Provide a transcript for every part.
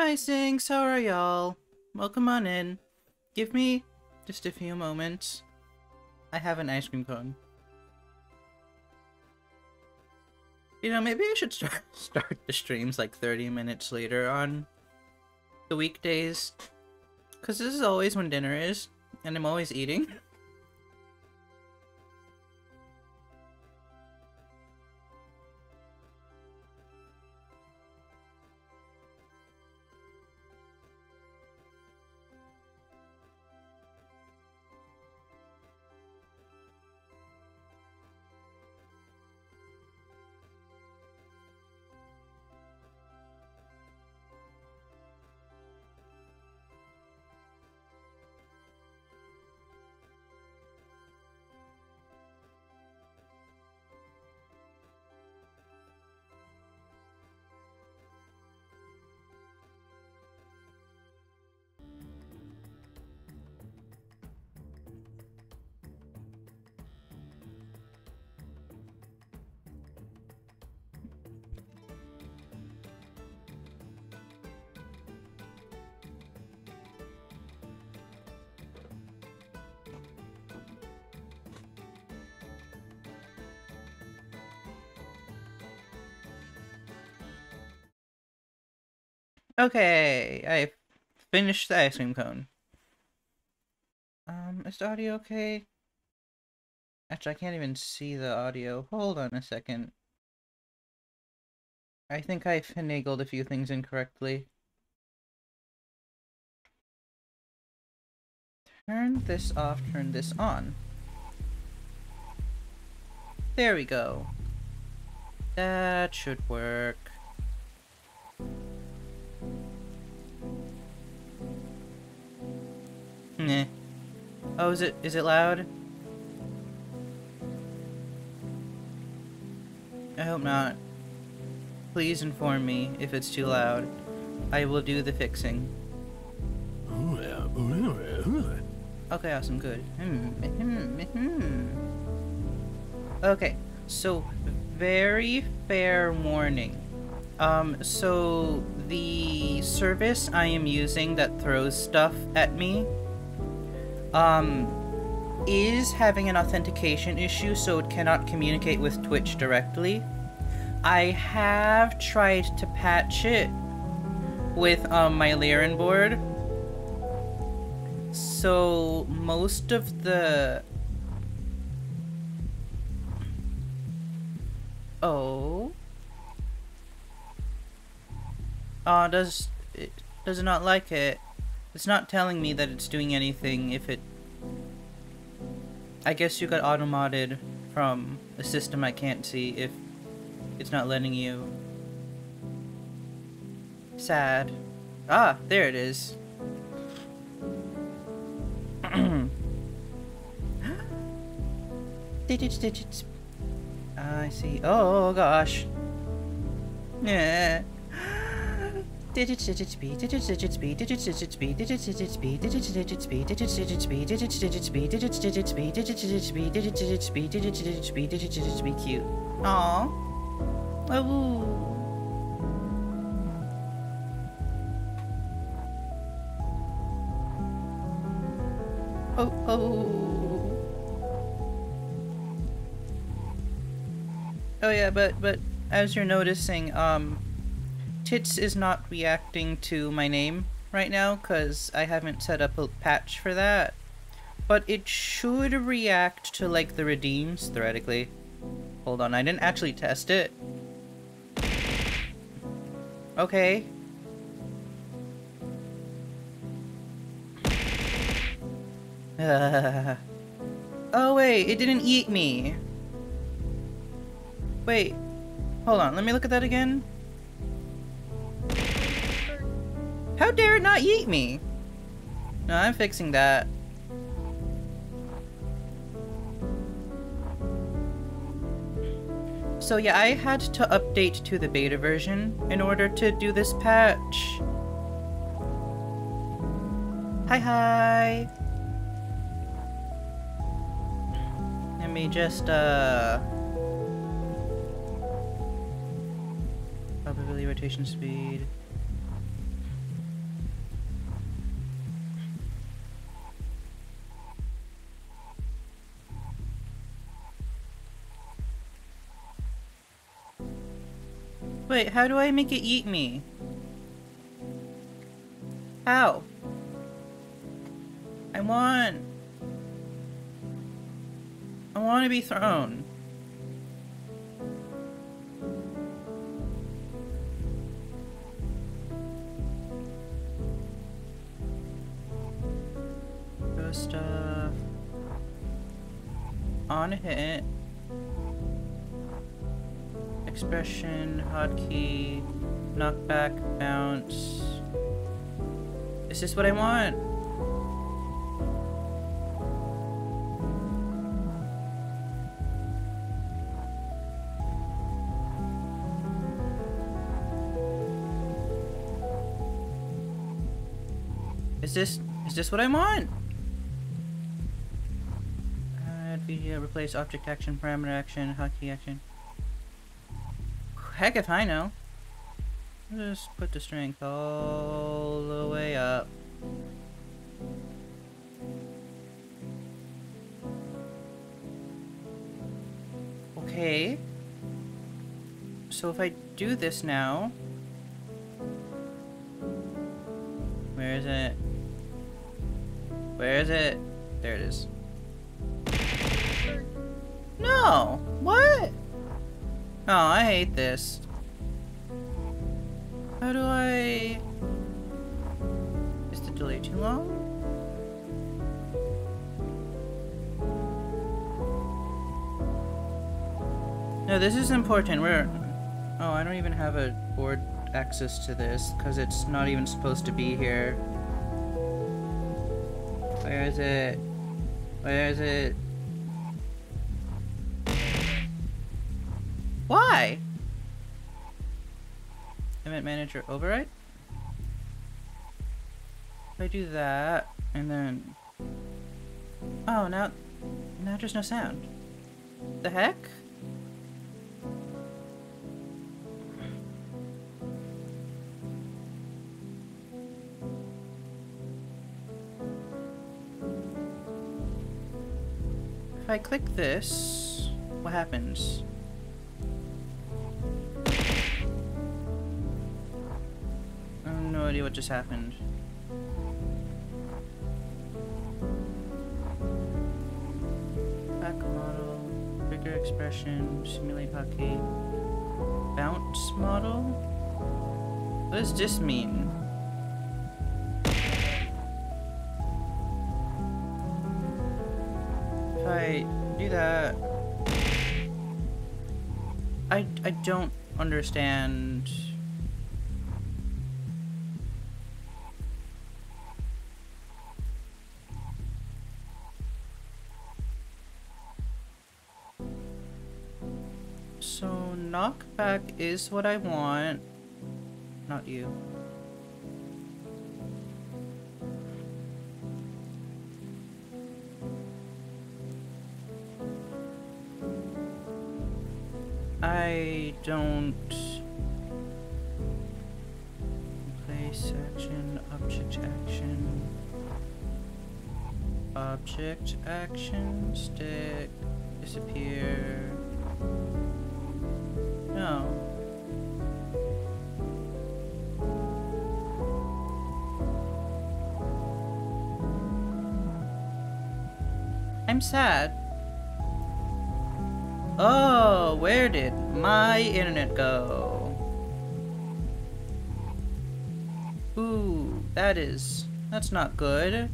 Hi, Sinks. How are y'all? Welcome on in. Give me just a few moments. I have an ice cream cone. You know, maybe I should start the streams like 30 minutes later on the weekdays. Because this is always when dinner is, and I'm always eating. Okay, I finished the ice cream cone. Is the audio okay? Actually, I can't even see the audio. Hold on a second. I think I finagled a few things incorrectly. Turn this off, turn this on. There we go. That should work. Meh. Oh, is it loud? I hope not. Please inform me if it's too loud. I will do the fixing. Okay, awesome, good. Okay, so very fair warning. So the service I am using that throws stuff at me, is having an authentication issue, so it cannot communicate with Twitch directly. I have tried to patch it with my Lyran board. So most of the... Oh. Does it not like it? It's not telling me that it's doing anything if it... I guess you got auto-modded from a system I can't see if it's not letting you. Sad. Ah, there it is. Digits. I see. Oh gosh. Yeah. Digits B, digits B, digits B, digits B, digits B, digits B, digits B, digits B, digits B, digits B, digits B, digits B, digits B, cute. Aww. Oh. Oh yeah, but as you're noticing, Tits is not reacting to my name right now because I haven't set up a patch for that. But it should react to like the redeems, theoretically. Hold on, I didn't actually test it. Okay. Oh wait, it didn't eat me. Wait, hold on, let me look at that again. How dare it not yeet me? No, I'm fixing that. So yeah, I had to update to the beta version in order to do this patch. Hi. Let me just, probability rotation speed. Wait, how do I make it eat me? How? I want to be thrown. Go stuff. On a hit. Expression, hotkey, knockback, bounce. Is this what I want? Is this what I want? Add video, replace object action, parameter action, hotkey action. Heck if I know. Just put the strength all the way up. Okay. So if I do this now... Where is it? Where is it? There it is. No! What? Oh, I hate this. How do I... Is the delay too long? No, this is important. Oh, I don't even have a board access to this because it's not even supposed to be here. Where is it? Where is it? Why? Event manager override? If I do that, and then... Oh, now there's no sound. The heck? If I click this, what happens? I have no idea what just happened. Back model, trigger expression, simulate hotkey, bounce model? What does this mean? If I do that... I don't understand... So, knockback is what I want. Not you. I don't... Place action, object action... Object action, stick, disappear... No. I'm sad. Oh, where did my internet go? Ooh, that's not good.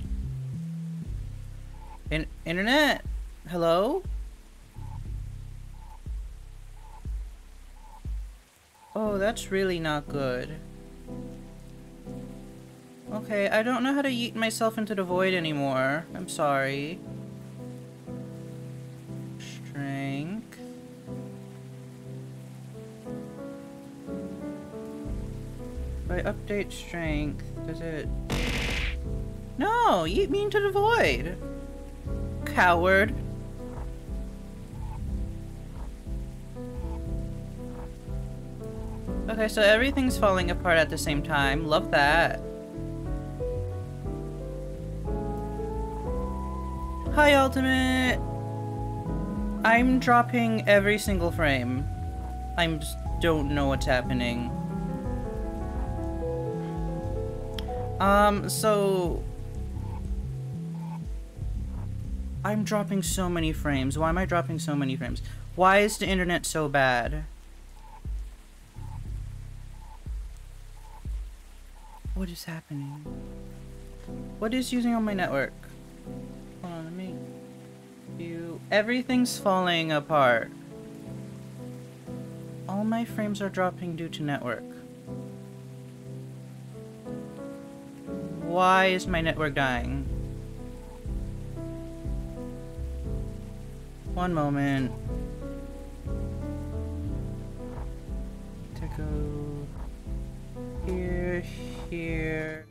Internet? Hello? Oh, that's really not good. Okay, I don't know how to yeet myself into the void anymore. I'm sorry. Strength. If I update strength, does it... No! Yeet me into the void! Coward. Okay, so everything's falling apart at the same time. Love that. Hi, Ultimate! I'm dropping every single frame. I'm don't know what's happening. So I'm dropping so many frames. Why am I dropping so many frames? Why is the internet so bad? What is happening? What is using on my network? Hold on, let me view. Everything's falling apart. All my frames are dropping due to network. Why is my network dying? One moment. To go here, here.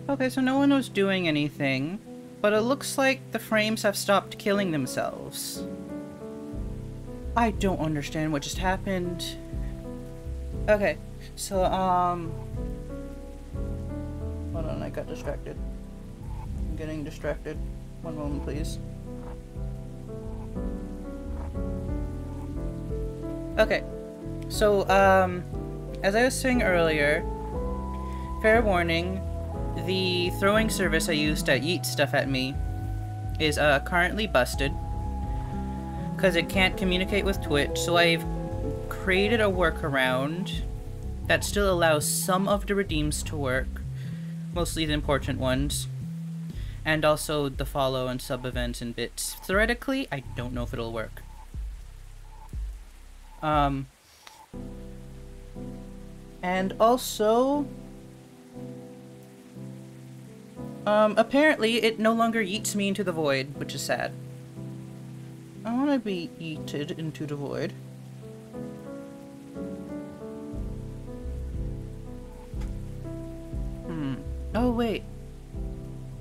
Okay, so no one was doing anything, but it looks like the frames have stopped killing themselves. I don't understand what just happened. Okay, so, hold on, I got distracted. I'm getting distracted. One moment, please. Okay, so, as I was saying earlier, fair warning, the throwing service I used to yeet stuff at me is currently busted because it can't communicate with Twitch, so I've created a workaround that still allows some of the redeems to work, mostly the important ones, and also the follow and sub events and bits. Theoretically, I don't know if it'll work. And also, apparently it no longer yeets me into the void, which is sad. I want to be yeeted into the void. Oh, wait.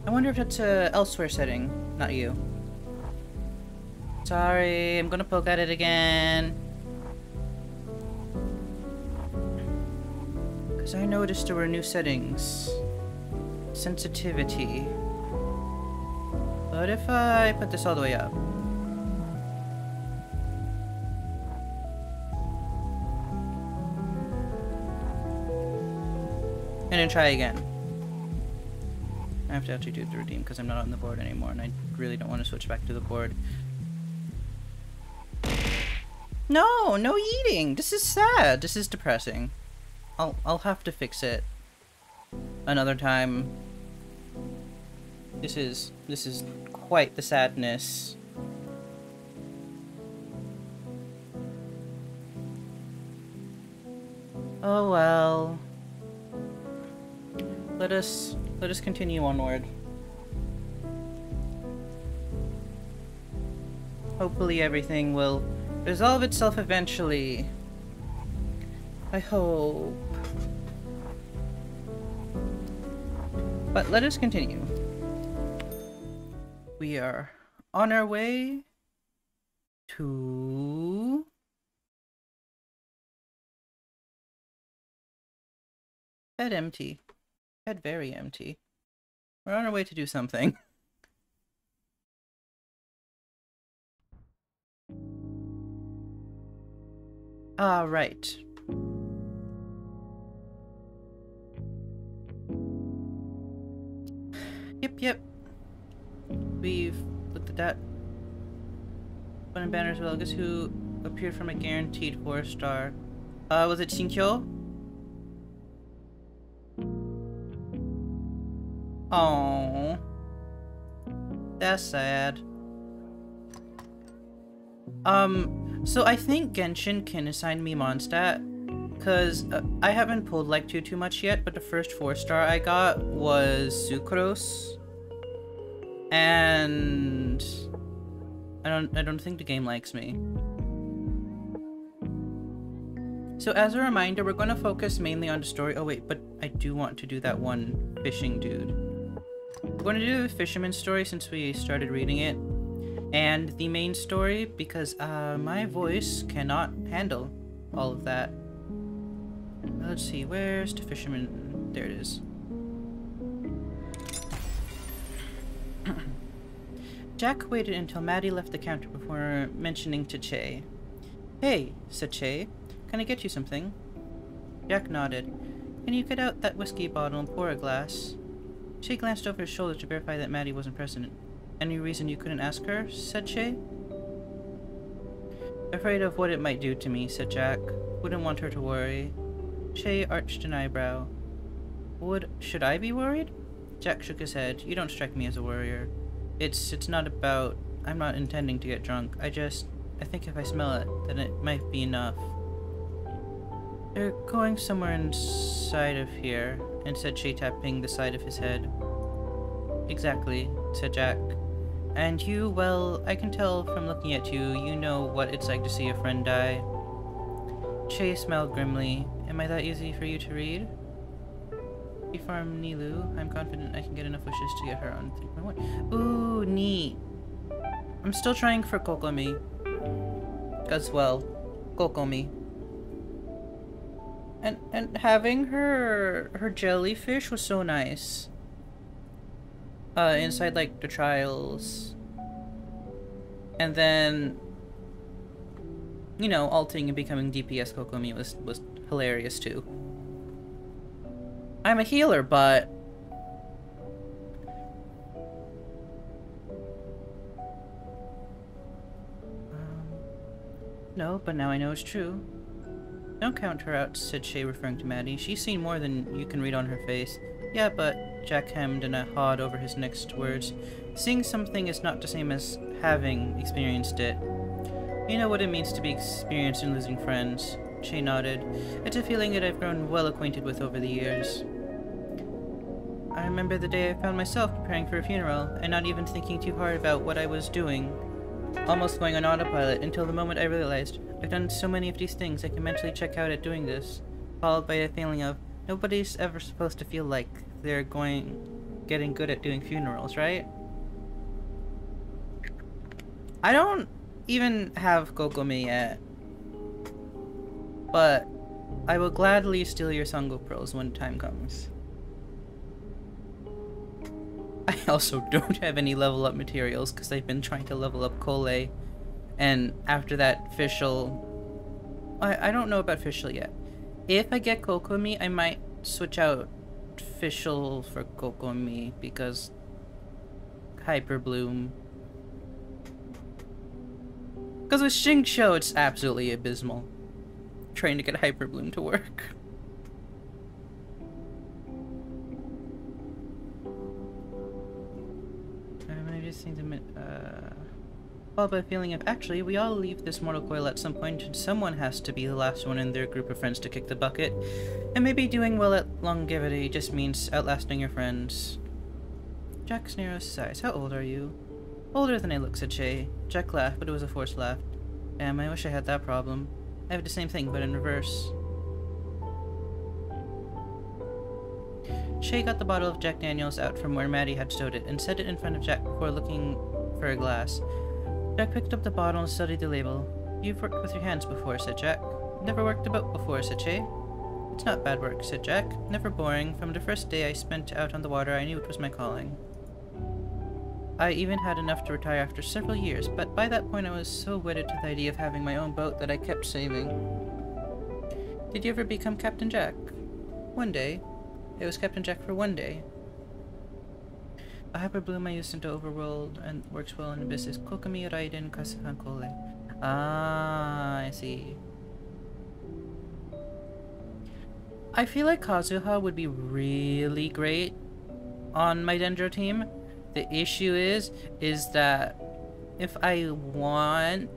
I wonder if that's a elsewhere setting, not you. Sorry, I'm gonna poke at it again. Because I noticed there were new settings. Sensitivity. What if I put this all the way up? And then try again. I have to actually do the redeem because I'm not on the board anymore and I really don't want to switch back to the board. No! No eating! This is sad! This is depressing. I'll have to fix it another time. This is quite the sadness. Oh well. Let us continue onward. Hopefully everything will resolve itself eventually. I hope. But let us continue. We are on our way to... Head empty. Head very empty. We're on our way to do something. Right. Yep. We've looked at that. Fun and banners well. Guess who appeared from a guaranteed 4-star? Was it Shinkyo? Oh, that's sad. So I think Genshin can assign me Mondstadt, because I haven't pulled like too much yet, but the first 4-star I got was Sucrose. And I don't think the game likes me. So as a reminder, we're going to focus mainly on the story. Oh wait, but I do want to do that one fishing dude. We're going to do the fisherman story since we started reading it. And the main story because my voice cannot handle all of that. Let's see, where's the fisherman? There it is. Jack waited until Maddie left the counter before mentioning to Che. Hey, said Che. Can I get you something? Jack nodded. Can you get out that whiskey bottle and pour a glass? Che glanced over his shoulder to verify that Maddie wasn't present. Any reason you couldn't ask her? Said Che. Afraid of what it might do to me, said Jack. Wouldn't want her to worry. Che arched an eyebrow. Should I be worried? Jack shook his head. You don't strike me as a worrier. It's not about... I'm not intending to get drunk. I think if I smell it, then it might be enough. They're going somewhere inside of here, and said Che, tapping the side of his head. Exactly, said Jack. And you, well, I can tell from looking at you, you know what it's like to see a friend die. Che smiled grimly. Am I that easy for you to read? You farm Nilu. I'm confident I can get enough wishes to get her on 3.1. Ooh, neat. I'm still trying for Kokomi. As well. Kokomi. And having her jellyfish was so nice. Inside like the trials. And then, you know, alting and becoming DPS Kokomi was hilarious too. I'm a healer, but no, but now I know it's true. Don't count her out, said Shay, referring to Maddie. She's seen more than you can read on her face. Yeah, but Jack hemmed and hawed over his next words. Seeing something is not the same as having experienced it. You know what it means to be experienced in losing friends. Shay nodded. It's a feeling that I've grown well acquainted with over the years. I remember the day I found myself preparing for a funeral, and not even thinking too hard about what I was doing. Almost going on autopilot until the moment I realized I've done so many of these things I can mentally check out at doing this, followed by a feeling of nobody's ever supposed to feel like they're getting good at doing funerals, right? I don't even have Kokomi yet, but I will gladly steal your Sango pearls when time comes. I also don't have any level up materials because I've been trying to level up Kole, and after that Fischl, I don't know about Fischl yet. If I get Kokomi, I might switch out Fischl for Kokomi because Hyper Bloom. Because with Xingqiu, it's absolutely abysmal trying to get Hyper Bloom to work. Followed by a feeling of, actually, we all leave this mortal coil at some point, and someone has to be the last one in their group of friends to kick the bucket. And maybe doing well at longevity just means outlasting your friends. Jack narrowed his eyes. How old are you? Older than I look, said Shay. Jack laughed, but it was a forced laugh. Damn, I wish I had that problem. I have the same thing, but in reverse. Shay got the bottle of Jack Daniels out from where Maddie had stowed it and set it in front of Jack before looking for a glass. Jack picked up the bottle and studied the label. You've worked with your hands before, said Jack. Never worked a boat before, said Shay. It's not bad work, said Jack. Never boring. From the first day I spent out on the water, I knew it was my calling. I even had enough to retire after several years, but by that point I was so wedded to the idea of having my own boat that I kept saving. Did you ever become Captain Jack? One day. It was Captain Jack for one day. A hyperbloom I used into Overworld and works well in business. Kokami Raiden Kasahan Kole. Ah, I see. I feel like Kazuha would be really great on my Dendro team. The issue is that if I want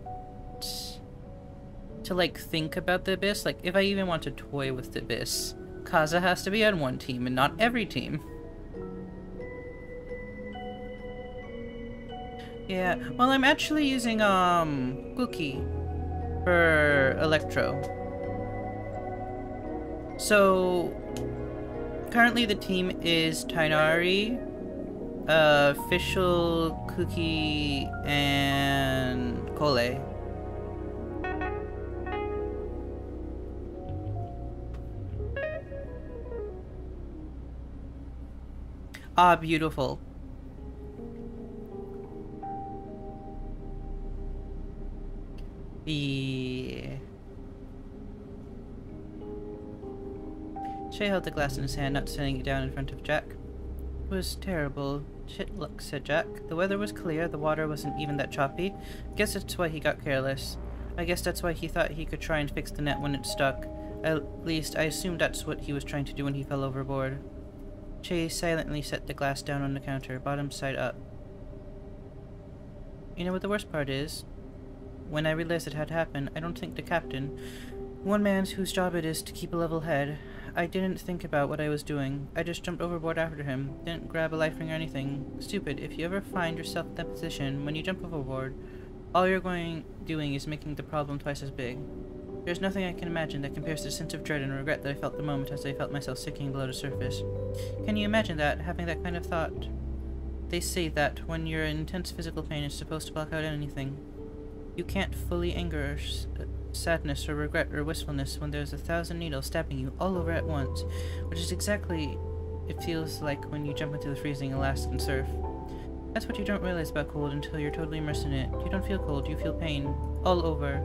to like think about the Abyss, like if I even want to toy with the Abyss, Kaza has to be on one team and not every team. Yeah, well I'm actually using Kuki for Electro. So currently the team is Tainari, Official, Kuki, and Kole. Ah, beautiful. Yeah. Shay held the glass in his hand, not setting it down in front of Jack. It was terrible. Shit luck, said Jack. The weather was clear, the water wasn't even that choppy. Guess that's why he got careless. I guess that's why he thought he could try and fix the net when it stuck. At least, I assumed that's what he was trying to do when he fell overboard. Shay silently set the glass down on the counter, bottom side up. You know what the worst part is? When I realized it had happened, I don't think the captain, one man whose job it is to keep a level head, I didn't think about what I was doing. I just jumped overboard after him, didn't grab a life ring or anything. Stupid, if you ever find yourself in that position, when you jump overboard, all you're doing is making the problem twice as big. There's nothing I can imagine that compares to the sense of dread and regret that I felt the moment as I felt myself sinking below the surface. Can you imagine that, having that kind of thought? They say that when you're in intense physical pain, it's supposed to block out anything. You can't fully anger or sadness or regret or wistfulness when there's 1,000 needles stabbing you all over at once, which is exactly it feels like when you jump into the freezing Alaskan surf. That's what you don't realize about cold until you're totally immersed in it. You don't feel cold, you feel pain, all over.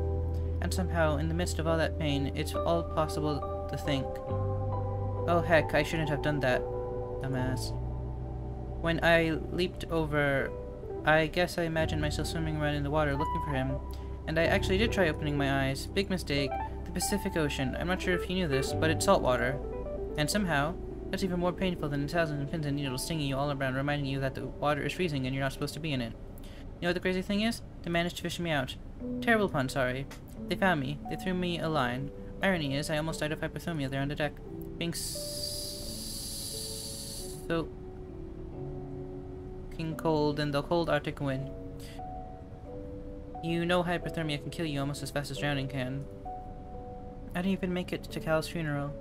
And somehow, in the midst of all that pain, it's all possible to think, oh heck, I shouldn't have done that, dumbass. When I leaped over, I guess I imagined myself swimming around in the water looking for him, and I actually did try opening my eyes. Big mistake. The Pacific Ocean. I'm not sure if you knew this, but it's salt water. And somehow, that's even more painful than 1,000 pins and needles stinging you all around, reminding you that the water is freezing and you're not supposed to be in it. You know what the crazy thing is? They managed to fish me out. Terrible pun, sorry. They found me. They threw me a line. Irony is, I almost died of hypothermia there on the deck. Being so cold in the cold Arctic wind. You know hypothermia can kill you almost as fast as drowning can. I didn't even make it to Cal's funeral.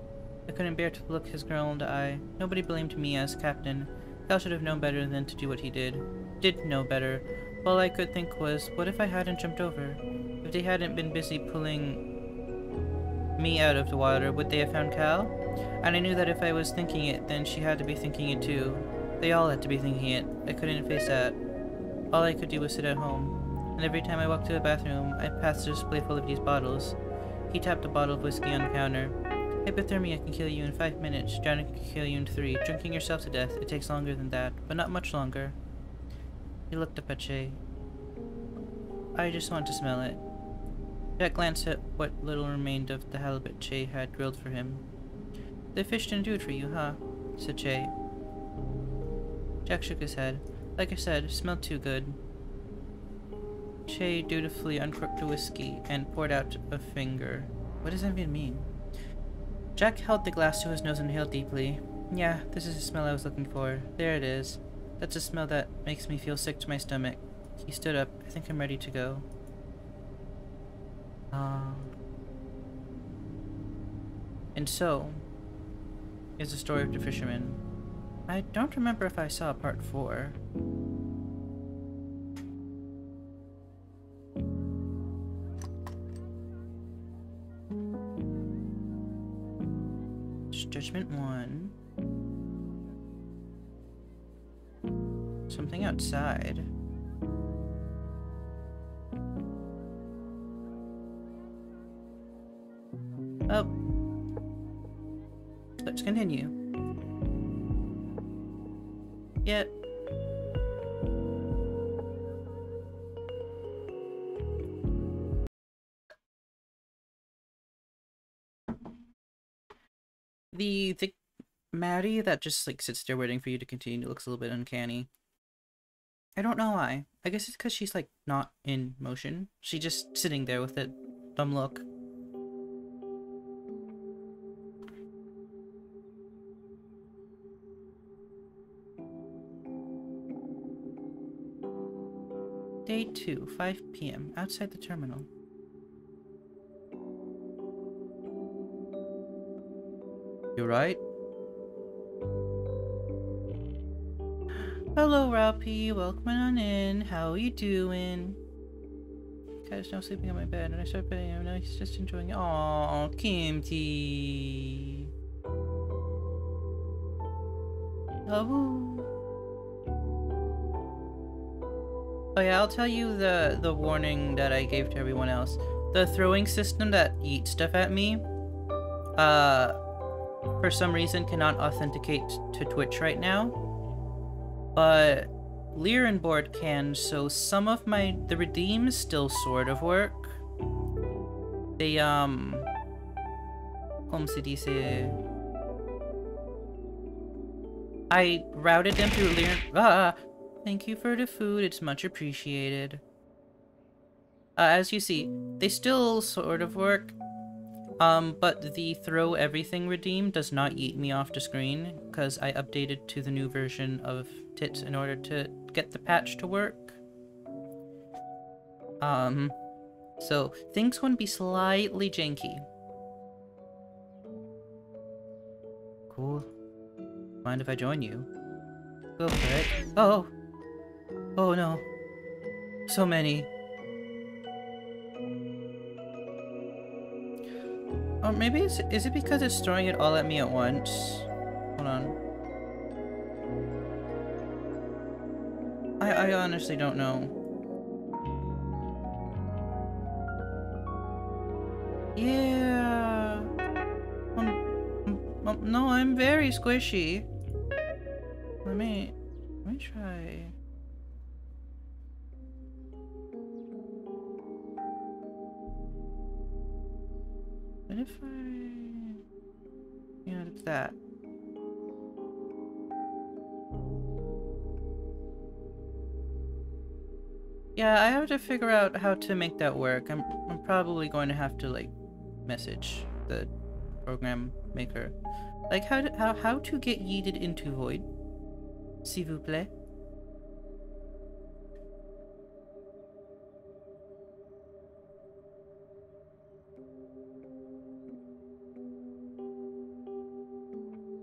I couldn't bear to look his girl in the eye. Nobody blamed me as captain. Cal should have known better than to do what he did. Did know better. All I could think was, what if I hadn't jumped over? If they hadn't been busy pulling me out of the water, would they have found Cal? And I knew that if I was thinking it, then she had to be thinking it too. They all had to be thinking it. I couldn't face that. All I could do was sit at home. And every time I walked to the bathroom, I passed a display full of these bottles. He tapped a bottle of whiskey on the counter. Hypothermia can kill you in 5 minutes. Drowning can kill you in 3. Drinking yourself to death, it takes longer than that, but not much longer. He looked up at Shay. I just want to smell it. Jack glanced at what little remained of the halibut Shay had grilled for him. The fish didn't do it for you, huh? Said Shay. Jack shook his head. Like I said, it smelled too good. Shay dutifully uncorked the whiskey and poured out a finger. What does that even mean? Jack held the glass to his nose and inhaled deeply. Yeah, this is the smell I was looking for. There it is. That's a smell that makes me feel sick to my stomach. He stood up. I think I'm ready to go. Uh, and so is the story of the fisherman. I don't remember if I saw part 4. It's Judgment 1. Something outside. Oh. Let's continue. Yet. The Maddie that just like sits there waiting for you to continue looks a little bit uncanny. I don't know why. I guess it's because she's like not in motion. She's just sitting there with a dumb look. Day 2, 5 p.m. outside the terminal. You right? Hello, Ralphie. Welcome on in. How are you doing? Guy's now sleeping on my bed, and I start betting him. Now he's just enjoying it. Aww, Kimchi. Oh. Oh yeah, I'll tell you the warning that I gave to everyone else. The throwing system that eats stuff at me, for some reason cannot authenticate to Twitch right now. But Liren board can, so some of the redeems still sort of work. They, como se dice? I routed them through Liren. Thank you for the food, it's much appreciated. As you see, they still sort of work. But the throw everything redeem does not eat me off the screen, because I updated to the new version of Tits in order to get the patch to work. So things going to be slightly janky. Cool. Mind if I join you? Go for it. Oh! Oh no. So many. Or maybe is it because it's throwing it all at me at once? Hold on. I honestly don't know. Yeah. No, I'm very squishy. Let me try. What if yeah, it's that. Yeah, I have to figure out how to make that work. I'm probably going to have to like message the program maker, like how to get yeeted into void. S'il vous plaît.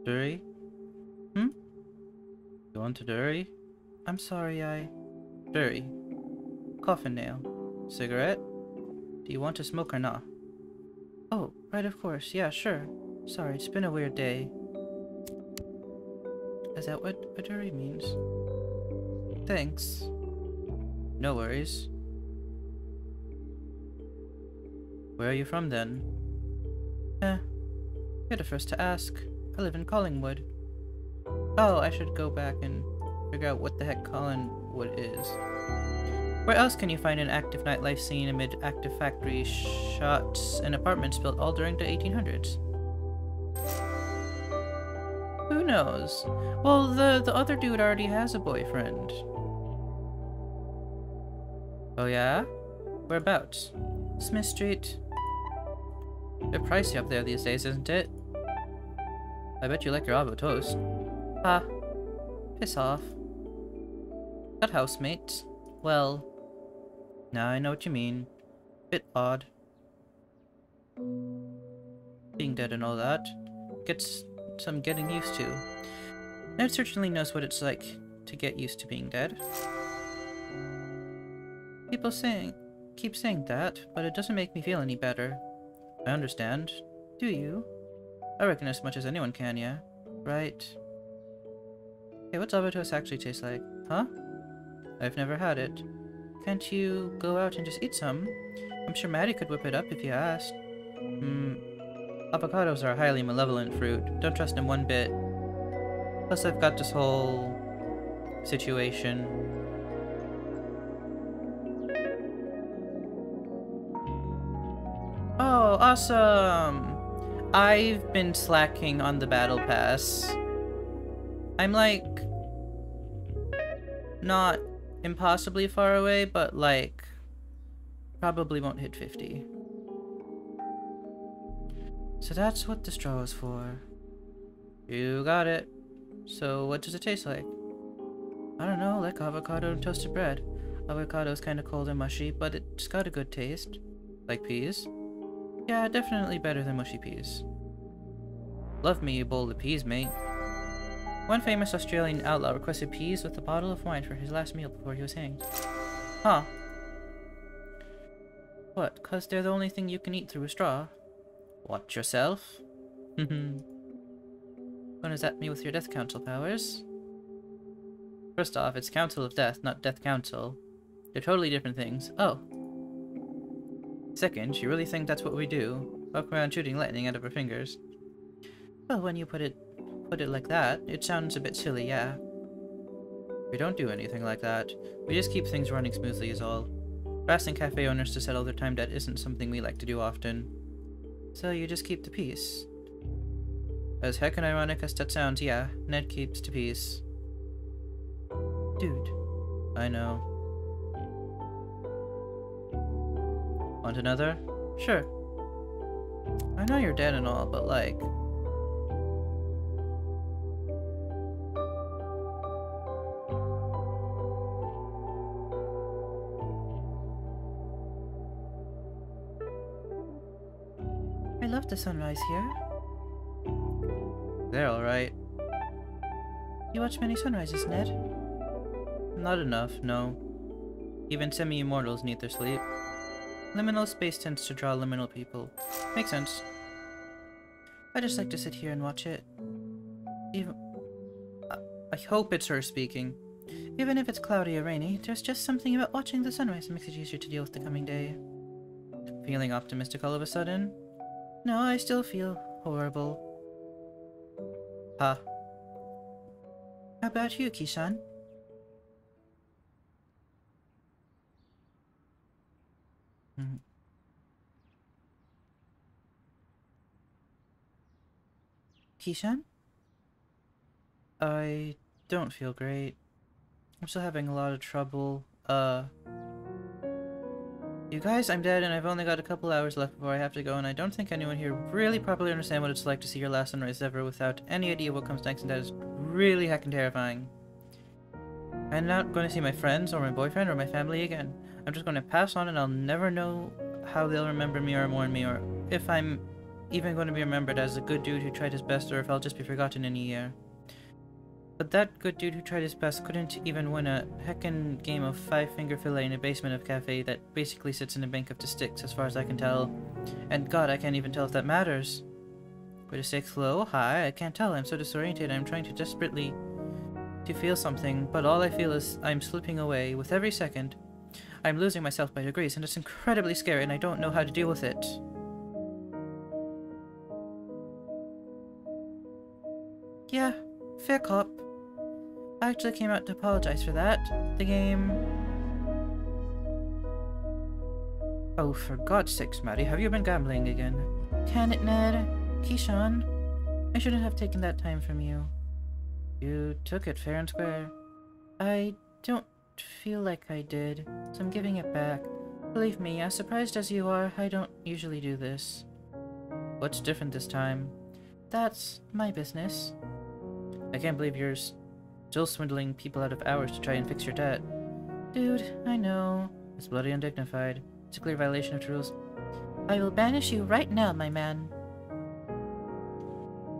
Dury? Hmm? You want to Dury? I'm sorry, Dury. Coffin nail. Cigarette? Do you want to smoke or not? Oh, right, of course. Yeah, sure. Sorry, it's been a weird day. Is that what Dury means? Thanks. No worries. Where are you from, then? You're the first to ask. I live in Collingwood. Oh, I should go back and figure out what the heck Collingwood is. Where else can you find an active nightlife scene amid active factory shots and apartments built all during the 1800s? Who knows? Well, the other dude already has a boyfriend. Oh yeah? Whereabouts? Smith Street. They're pricey up there these days, isn't it? I bet you like your avocado toast. Ah. Piss off. Got housemates. Well, now I know what you mean. Bit odd. Being dead and all that. Gets some getting used to. Ned certainly knows what it's like to get used to being dead. People keep saying that, but it doesn't make me feel any better. I understand. Do you? I reckon as much as anyone can, yeah? Right. Hey, what's Abatos actually taste like? Huh? I've never had it. Can't you go out and just eat some? I'm sure Maddie could whip it up if you asked. Avocados are a highly malevolent fruit. Don't trust them one bit. Plus I've got this whole situation. Oh, awesome! I've been slacking on the battle pass. I'm like not impossibly far away, but like probably won't hit 50. So that's what the straw is for. You got it. So what does it taste like? I don't know, like avocado and toasted bread. Avocado's kinda cold and mushy, but it's got a good taste. Like peas? Yeah, definitely better than mushy peas. Love me a bowl of peas, mate. One famous Australian outlaw requested peas with a bottle of wine for his last meal before he was hanged. Huh. What, 'cause they're the only thing you can eat through a straw? Watch yourself. Gonna zap me with your death council powers? First off, it's Council of Death, not Death Council. They're totally different things. Oh. Second, you really think that's what we do? Walk around shooting lightning out of our fingers? Well, when you put it like that, it sounds a bit silly, yeah. We don't do anything like that. We just keep things running smoothly is all. Asking cafe owners to settle their time debt isn't something we like to do often. So you just keep the peace. As heckin' ironic as that sounds, yeah, Ned keeps the peace. Dude. I know. Want another? Sure. I know you're dead and all, but like... I love the sunrise here. They're alright. You watch many sunrises, Ned? Not enough, no. Even semi-immortals need their sleep. Liminal space tends to draw liminal people. Makes sense. I just like to sit here and watch it. Even... I hope it's her speaking. Even if it's cloudy or rainy, there's just something about watching the sunrise that makes it easier to deal with the coming day. Feeling optimistic all of a sudden? No, I still feel horrible. Huh. How about you, Kishan? Kishan? I don't feel great. I'm still having a lot of trouble. You guys, I'm dead and I've only got a couple hours left before I have to go, and I don't think anyone here really properly understands what it's like to see your last sunrise ever without any idea what comes next, and that is really heckin' terrifying. I'm not going to see my friends or my boyfriend or my family again. I'm just going to pass on and I'll never know how they'll remember me or mourn me, or if I'm even going to be remembered as a good dude who tried his best, or if I'll just be forgotten in a year. But that good dude who tried his best couldn't even win a heckin' game of five-finger fillet in a basement of cafe that basically sits in a bank of the sticks as far as I can tell. And god, I can't even tell if that matters. Were the stakes low? High? I can't tell. I'm so disoriented. I'm trying to desperately to feel something, but all I feel is I'm slipping away with every second. I'm losing myself by degrees, and it's incredibly scary, and I don't know how to deal with it. Yeah, fair cop. I actually came out to apologize for that. The game... Oh, for God's sakes, Maddie, have you been gambling again? Can it, Ned? Kishan? I shouldn't have taken that time from you. You took it fair and square. I don't feel like I did, so I'm giving it back. Believe me, as surprised as you are, I don't usually do this. What's different this time? That's my business. I can't believe you're still swindling people out of hours to try and fix your debt. Dude, I know. It's bloody undignified. It's a clear violation of the rules. I will banish you right now, my man.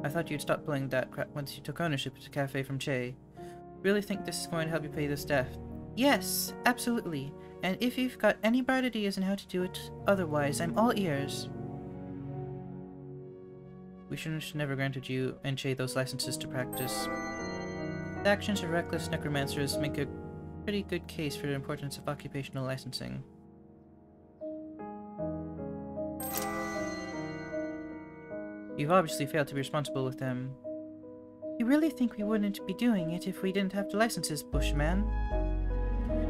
I thought you'd stop pulling that crap once you took ownership of the cafe from Che. Really think this is going to help you pay the staff? Yes, absolutely. And if you've got any bright ideas on how to do it otherwise, I'm all ears. We shouldn't have never granted you and Che those licenses to practice. The actions of reckless necromancers make a pretty good case for the importance of occupational licensing. You've obviously failed to be responsible with them. You really think we wouldn't be doing it if we didn't have the licenses, Bushman?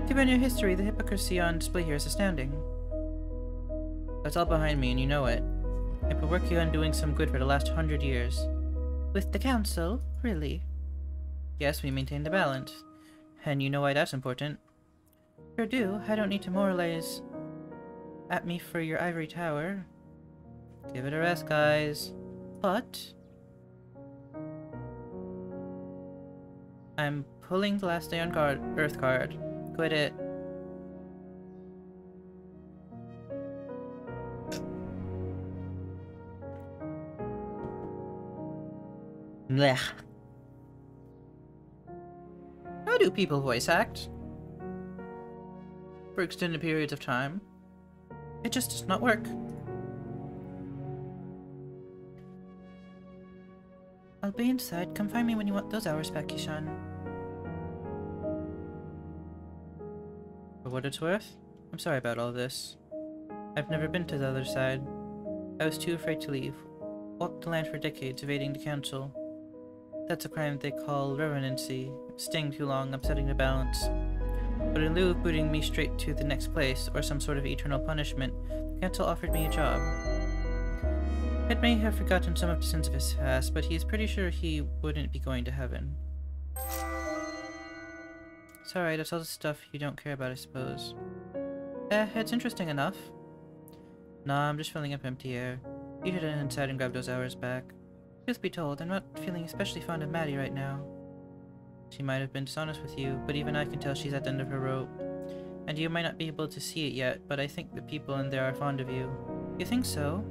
Given your history, the hypocrisy on display here is astounding. That's all behind me, and you know it. I've been working on doing some good for the last 100 years. With the council? Really? Yes, we maintain the balance. And you know why that's important. Sure do. I don't need to moralize at me for your ivory tower. Give it a rest, guys. But I'm pulling the last day on Earth card. Quit it. Blech. How do people voice act? For extended periods of time. It just does not work. I'll be inside. Come find me when you want those hours back, Ishan. For what it's worth, I'm sorry about all this. I've never been to the other side. I was too afraid to leave. Walked the land for decades, evading the council. That's a crime they call revenancy. Staying too long, upsetting the balance. But in lieu of putting me straight to the next place, or some sort of eternal punishment, the council offered me a job. Ed may have forgotten some of the sins of his past, but he's pretty sure he wouldn't be going to heaven. Sorry, that's all the stuff you don't care about, I suppose. It's interesting enough. Nah, I'm just filling up empty air. You should head inside and grab those hours back. Truth be told, I'm not feeling especially fond of Maddie right now. She might have been dishonest with you, but even I can tell she's at the end of her rope. And you might not be able to see it yet, but I think the people in there are fond of you. You think so?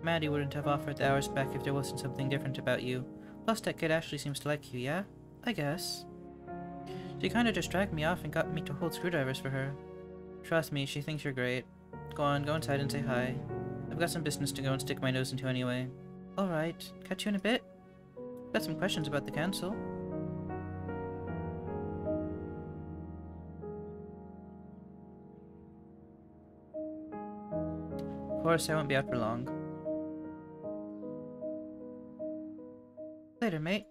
Maddie wouldn't have offered the hours back if there wasn't something different about you. Plus, that kid actually seems to like you, yeah? I guess. She kinda just dragged me off and got me to hold screwdrivers for her. Trust me, she thinks you're great. Go on, go inside and say hi. I've got some business to go and stick my nose into anyway. Alright, catch you in a bit. Got some questions about the council. Of course, I won't be out for long. Later, mate.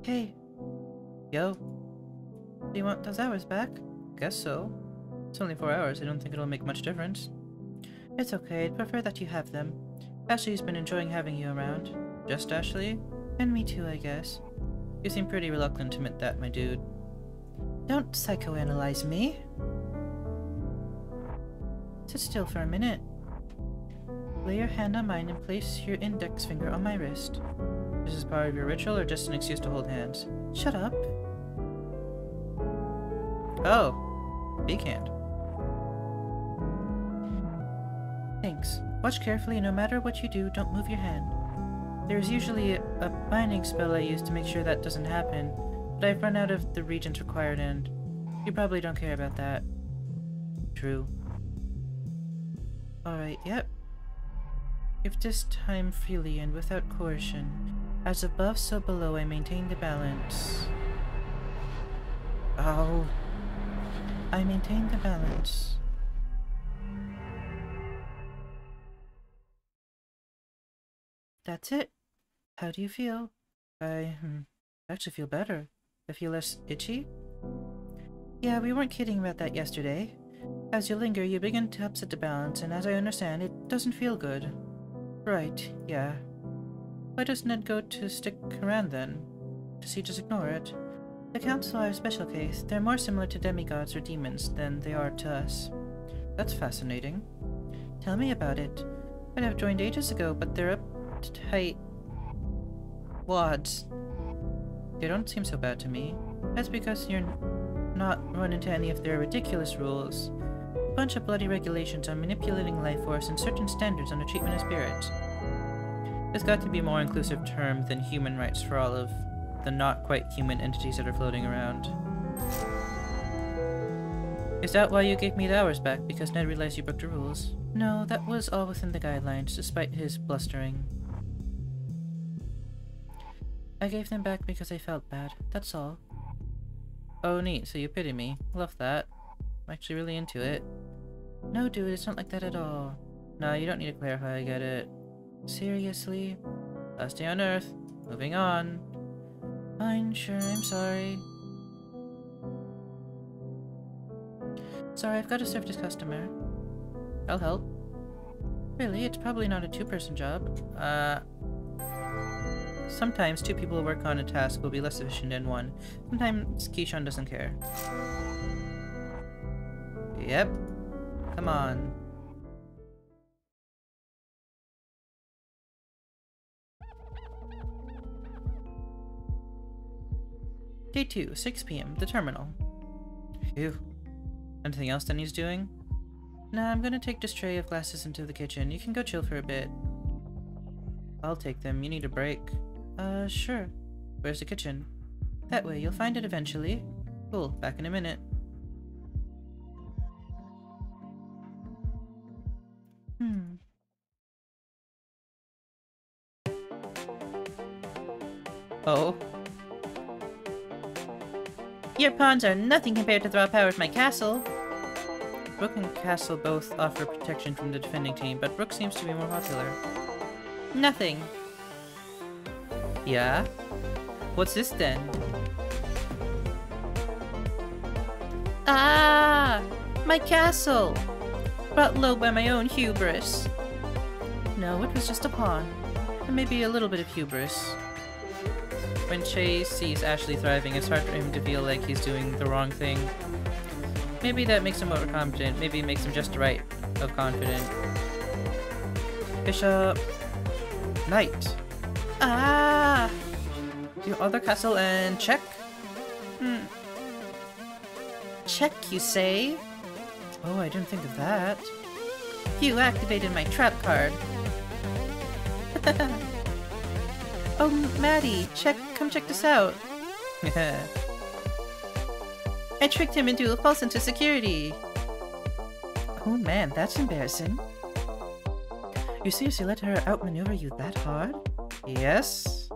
Hey. Yo. Do you want those hours back? Guess so. It's only 4 hours, I don't think it'll make much difference. It's okay, I'd prefer that you have them. Ashley's been enjoying having you around. Just Ashley? And me too, I guess. You seem pretty reluctant to admit that, my dude. Don't psychoanalyze me. Sit still for a minute. Lay your hand on mine and place your index finger on my wrist. Is this part of your ritual or just an excuse to hold hands? Shut up. Oh. Big hand. Thanks. Watch carefully, no matter what you do, don't move your hand. There's usually a binding spell I use to make sure that doesn't happen, but I've run out of the regions required and you probably don't care about that. True. Alright, yep. Give this time freely and without coercion. As above, so below, I maintain the balance. Oh. I maintain the balance. That's it. How do you feel? I actually feel better. I feel less itchy. Yeah, we weren't kidding about that yesterday. As you linger, you begin to upset the balance, and as I understand, it doesn't feel good. Right, yeah. Why does Ned go to stick around then? Does he just ignore it? The Council are a special case. They're more similar to demigods or demons than they are to us. That's fascinating. Tell me about it. I'd have joined ages ago, but they're uptight wads. They don't seem so bad to me. That's because you're not run into any of their ridiculous rules. A bunch of bloody regulations on manipulating life force and certain standards on the treatment of spirits. There's got to be a more inclusive term than human rights for all of the not quite human entities that are floating around. Is that why you gave me the hours back? Because Ned realized you broke the rules? No, that was all within the guidelines, despite his blustering. I gave them back because I felt bad, that's all. Oh neat, so you pity me. Love that. I'm actually really into it. No dude, it's not like that at all. No, you don't need to clarify, I get it. Seriously? Last day on Earth. Moving on. Fine, sure, I'm sorry. Sorry, I've got to serve this customer. I'll help. Really? It's probably not a two-person job. Sometimes two people who work on a task will be less efficient than one. Sometimes Keyshawn doesn't care. Yep. Come on. Day 2, 6 p.m. The terminal. Phew. Anything else that needs doing? Nah, I'm gonna take this tray of glasses into the kitchen. You can go chill for a bit. I'll take them. You need a break. Sure. Where's the kitchen? That way, you'll find it eventually. Cool, back in a minute. Oh. Your pawns are nothing compared to the raw power of my castle. Brook and Castle both offer protection from the defending team, but Brook seems to be more popular. Nothing. Yeah? What's this then? Ah! My castle! Brought low by my own hubris. No, it was just a pawn. And maybe a little bit of hubris. When Chase sees Ashley thriving, it's hard for him to feel like he's doing the wrong thing. Maybe that makes him overconfident, maybe it makes him just right of confident. Bishop. Knight. Ah! Do other castle and check? Check, you say? Oh, I didn't think of that. You activated my trap card. Oh, Maddie, come check this out. I tricked him into a false sense of security. Oh man, that's embarrassing. You seriously let her outmaneuver you that hard? Yes.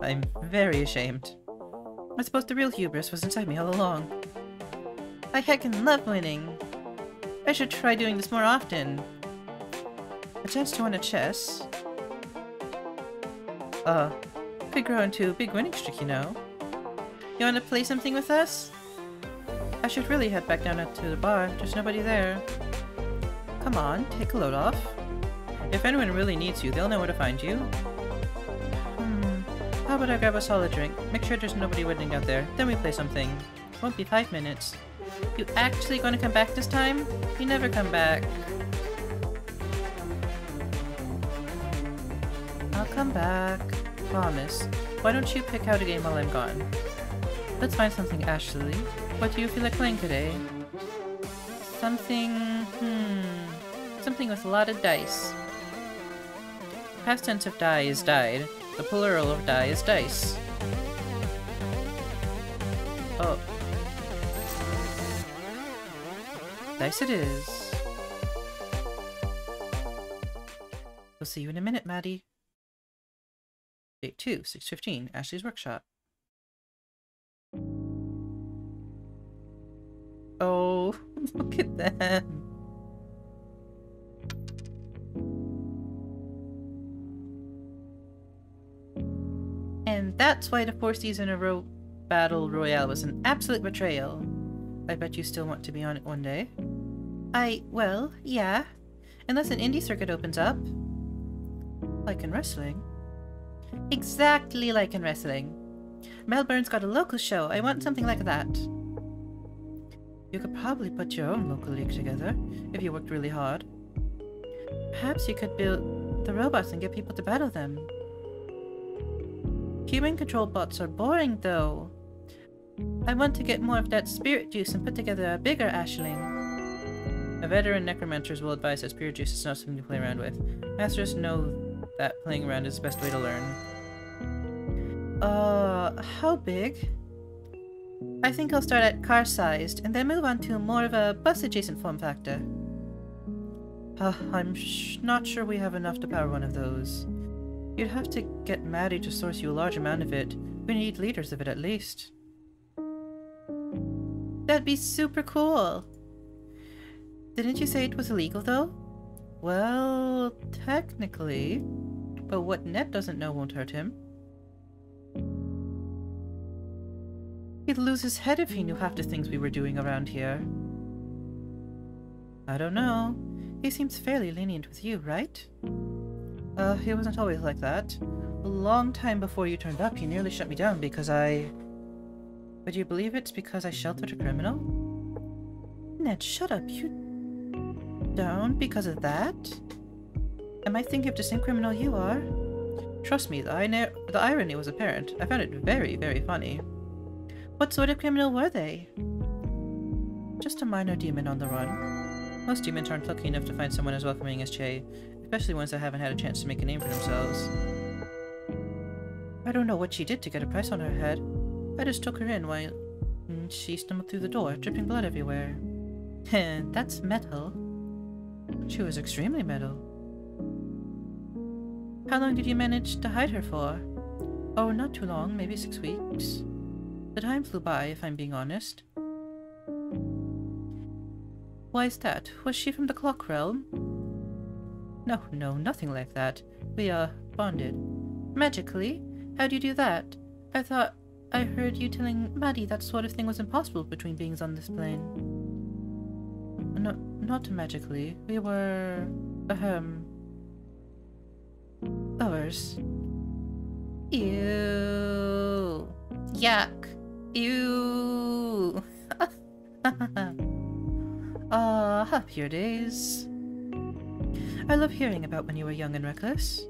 I'm very ashamed. I suppose the real hubris was inside me all along. I heckin' love winning. I should try doing this more often. A chance to win a chess? Could grow into a big winning streak, you know. You wanna play something with us? I should really head back down to the bar. There's nobody there. Come on, take a load off. If anyone really needs you, they'll know where to find you. How about I grab a solid drink? Make sure there's nobody waiting out there. Then we play something. Won't be 5 minutes. You actually gonna come back this time? You never come back. I'll come back. Promise. Why don't you pick out a game while I'm gone? Let's find something, Ashley. What do you feel like playing today? Something... Something with a lot of dice. Past tense of die is died. The plural of die is dice. Oh. Dice it is. We'll see you in a minute, Maddie. Day 2, 6:15, Ashley's workshop. Oh, look at that. And that's why the 4th season in a row Battle Royale was an absolute betrayal. I bet you still want to be on it one day. Well, yeah. Unless an indie circuit opens up. Like in wrestling. Exactly like in wrestling. Melbourne's got a local show. I want something like that. You could probably put your own local league together, if you worked really hard. Perhaps you could build the robots and get people to battle them. Human-controlled bots are boring, though. I want to get more of that spirit juice and put together a bigger ashling. A veteran necromancers will advise that spirit juice is not something to play around with. Masters know that playing around is the best way to learn. How big? I think I'll start at car-sized, and then move on to more of a bus-adjacent form factor. I'm not sure we have enough to power one of those. You'd have to get Maddie to source you a large amount of it. We need liters of it at least. That'd be super cool! Didn't you say it was illegal, though? Well, technically. But what Ned doesn't know won't hurt him. He'd lose his head if he knew half the things we were doing around here. I don't know. He seems fairly lenient with you, right? He wasn't always like that. A long time before you turned up, he nearly shut me down because I... Would you believe it's because I sheltered a criminal? Ned, shut up. You... down because of that? Am I thinking of the same criminal you are? Trust me, the irony was apparent. I found it very, very funny. What sort of criminal were they? Just a minor demon on the run. Most demons aren't lucky enough to find someone as welcoming as Che, especially ones that haven't had a chance to make a name for themselves. I don't know what she did to get a price on her head. I just took her in while she stumbled through the door, dripping blood everywhere. That's metal. She was extremely metal. How long did you manage to hide her for? Oh, not too long, maybe 6 weeks. The time flew by, if I'm being honest. Why is that? Was she from the clock realm? No, nothing like that. We, bonded. Magically? How'd you do that? I thought I heard you telling Maddie that sort of thing was impossible between beings on this plane. No, not magically. We were... lovers. Ew. Yuck. Ew. Happier days. I love hearing about when you were young and reckless.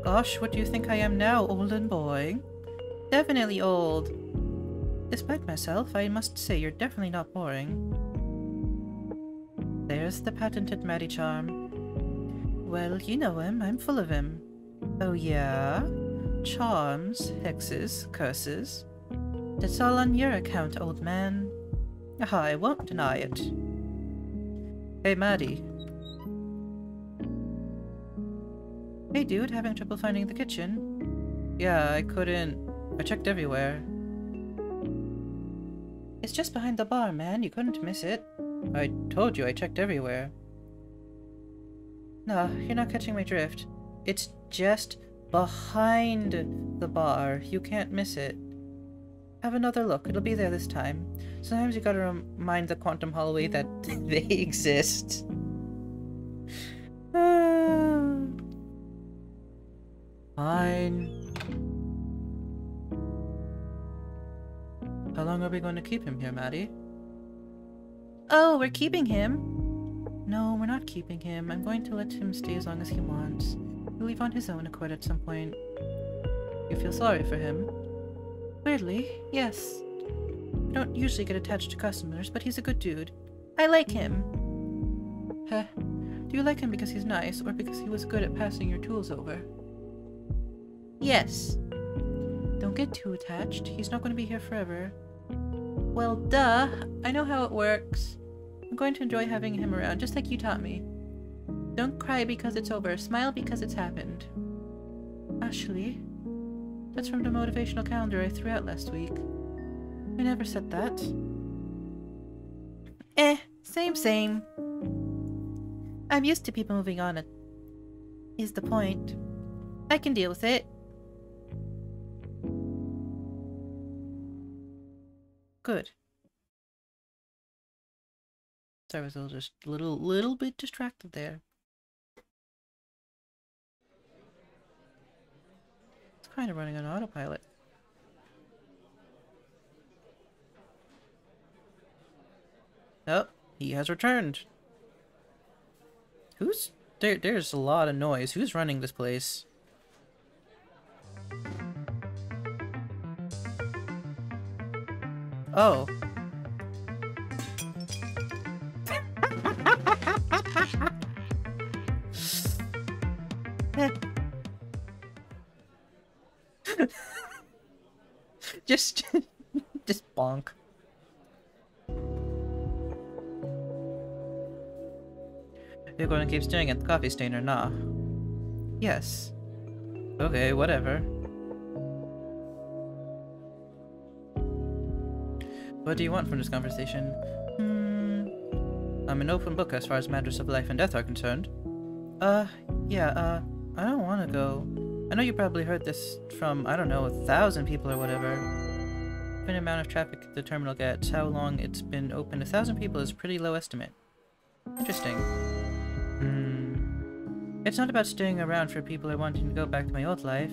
Gosh, what do you think I am now, old and boring? Definitely old. Despite myself, I must say you're definitely not boring. There's the patented Maddie charm. Well, you know him. I'm full of him. Oh yeah? Charms, hexes, curses. That's all on your account, old man. I won't deny it. Hey, Maddie. Hey, dude, having trouble finding the kitchen? Yeah, I couldn't... I checked everywhere. It's just behind the bar, man. You couldn't miss it. I told you I checked everywhere. No, you're not catching my drift. It's just behind the bar. You can't miss it. Have another look. It'll be there this time. Sometimes you gotta remind the quantum hallway that they exist. Fine. How long are we going to keep him here, Maddie? Oh, we're keeping him? No, we're not keeping him. I'm going to let him stay as long as he wants. He'll leave on his own accord at some point. You feel sorry for him? Weirdly, yes. I don't usually get attached to customers, but he's a good dude. I like him. Heh. Do you like him because he's nice, or because he was good at passing your tools over? Yes. Don't get too attached. He's not going to be here forever. Well, duh. I know how it works. I'm going to enjoy having him around, just like you taught me. Don't cry because it's over. Smile because it's happened. Ashley? That's from the motivational calendar I threw out last week. I never said that. Same. I'm used to people moving on, is the point. I can deal with it. Good. Sorry, I was just a little bit distracted there. It's kind of running on autopilot. Oh, he has returned. Who's... There's a lot of noise. Who's running this place? Oh. just just bonk. You're going to keep staring at the coffee stain or nah? Yes. Okay, whatever. What do you want from this conversation? I'm an open book as far as matters of life and death are concerned. Yeah, I don't want to go. I know you probably heard this from, I don't know, 1,000 people or whatever. The amount of traffic the terminal gets, how long it's been open, 1,000 people is a pretty low estimate. Interesting. It's not about staying around for people or wanting to go back to my old life.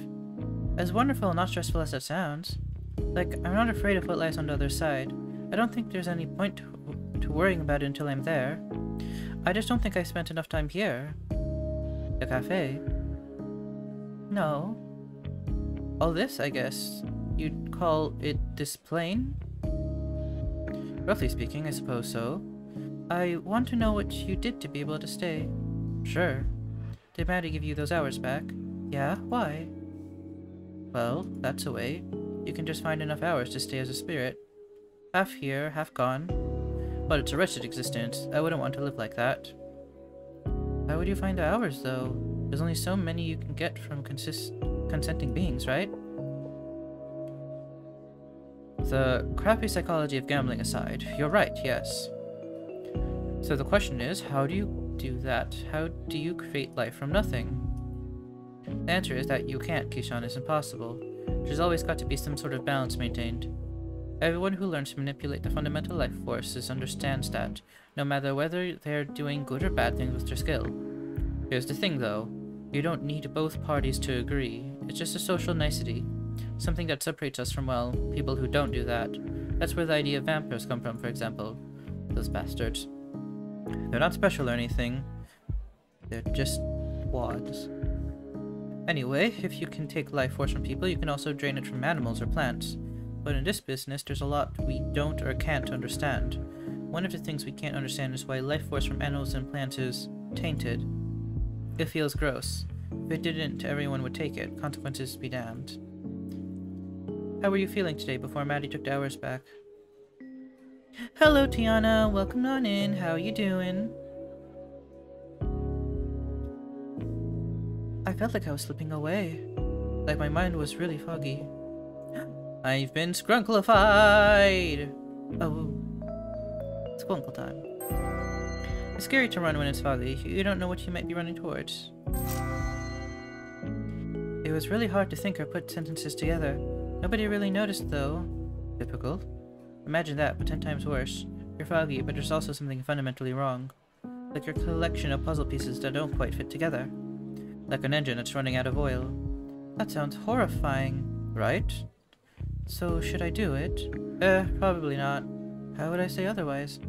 As wonderful and not stressful as that sounds. Like, I'm not afraid of what lies on the other side. I don't think there's any point to worrying about it until I'm there. I just don't think I spent enough time here. The cafe? No. All this, I guess. You'd call it this plane? Roughly speaking, I suppose so. I want to know what you did to be able to stay. Sure. Did Maddie give you those hours back? Yeah? Why? Well, that's a way. You can just find enough hours to stay as a spirit. Half here, half gone. But it's a wretched existence. I wouldn't want to live like that. How would you find the hours, though? There's only so many you can get from consenting beings, right? The crappy psychology of gambling aside, you're right, yes. So the question is, how do you do that? How do you create life from nothing? The answer is that you can't, Kishan. It's impossible. There's always got to be some sort of balance maintained. Everyone who learns to manipulate the fundamental life forces understands that, no matter whether they're doing good or bad things with their skill. Here's the thing, though. You don't need both parties to agree. It's just a social nicety. Something that separates us from, well, people who don't do that. That's where the idea of vampires come from, for example. Those bastards. They're not special or anything. They're just wads. Anyway, if you can take life force from people, you can also drain it from animals or plants. But in this business, there's a lot we don't or can't understand. One of the things we can't understand is why life force from animals and plants is tainted. It feels gross. If it didn't, everyone would take it. Consequences be damned. How were you feeling today before Maddie took the hours back? Hello, Tiana. Welcome on in. How you doing? I felt like I was slipping away. Like my mind was really foggy. I've been scrunklified! Oh. Skunkle time. It's scary to run when it's foggy. You don't know what you might be running towards. It was really hard to think or put sentences together. Nobody really noticed, though. Typical. Imagine that, but 10 times worse. You're foggy, but there's also something fundamentally wrong. Like your collection of puzzle pieces that don't quite fit together. Like an engine that's running out of oil. That sounds horrifying, right? So, should I do it? Probably not. How would I say otherwise?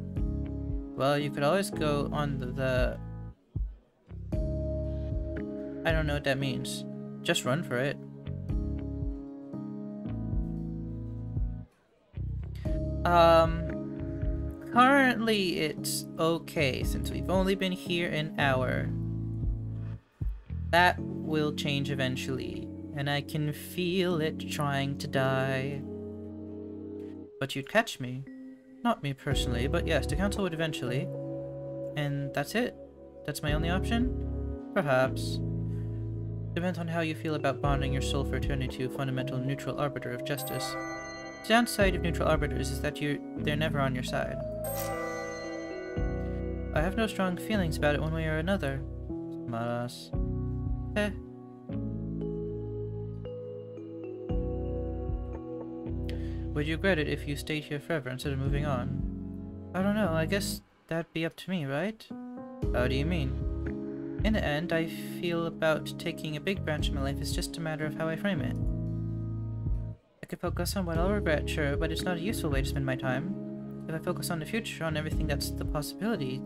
Well, you could always go on the... I don't know what that means. Just run for it. Currently it's okay, since we've only been here an hour. That will change eventually, and I can feel it trying to die. But you'd catch me. Not me personally, but yes, the council would eventually. And that's it? That's my only option? Perhaps. Depends on how you feel about bonding your soul for eternity to a fundamental neutral arbiter of justice. The downside of neutral arbiters is that they're never on your side. I have no strong feelings about it one way or another. Maras. Would you regret it if you stayed here forever instead of moving on? I don't know, I guess that'd be up to me, right? How do you mean? In the end, I feel about taking a big branch of my life is just a matter of how I frame it. I could focus on what I'll regret, sure, but it's not a useful way to spend my time. If I focus on the future, on everything that's the possibility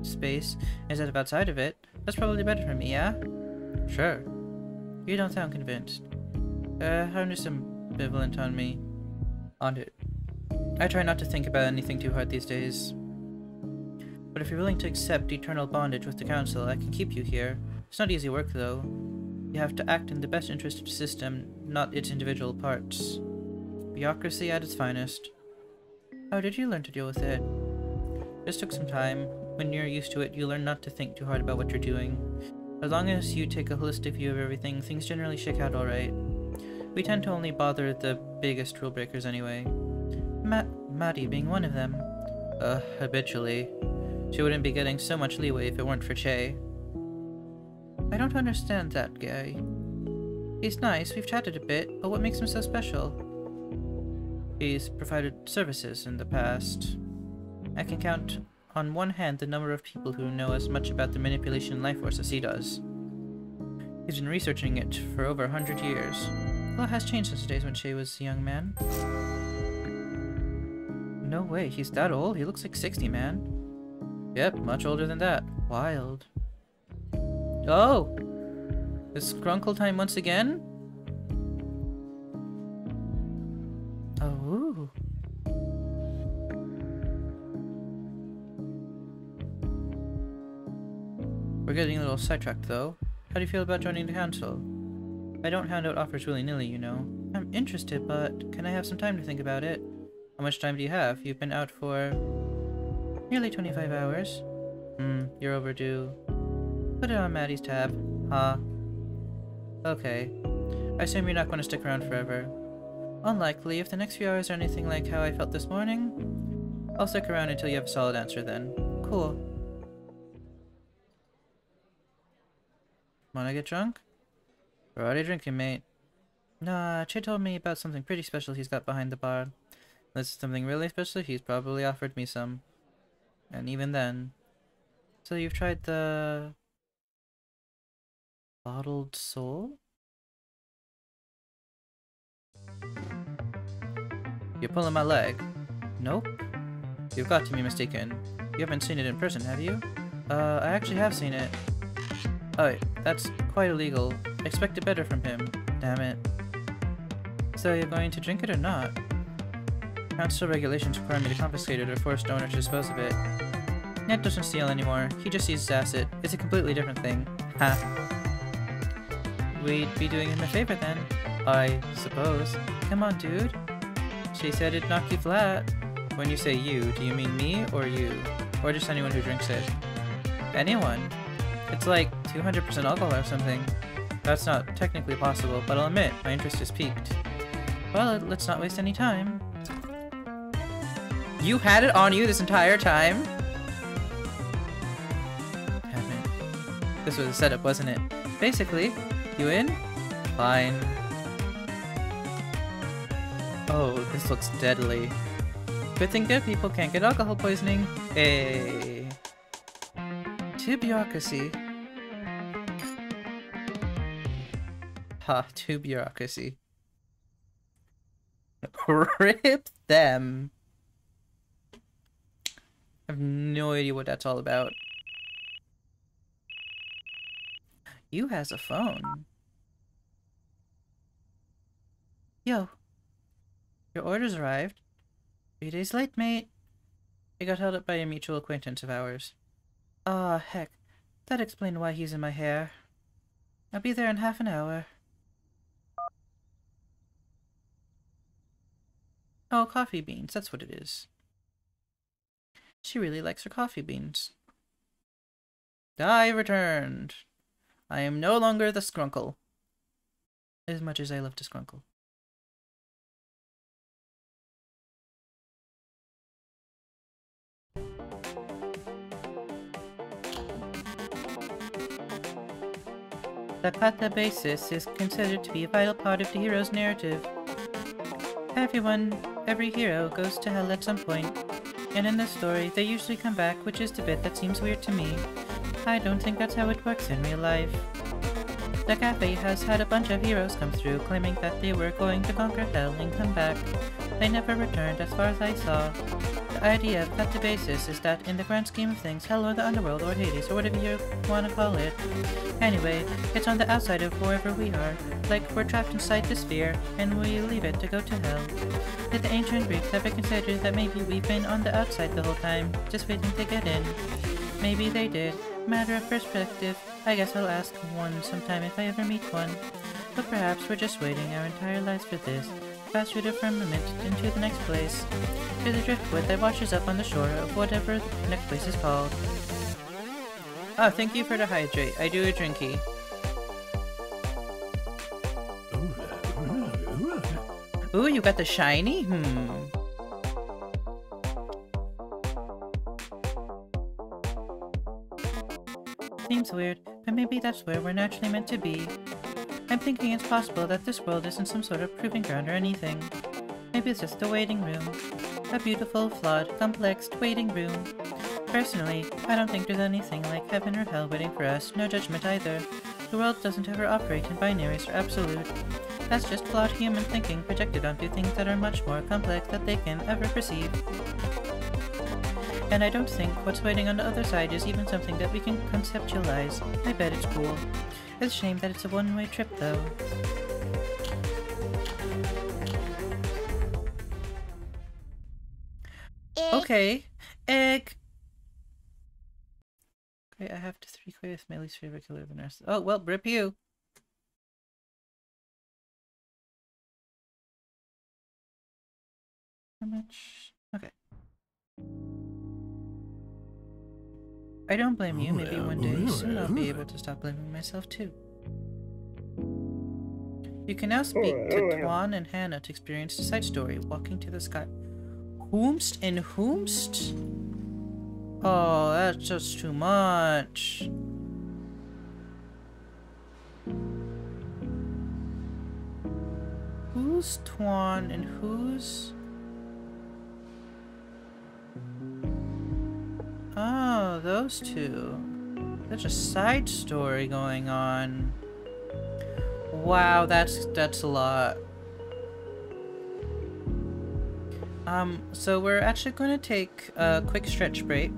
space, instead of outside of it, that's probably better for me, yeah? Sure. You don't sound convinced. I'm just ambivalent on it. I try not to think about anything too hard these days. But if you're willing to accept eternal bondage with the Council, I can keep you here. It's not easy work, though. You have to act in the best interest of the system, not its individual parts. Bureaucracy at its finest. How did you learn to deal with it? This took some time. When you're used to it, you learn not to think too hard about what you're doing. As long as you take a holistic view of everything, things generally shake out alright. We tend to only bother the biggest rule breakers anyway. Maddie being one of them. Habitually. She wouldn't be getting so much leeway if it weren't for Che. I don't understand that guy. He's nice, we've chatted a bit, but what makes him so special? He's provided services in the past. I can count on one hand the number of people who know as much about the manipulation life force as he does. He's been researching it for over 100 years. A lot has changed since the days when Che was a young man. No way, he's that old? He looks like 60, man. Yep, much older than that. Wild. Oh! It's Grunkle time once again? Oh. We're getting a little sidetracked, though. How do you feel about joining the Council? I don't hand out offers willy-nilly, you know. I'm interested, but can I have some time to think about it? How much time do you have? You've been out for nearly 25 hours. You're overdue. Put it on Maddie's tab. Huh. Okay. I assume you're not going to stick around forever. Unlikely. If the next few hours are anything like how I felt this morning, I'll stick around until you have a solid answer then. Cool. Wanna get drunk? We're already drinking, mate. Nah, Che told me about something pretty special he's got behind the bar. Unless it's something really special, he's probably offered me some. And even then. So you've tried the... Bottled Soul? You're pulling my leg. Nope. You've got to be mistaken. You haven't seen it in person, have you? I actually have seen it. Oh, that's quite illegal. I expected better from him. Damn it. So you're going to drink it or not? Council regulations require me to confiscate it or force the owner to dispose of it. Ned doesn't steal anymore. He just uses acid. It's a completely different thing. Ha. We'd be doing him a favor then. I suppose. Come on, dude. She said it'd knock you flat. When you say you, do you mean me or you? Or just anyone who drinks it? Anyone. It's like 200% alcohol or something. That's not technically possible, but I'll admit, my interest is piqued. Well, let's not waste any time. You had it on you this entire time? Damn it. This was a setup, wasn't it? Basically. You in? Fine. Oh, this looks deadly. Good thing dead people can't get alcohol poisoning. Hey. To bureaucracy. Ha, to bureaucracy. Rip them. I have no idea what that's all about. You has a phone. Yo. Your order's arrived. 3 days late, mate. It got held up by a mutual acquaintance of ours. Ah, heck. That explained why he's in my hair. I'll be there in half an hour. Oh, coffee beans. That's what it is. She really likes her coffee beans. I returned. I am no longer the Skrunkle. As much as I love to Skrunkle. The katabasis is considered to be a vital part of the hero's narrative. Every hero goes to hell at some point, and in this story, they usually come back, which is the bit that seems weird to me. I don't think that's how it works in real life. The cafe has had a bunch of heroes come through, claiming that they were going to conquer hell and come back. They never returned as far as I saw. The idea at the basis is that in the grand scheme of things, hell or the underworld or Hades or whatever you want to call it. Anyway, it's on the outside of wherever we are, like we're trapped inside the sphere, and we leave it to go to hell. Did the ancient Greeks ever consider that maybe we've been on the outside the whole time, just waiting to get in? Maybe they did. Matter of perspective. I guess I'll ask one sometime if I ever meet one. But perhaps we're just waiting our entire lives for this. Pass through the firmament into the next place. To the driftwood that washes up on the shore of whatever the next place is called. Oh, thank you for the hydrate. I do a drinky. Ooh, you got the shiny? Seems weird, but maybe that's where we're naturally meant to be. I'm thinking it's possible that this world isn't some sort of proving ground or anything. Maybe it's just a waiting room. A beautiful, flawed, complex waiting room. Personally, I don't think there's anything like heaven or hell waiting for us, no judgment either. The world doesn't ever operate in binaries or absolute. That's just flawed human thinking projected onto things that are much more complex than they can ever perceive. And I don't think what's waiting on the other side is even something that we can conceptualize. I bet it's cool. It's a shame that it's a one-way trip, though. Okay. Egg! Great, I have to 3 with my least favorite killer of the nurse. Oh, well, rip you! How much? Okay. I don't blame you. Maybe one day soon I'll be able to stop blaming myself too. You can now speak to Tuan and Hannah to experience the side story, walking to the sky. Whomst and whomst? Oh, that's just too much. Who's Tuan and who's... Oh, those two. There's a side story going on. Wow, that's a lot. So we're actually going to take a quick stretch break.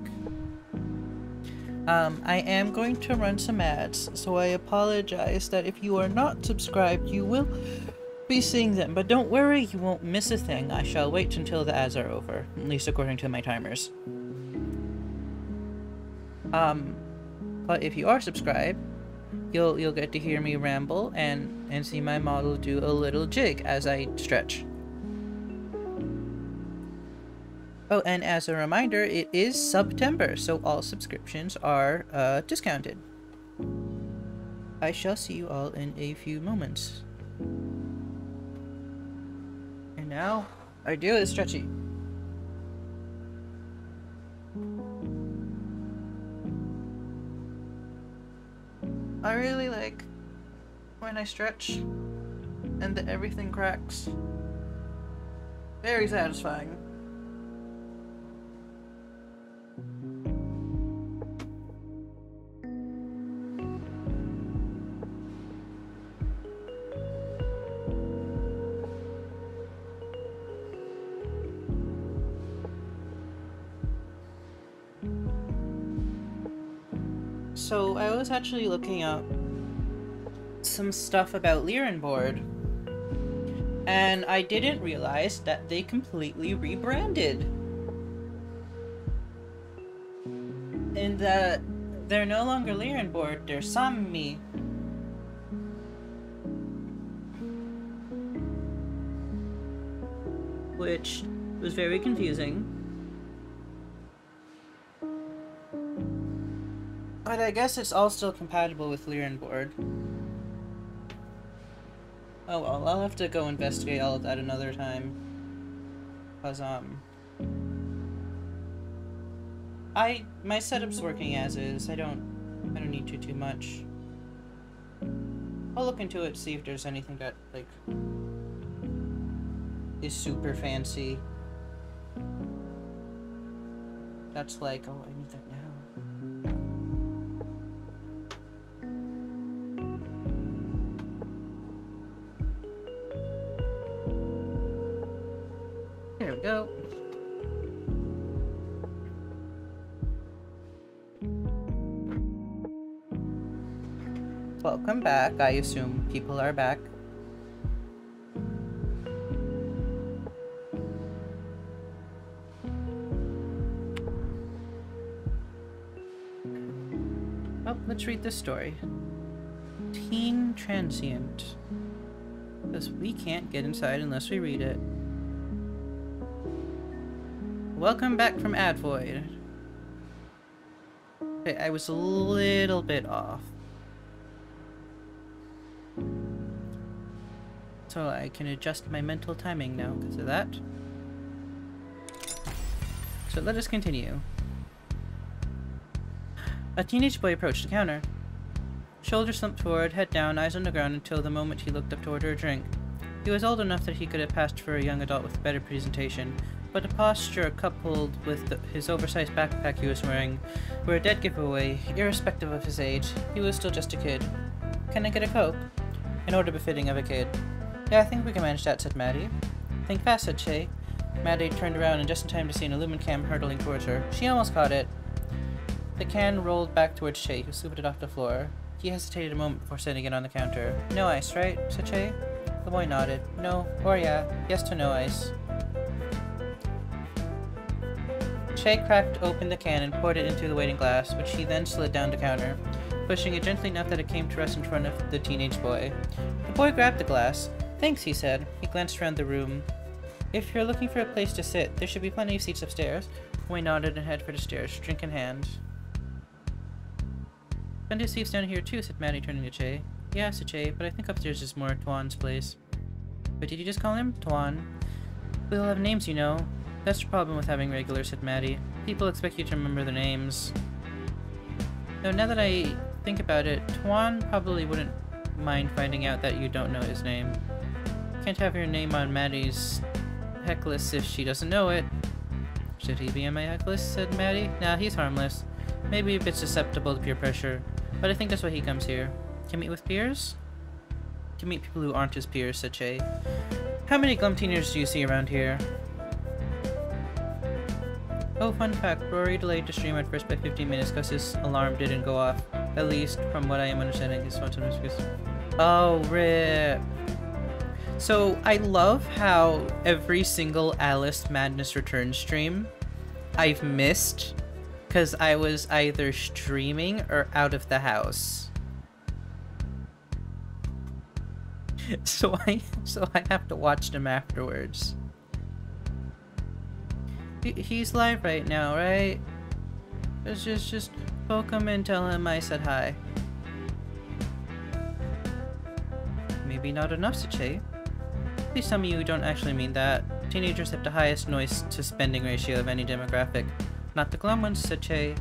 I am going to run some ads, so I apologize that if you are not subscribed, you will be seeing them. But don't worry, you won't miss a thing. I shall wait until the ads are over, at least according to my timers. But if you are subscribed, you'll get to hear me ramble and see my model do a little jig as I stretch. Oh, and as a reminder, it is September, so all subscriptions are discounted. I shall see you all in a few moments. And now, I do the stretchy. I really like when I stretch and that everything cracks. Very satisfying. So I was actually looking up some stuff about Lyranboard, and I didn't realize that they completely rebranded. And that they're no longer Lyranboard, they're Sammi. Which was very confusing. But I guess it's all still compatible with Lyranboard. Oh well, I'll have to go investigate all of that another time. Cause my setup's working as is. I don't need to too much. I'll look into it, see if there's anything that like is super fancy. That's like, oh, I need that now. There we go. Welcome back. I assume people are back. Well, let's read this story. Teen Transient. Because we can't get inside unless we read it. Welcome back from Ad Void. Okay, I was a little bit off. So I can adjust my mental timing now because of that. So let us continue. A teenage boy approached the counter. Shoulders slumped forward, head down, eyes on the ground until the moment he looked up to order a drink. He was old enough that he could have passed for a young adult with better presentation, but the posture coupled with his oversized backpack he was wearing were a dead giveaway, irrespective of his age. He was still just a kid. "Can I get a Coke?" An order befitting of a kid. "Yeah, I think we can manage that," said Maddie. "Think fast," said Shay. Maddie turned around and just in time to see an aluminum can hurtling towards her. She almost caught it. The can rolled back towards Shay, who scooped it off the floor. He hesitated a moment before setting it on the counter. "No ice, right?" said Shay. The boy nodded. "No, or yeah, yes to no ice." Shay cracked open the can and poured it into the waiting glass, which he then slid down the counter, pushing it gently enough that it came to rest in front of the teenage boy. The boy grabbed the glass. "Thanks," he said. He glanced around the room. "If you're looking for a place to sit, there should be plenty of seats upstairs." The boy nodded and headed for the stairs, drink in hand. "Plenty of seats down here too," said Maddie, turning to Shay. "Yeah," said Shay, "but I think upstairs is more Tuan's place." "But did you just call him Tuan?" "We all have names, you know." "That's the problem with having regulars," said Maddie. "People expect you to remember their names." Though now that I think about it, Tuan probably wouldn't mind finding out that you don't know his name. Can't have your name on Maddie's heck list if she doesn't know it. "Should he be on my heck list?" said Maddie. "Nah, he's harmless. Maybe a bit susceptible to peer pressure, but I think that's why he comes here." "Can meet with peers?" "Can meet people who aren't his peers," said Shay. "How many glum teenagers do you see around here?" Oh, fun fact, Rory delayed the stream at first by 15 minutes because his alarm didn't go off. At least, from what I am understanding, his phone sometimes goes... Oh, rip. So, I love how every single Alice Madness Return stream I've missed because I was either streaming or out of the house. So I have to watch them afterwards. He's live right now, right? Just poke him and tell him I said hi. Maybe not enough, said Shay. Please tell me you don't actually mean that. Teenagers have the highest noise to spending ratio of any demographic. Not the glum ones, said Shay.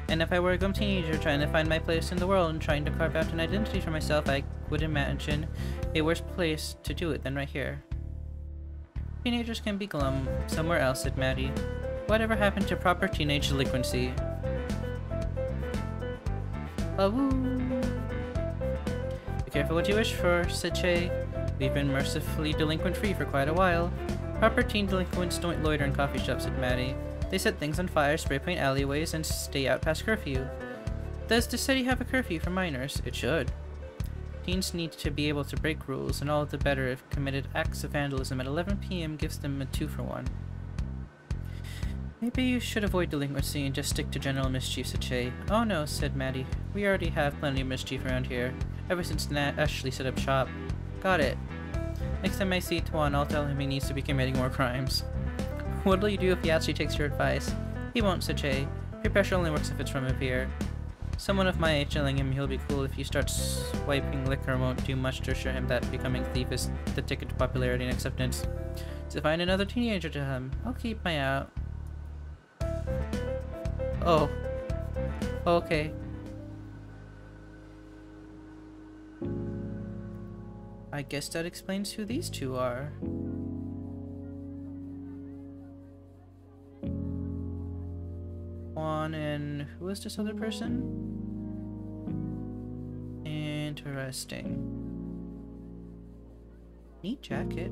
And if I were a glum teenager trying to find my place in the world and trying to carve out an identity for myself, I would imagine a worse place to do it than right here. Teenagers can be glum somewhere else, said Maddie. Whatever happened to proper teenage delinquency? Be careful what you wish for, said Shay. We've been mercifully delinquent-free for quite a while. Proper teen delinquents don't loiter in coffee shops, said Maddie. They set things on fire, spray paint alleyways, and stay out past curfew. Does the city have a curfew for minors? It should. Teens need to be able to break rules, and all the better if committed acts of vandalism at 11 p.m. gives them a 2-for-1. Maybe you should avoid delinquency and just stick to general mischief, said Shay. Oh no, said Maddie. We already have plenty of mischief around here, ever since Ashley set up shop. Got it. Next time I see Tuan, I'll tell him he needs to be committing more crimes. What'll you do if he actually takes your advice? He won't, said Shay. Peer pressure only works if it's from up here. Someone of my age telling him he'll be cool if he starts swiping liquor won't do much to assure him that becoming a thief is the ticket to popularity and acceptance. To find another teenager to him, I'll keep my eye out. Oh. Okay. I guess that explains who these two are. Juan and who is this other person? Interesting. Neat jacket.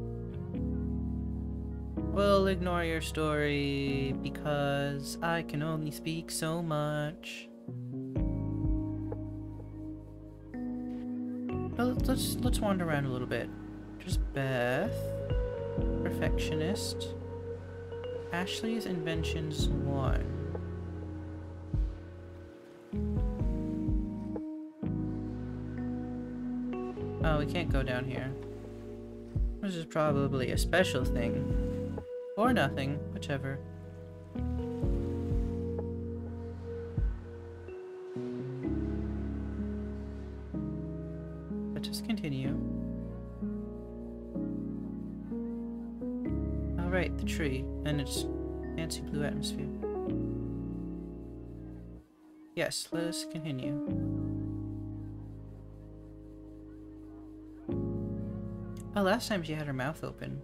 We'll ignore your story because I can only speak so much. Well, let's wander around a little bit. There's Beth, Perfectionist, Ashley's Inventions 1. Oh, we can't go down here. This is probably a special thing. Or nothing, whichever. Let's just continue. Alright, the tree and its fancy blue atmosphere. Yes, let us continue. Oh, last time she had her mouth open.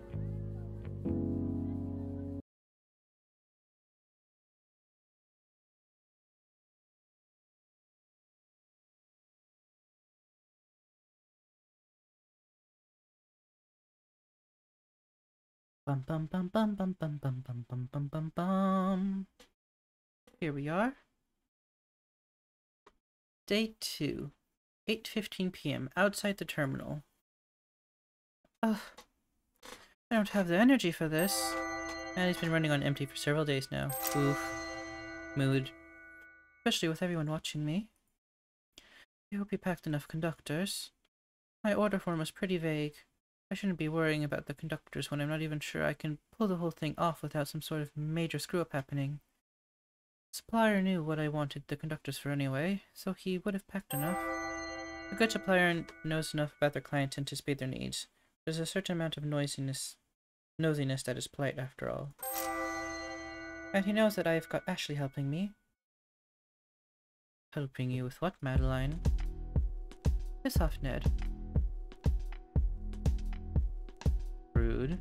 Bum bum bum bum bum bum bum bum bum bum bum bum. Here we are. Day 2. 8:15 p.m. outside the terminal. Ugh. I don't have the energy for this. And he's been running on empty for several days now. Oof. Mood. Especially with everyone watching me. I hope you packed enough conductors. My order form was pretty vague. I shouldn't be worrying about the conductors when I'm not even sure I can pull the whole thing off without some sort of major screw-up happening. The supplier knew what I wanted the conductors for anyway, so he would have packed enough. A good supplier knows enough about their clients to anticipate their needs. There's a certain amount of nosiness that is polite after all. And he knows that I've got Ashley helping me. Helping you with what, Madeline? Piss off, Ned. Rude.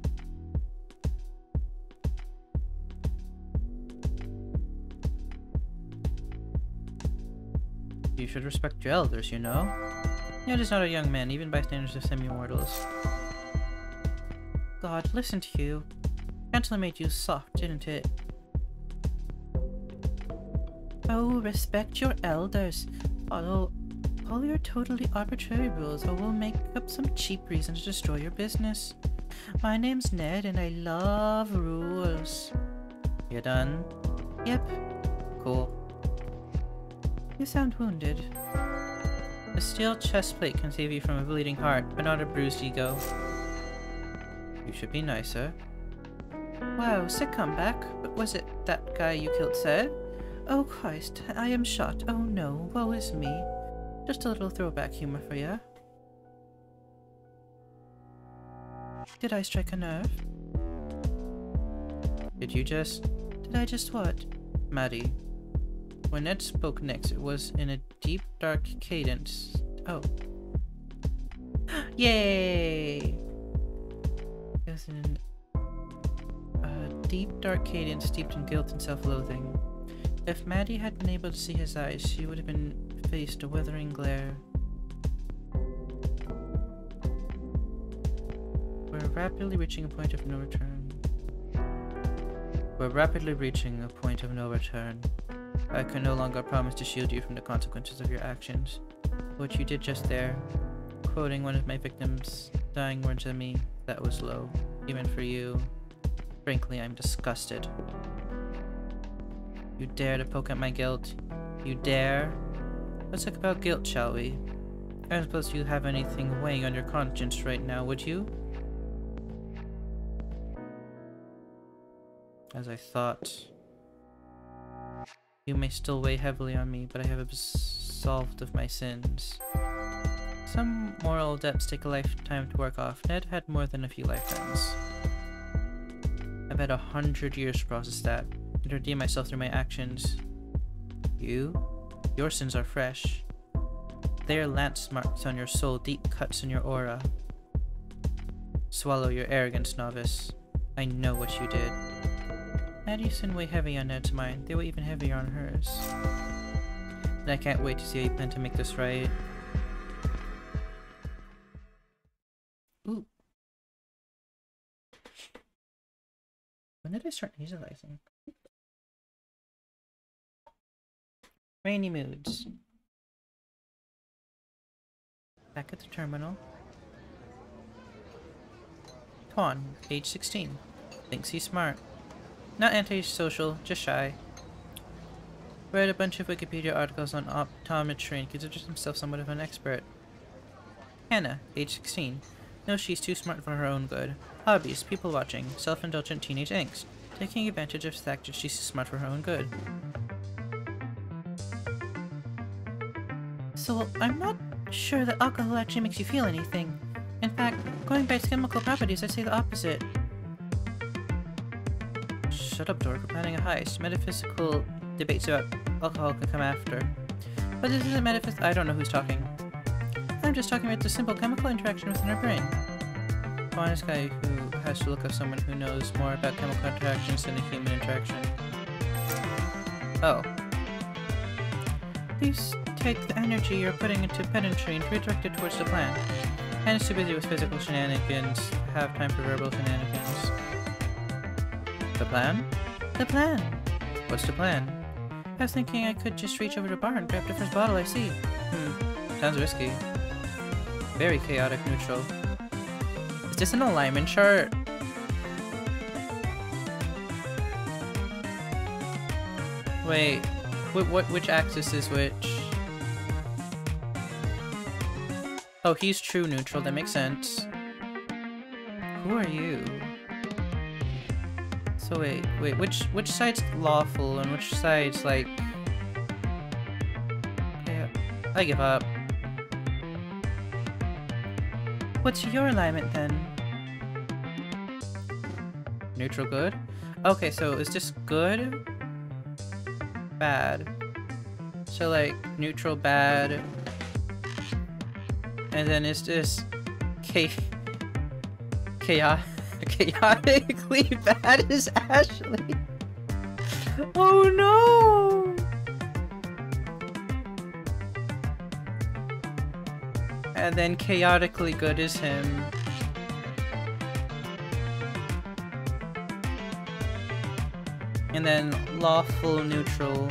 You should respect your elders, you know? Ned is not a young man, even by standards of semi-mortals. God, listen to you. Chancellor made you soft, didn't it? Oh, respect your elders. Follow your totally arbitrary rules, or we'll make up some cheap reason to destroy your business. My name's Ned, and I love rules. You done? Yep. Cool. You sound wounded. A steel chest plate can save you from a bleeding heart, but not a bruised ego. You should be nicer. Wow, sick comeback. But was it that guy you killed said? Oh Christ, I am shot. Oh no, woe is me. Just a little throwback humor for ya. Did I strike a nerve? Did I just what? Maddie. When Ned spoke next, it was in a deep, dark cadence. Oh. Yay! It was in a deep, dark cadence steeped in guilt and self-loathing. If Maddie had been able to see his eyes, she would have been faced a withering glare. We're rapidly reaching a point of no return. We're rapidly reaching a point of no return. I can no longer promise to shield you from the consequences of your actions. What you did just there, quoting one of my victims' dying words at me, that was low, even for you. Frankly, I'm disgusted. You dare to poke at my guilt? You dare? Let's talk about guilt, shall we? I don't suppose you have anything weighing on your conscience right now, would you? As I thought. You may still weigh heavily on me, but I have absolved of my sins. Some moral debts take a lifetime to work off. Ned had more than a few lifetimes. I've had 100 years to process that, and to redeem myself through my actions. Your sins are fresh. They are lance marks on your soul, deep cuts in your aura. Swallow your arrogance, novice. I know what you did. Maddie's sin weigh heavy on Ned's mind. They weigh even heavier on hers. And I can't wait to see how you plan to make this right. Ooh. When did I start visualizing? Rainy moods. Back at the terminal. Tuan, age 16. Thinks he's smart. Not antisocial, just shy. Read a bunch of Wikipedia articles on optometry and considers himself somewhat of an expert. Hannah, age 16. Knows she's too smart for her own good. Hobbies, people watching, self-indulgent teenage angst. Taking advantage of the fact that she's smart for her own good. So, I'm not sure that alcohol actually makes you feel anything. In fact, going by its chemical properties, I'd say the opposite. Shut up, dork. We're planning a heist. Metaphysical debates about alcohol can come after. But this isn't metaphysical. I don't know who's talking. I'm just talking about the simple chemical interaction within our brain. Honest guy who has to look up someone who knows more about chemical interactions than a human interaction. Oh. Please take the energy you're putting into pedantry and redirect it towards the plan. Hannah's too busy with physical shenanigans to have time for verbal shenanigans. The plan? The plan! What's the plan? I was thinking I could just reach over to the bar and grab the first bottle I see. Sounds risky. Very chaotic neutral. Is this an alignment chart? Wait, which axis is which? Oh, he's true neutral, that makes sense. Who are you? So wait, which side's lawful and which side's like... Yeah, I give up. What's your alignment then? Neutral good? Okay, so is this good? Bad. So like, neutral bad. And then is this chaotically bad is Ashley? Oh no! And then chaotically good is him. And then lawful neutral.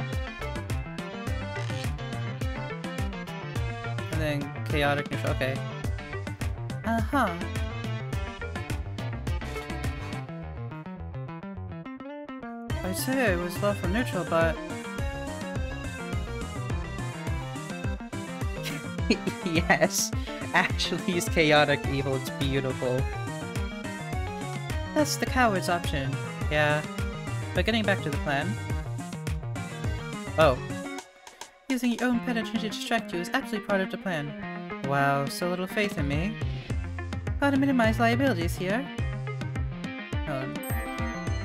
And then chaotic neutral. Okay. Uh-huh. I'd say I was lawful neutral, but... Yes, actually he's chaotic evil, it's beautiful. That's the coward's option. Yeah. But getting back to the plan... Oh. Using your own pedantry to distract you is absolutely part of the plan. Wow, so little faith in me. Gotta minimize liabilities here.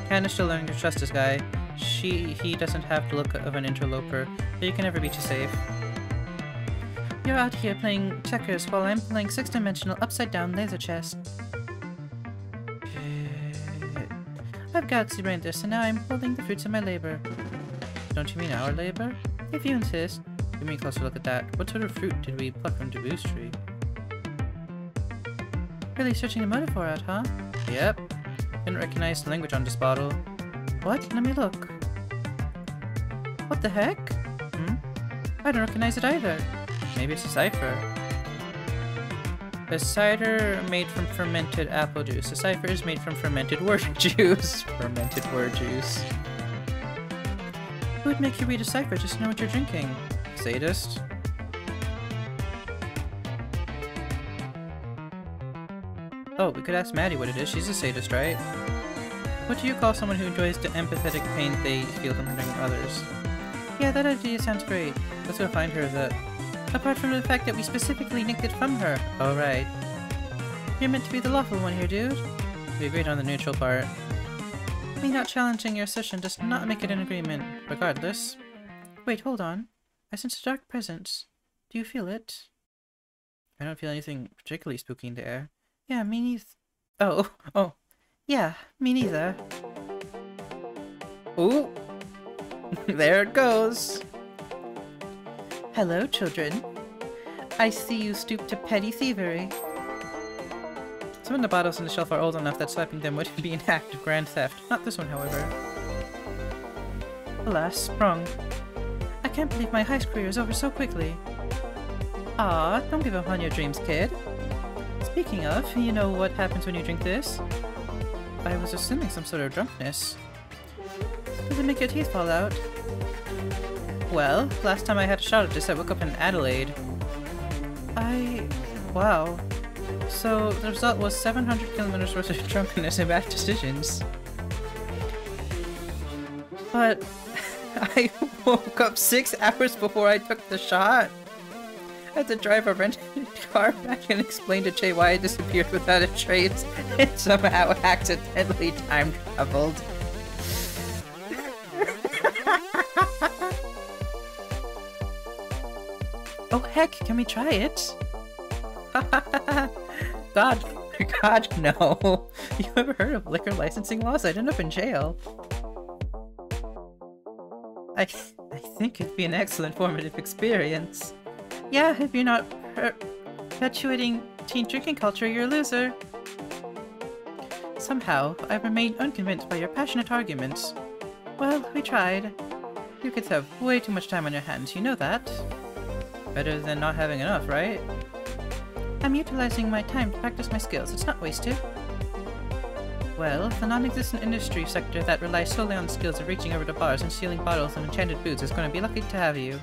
Hannah's still learning to trust this guy. He doesn't have the look of an interloper, but you can never be too safe. You're out here playing checkers while I'm playing six-dimensional upside-down laser chess. I've galaxy brained this, and now I'm holding the fruits of my labor. Don't you mean our labor? If you insist. Give me a closer look at that. What sort of fruit did we pluck from Deboo's tree? Really searching the metaphor out, huh? Yep. Didn't recognize the language on this bottle. What? Let me look. What the heck? I don't recognize it either. Maybe it's a cipher. A cider made from fermented apple juice. A cipher is made from fermented word juice. Fermented word juice. Who would make you read a cipher just to know what you're drinking? Sadist? Oh, we could ask Maddie what it is. She's a sadist, right? What do you call someone who enjoys the empathetic pain they feel from hurting others? Yeah, that idea sounds great. Let's go find her that. Apart from the fact that we specifically nicked it from her. Oh, right. You're meant to be the lawful one here, dude. We agreed on the neutral part. Me not challenging your assertion does not make it an agreement. Regardless. Wait, hold on. I sense a dark presence. Do you feel it? I don't feel anything particularly spooky in the air. Yeah, me neither. Oh. Yeah, me neither. Ooh. There it goes. Hello, children. I see you stoop to petty thievery. Some of the bottles on the shelf are old enough that swiping them would be an act of grand theft. Not this one, however. Alas, sprung. I can't believe my heist career is over so quickly. Aw, don't give up on your dreams, kid. Speaking of, you know what happens when you drink this? I was assuming some sort of drunkenness. Does it make your teeth fall out? Well, last time I had a shot of this, I woke up in Adelaide. Wow. So, the result was 700 kilometers worth of drunkenness and bad decisions. But I woke up 6 hours before I took the shot. I had to drive a rented car back and explain to Jay why I disappeared without a trace and somehow accidentally time traveled. Oh heck, can we try it? God, no. You ever heard of liquor licensing laws? I'd end up in jail. I think it'd be an excellent formative experience. Yeah, if you're not perpetuating teen drinking culture, you're a loser. Somehow, I've remained unconvinced by your passionate arguments. Well, we tried. You kids have way too much time on your hands, you know that. Better than not having enough, right? I'm utilizing my time to practice my skills, it's not wasted. Well, the non-existent industry sector that relies solely on skills of reaching over to bars and stealing bottles and enchanted foods is going to be lucky to have you.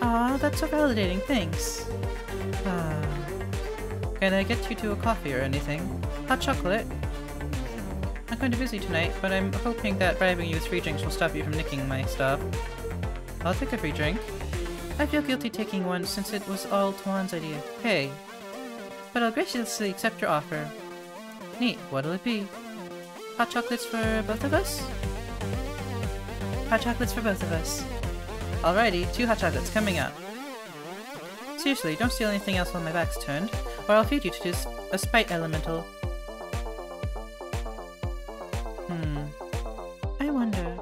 Aw, that's so validating, thanks. Can I get you to a coffee or anything? Hot chocolate? I'm kind of busy tonight, but I'm hoping that bribing you with free drinks will stop you from nicking my stuff. I'll take a free drink. I feel guilty taking one since it was all Tuan's idea. Hey. But I'll graciously accept your offer. Neat, what'll it be? Hot chocolates for both of us? Hot chocolates for both of us. Alrighty, 2 hot chocolates coming up. Seriously, don't steal anything else while my back's turned, or I'll feed you to a spite elemental. I wonder...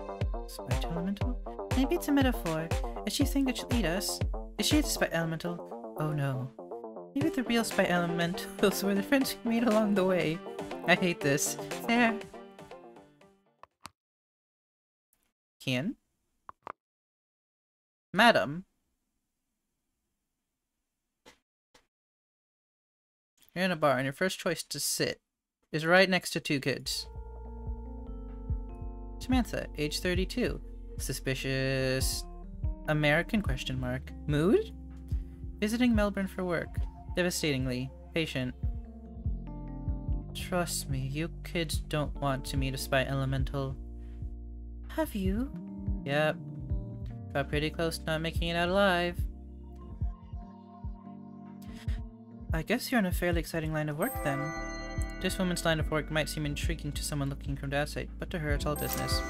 Spite elemental? Maybe it's a metaphor. Is she saying that she'll eat us? Is she the spite elemental? Oh no. Maybe the real spite elementals were the friends we made along the way. I hate this. There. Kian? Madam? You're in a bar and your first choice to sit is right next to 2 kids. Samantha, age 32. Suspicious... American question mark. Mood? Visiting Melbourne for work. Devastatingly. Patient. Trust me, you kids don't want to meet a spite elemental. Have you? Yep. Got pretty close to not making it out alive. I guess you're in a fairly exciting line of work then. This woman's line of work might seem intriguing to someone looking from the outside, but to her it's all business.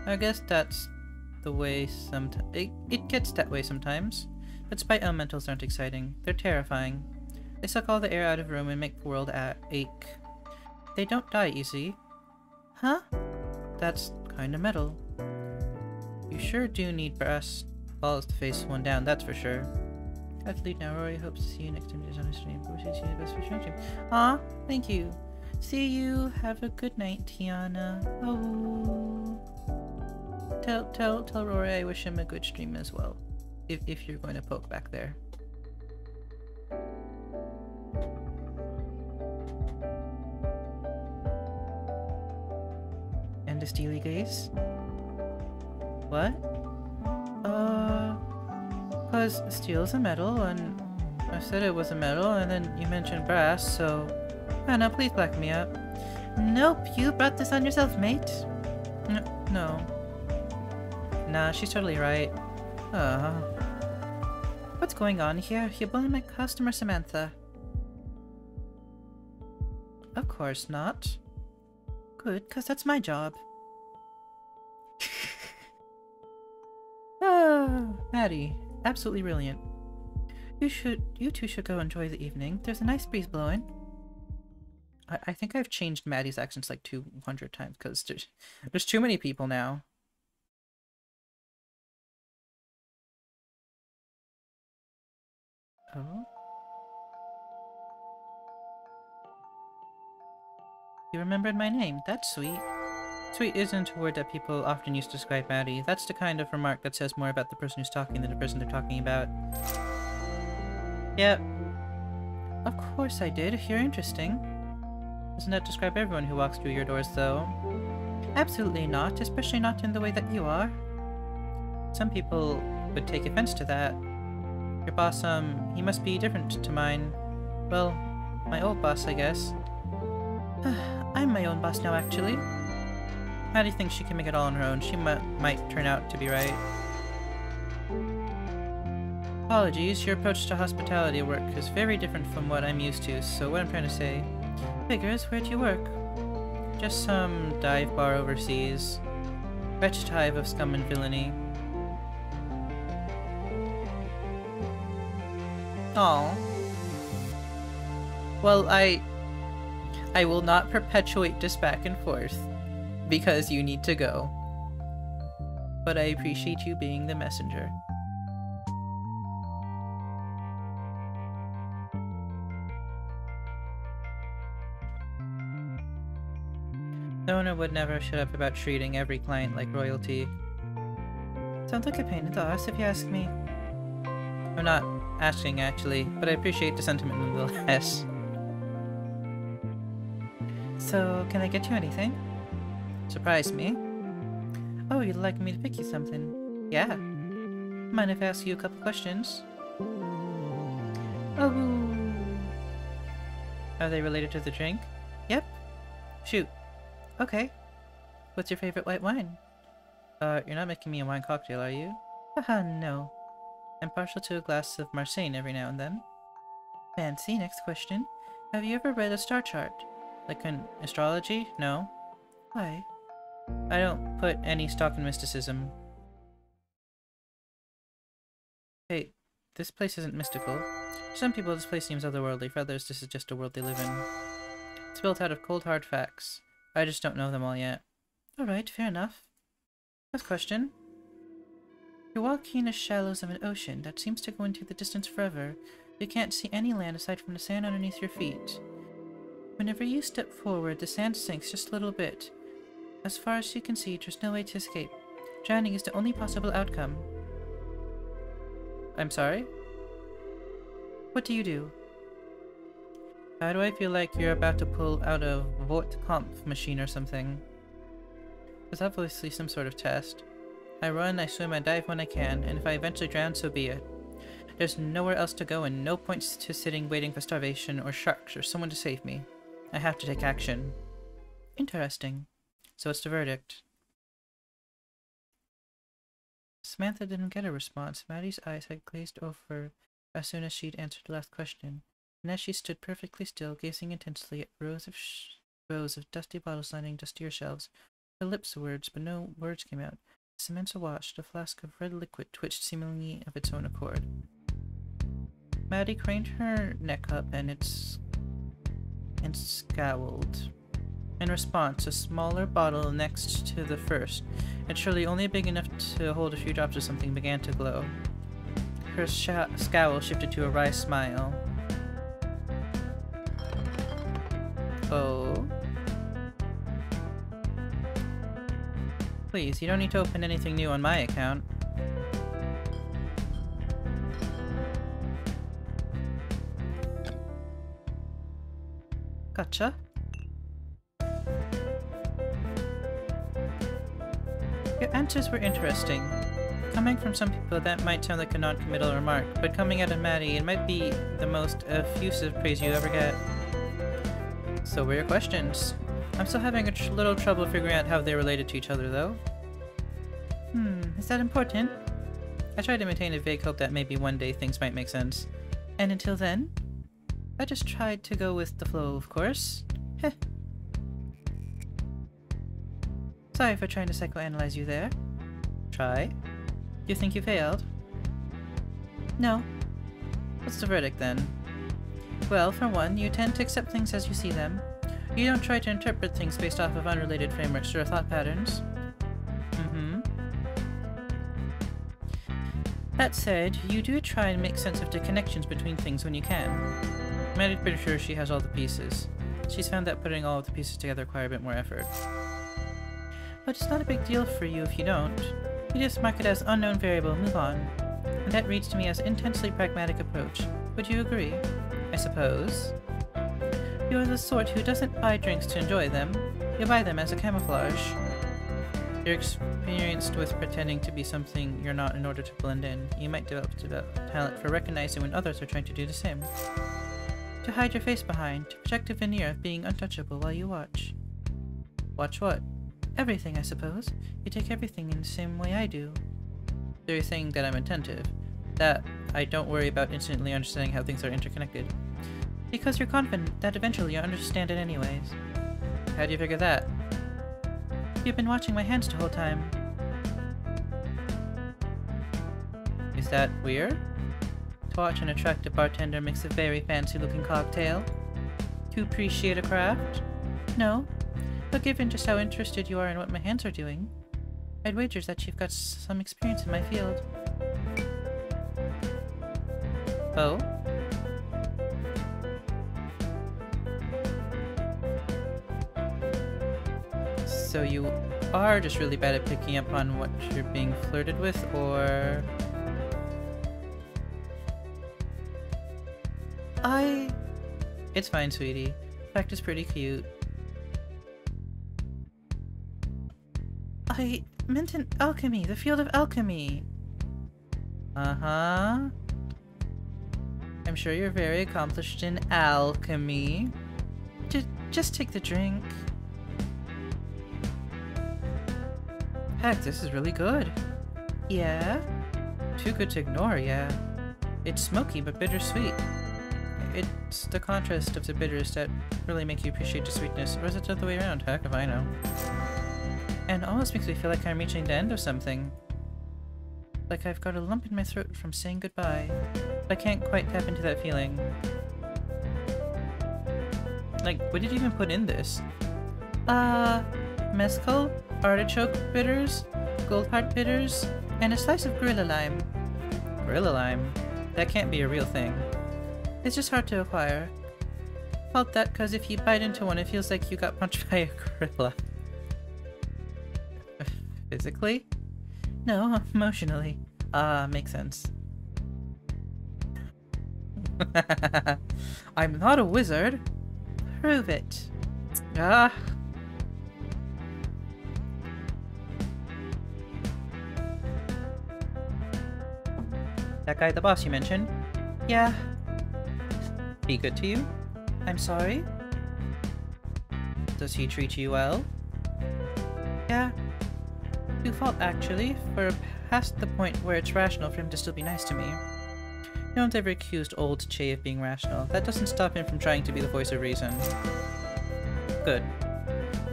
I guess that's the way it gets that way sometimes. But spite elementals aren't exciting. They're terrifying. They suck all the air out of a room and make the world ache. They don't die easy. Huh? That's kinda metal. You sure do need brass balls to face one down, that's for sure. Got to leave now, Rory. Hope to see you next time on the stream. Aw, thank you. See you. Have a good night, Tiana. Oh. Tell Rory I wish him a good stream as well. If you're going to poke back there. And a steely gaze? What? Cause steel's a metal, and I said it was a metal, and then you mentioned brass, so... Anna, please back me up. Nope, you brought this on yourself, mate. No. Nah, she's totally right. What's going on here? You're bullying my customer, Samantha. Of course not. Good, cause that's my job. Maddie. Absolutely brilliant. You two should go enjoy the evening. There's a nice breeze blowing. I think I've changed Maddie's accents like 200 times because there's too many people now. Oh? You remembered my name. That's sweet. Sweet isn't a word that people often use to describe Maddie. That's the kind of remark that says more about the person who's talking than the person they're talking about. Yep. Of course I did, if you're interesting. Doesn't that describe everyone who walks through your doors, though? Absolutely not, especially not in the way that you are. Some people would take offense to that. Your boss, he must be different to mine. Well, my old boss, I guess. I'm my own boss now, actually. Maddie thinks she can make it all on her own. She might turn out to be right. Apologies, your approach to hospitality work is very different from what I'm used to, so what I'm trying to say... Figures, where do you work? Just some dive bar overseas. Wretched hive of scum and villainy. Aww. Well, I will not perpetuate this back and forth, because you need to go. But I appreciate you being the messenger. The owner would never shut up about treating every client like royalty. Sounds like a pain in the ass if you ask me. I'm not asking actually, but I appreciate the sentiment nonetheless. So, can I get you anything? Surprise me. Oh, you'd like me to pick you something? Yeah. Mind if I ask you a couple questions? Oh. Are they related to the drink? Yep. Shoot. Okay. What's your favorite white wine? You're not making me a wine cocktail, are you? Haha, no. I'm partial to a glass of Marseille every now and then. Fancy. Next question. Have you ever read a star chart? Like an astrology? No. Why? I don't put any stock in mysticism. Hey, this place isn't mystical. For some people this place seems otherworldly, for others this is just a world they live in. It's built out of cold hard facts. I just don't know them all yet. Alright, fair enough. First question. You're walking in the shallows of an ocean that seems to go into the distance forever. You can't see any land aside from the sand underneath your feet. Whenever you step forward, the sand sinks just a little bit. As far as you can see, there's no way to escape. Drowning is the only possible outcome. I'm sorry? What do you do? How do I feel like you're about to pull out a Vought-Kampf machine or something? There's obviously some sort of test. I run, I swim, I dive when I can, and if I eventually drown, so be it. There's nowhere else to go and no points to sitting waiting for starvation or sharks or someone to save me. I have to take action. Interesting. So what's the verdict? Samantha didn't get a response. Maddie's eyes had glazed over as soon as she'd answered the last question. And as she stood perfectly still, gazing intensely at rows of dusty bottles lining dustier shelves, her lips words, but no words came out. Samantha watched. A flask of red liquid twitched seemingly of its own accord. Maddie craned her neck up and scowled. In response, a smaller bottle next to the first, and surely only big enough to hold a few drops of something, began to glow. Her scowl shifted to a wry smile. Oh? Please, you don't need to open anything new on my account. Gotcha. Your answers were interesting. Coming from some people, that might sound like a non-committal remark, but coming out of Maddie, it might be the most effusive praise you ever get. So were your questions. I'm still having a little trouble figuring out how they're related to each other, though. Is that important? I tried to maintain a vague hope that maybe one day things might make sense. And until then? I just tried to go with the flow, of course. Heh. Sorry for trying to psychoanalyze you there. Try? Do you think you failed? No. What's the verdict, then? Well, for one, you tend to accept things as you see them. You don't try to interpret things based off of unrelated frameworks or thought patterns. That said, you do try and make sense of the connections between things when you can. Maddie's pretty sure she has all the pieces. She's found that putting all of the pieces together require a bit more effort. But it's not a big deal for you if you don't. You just mark it as unknown variable and move on. And that reads to me as an intensely pragmatic approach. Would you agree? I suppose. You're the sort who doesn't buy drinks to enjoy them. You buy them as a camouflage. You're experienced with pretending to be something you're not in order to blend in. You might develop talent for recognizing when others are trying to do the same. To hide your face behind, to project a veneer of being untouchable while you watch. Watch what? Everything, I suppose. You take everything in the same way I do. So you're saying that I'm attentive. That I don't worry about instantly understanding how things are interconnected. Because you're confident that eventually you'll understand it anyways. How do you figure that? You've been watching my hands the whole time. Is that weird? To watch an attractive bartender mix a very fancy-looking cocktail? To appreciate a craft? No. But given just how interested you are in what my hands are doing, I'd wager that you've got some experience in my field. Oh? So you are just really bad at picking up on what you're being flirted with, or... It's fine, sweetie. Fact is pretty cute. I meant in alchemy, the field of alchemy. Uh-huh. I'm sure you're very accomplished in alchemy. Just take the drink. Heck, this is really good. Yeah? Too good to ignore, yeah. It's smoky but bittersweet. It's the contrast of the bitters that really make you appreciate the sweetness, or is it the other way around? Heck if I know. And almost makes me feel like I'm reaching the end of something. Like I've got a lump in my throat from saying goodbye, but I can't quite tap into that feeling. Like, what did you even put in this? Mezcal, artichoke bitters, goldheart bitters, and a slice of gorilla lime. Gorilla lime? That can't be a real thing. It's just hard to acquire. Called that because if you bite into one, it feels like you got punched by a gorilla. Physically? No, emotionally. Ah, makes sense. I'm not a wizard. Prove it. Ah. That guy, the boss you mentioned? Yeah. Be good to you? I'm sorry? Does he treat you well? Yeah. To fault, actually, for past the point where it's rational for him to still be nice to me. No one's ever accused old Che of being rational. That doesn't stop him from trying to be the voice of reason. Good.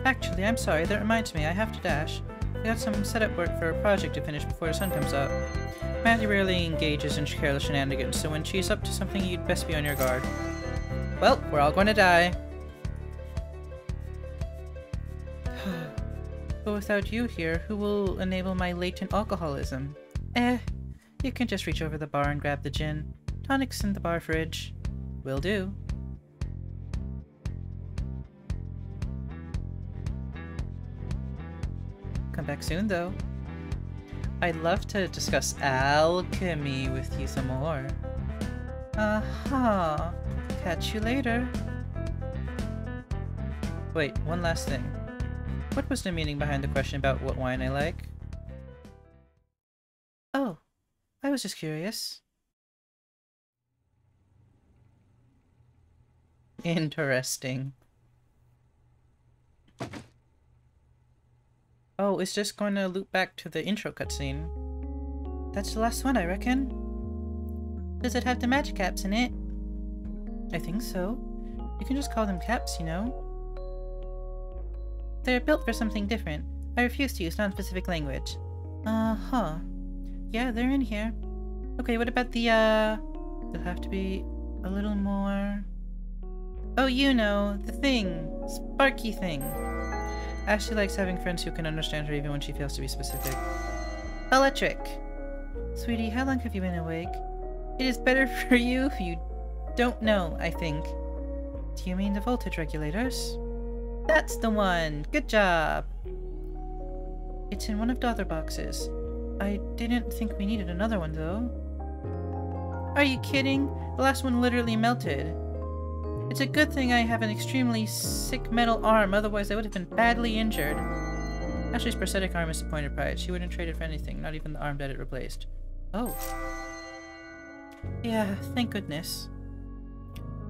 Actually, I'm sorry, that reminds me, I have to dash. I got some setup work for a project to finish before the sun comes up. Matty rarely engages in careless shenanigans, so when she's up to something, you'd best be on your guard. Well, we're all going to die. But without you here, who will enable my latent alcoholism? You can just reach over the bar and grab the gin. Tonic's in the bar fridge. Will do. Come back soon, though. I'd love to discuss alchemy with you some more. Uh-huh. Catch you later. Wait, one last thing. What was the meaning behind the question about what wine I like? Oh, I was just curious. Interesting. Oh, it's just going to loop back to the intro cutscene. That's the last one, I reckon. Does it have the magic caps in it? I think so. You can just call them caps, you know. They're built for something different. I refuse to use non-specific language. Uh-huh. Yeah, they're in here. Okay, what about the, They'll have to be a little more... Oh, you know, the thing. Sparky thing. Ashley likes having friends who can understand her even when she fails to be specific. Electric! Sweetie, how long have you been awake? It is better for you if you don't know, I think. Do you mean the voltage regulators? That's the one! Good job! It's in one of the other boxes. I didn't think we needed another one, though. Are you kidding? The last one literally melted. It's a good thing I have an extremely sick metal arm, otherwise I would have been badly injured. Ashley's prosthetic arm is disappointed pride. She wouldn't trade it for anything, not even the arm that it replaced. Oh. Yeah, thank goodness.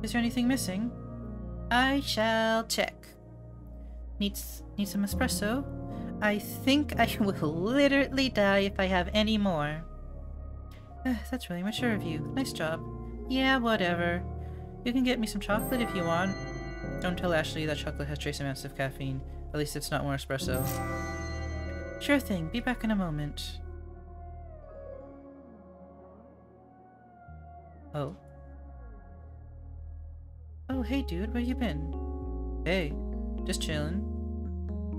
Is there anything missing? I shall check. Need some espresso? I think I will literally die if I have any more. That's really mature of you. Nice job. Yeah, whatever. You can get me some chocolate if you want. Don't tell Ashley that chocolate has trace amounts of caffeine. At least it's not more espresso. Sure thing. Be back in a moment. Oh. Oh, hey dude, where you been? Hey, just chillin'.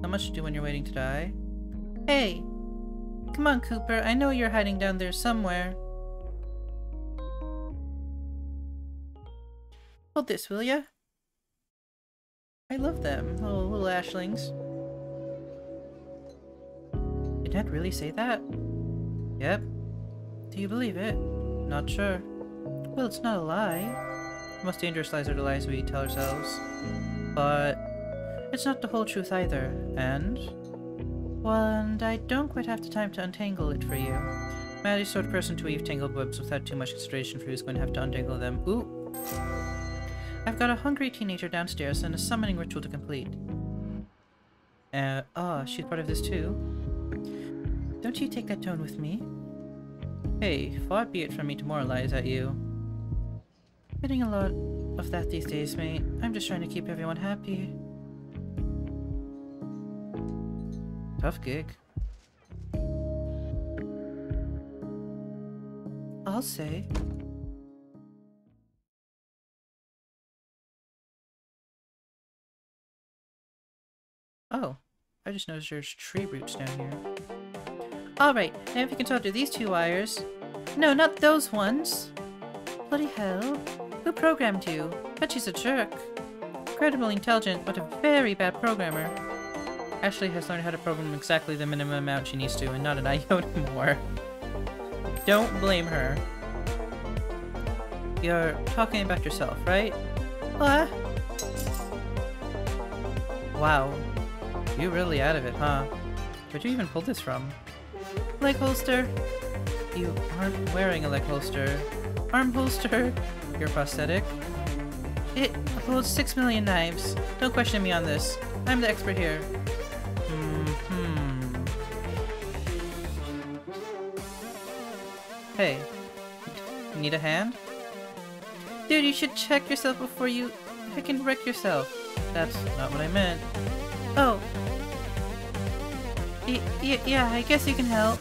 Not much to do when you're waiting to die. Hey! Come on, Cooper, I know you're hiding down there somewhere. Hold this, will ya? I love them, little ashlings. Did Ned really say that? Yep. Do you believe it? Not sure. Well, it's not a lie. The most dangerous lies are the lies we tell ourselves. But it's not the whole truth either, and I don't quite have the time to untangle it for you. Maddie's the sort of person to weave tangled webs without too much consideration for who's going to have to untangle them. Ooh! I've got a hungry teenager downstairs and a summoning ritual to complete. She's part of this too? Don't you take that tone with me? Hey, far be it from me to moralize at you. Getting a lot of that these days, mate. I'm just trying to keep everyone happy. Tough gig. I'll say. Oh, I just noticed there's tree roots down here. Alright, now if you can talk to these two wires. No, not those ones! Bloody hell. Who programmed you? Bet she's a jerk. Incredibly intelligent, but a very bad programmer. Ashley has learned how to program exactly the minimum amount she needs to, and not an iota more. Don't blame her. You're talking about yourself, right? What? Wow. You're really out of it, huh? Where'd you even pull this from? Leg holster. You aren't wearing a leg holster. Arm holster. Your prosthetic. It holds 6 million knives. Don't question me on this. I'm the expert here. Hey. Need a hand? Dude, you should check yourself before you heckin' wreck yourself. That's not what I meant. Oh. Yeah, I guess you can help.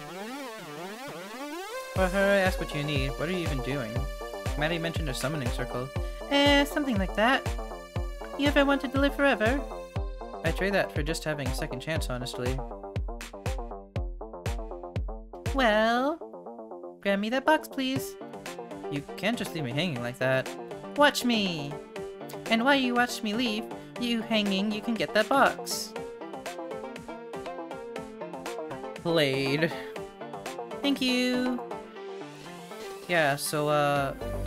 For her, I ask what you need. What are you even doing? Maddie mentioned a summoning circle. Something like that. You ever wanted to live forever? I'd trade that for just having a second chance, honestly. Well... grab me that box, please. You can't just leave me hanging like that. Watch me! And while you watch me leave, you hanging, you can get that box. Played. Thank you! Yeah, so,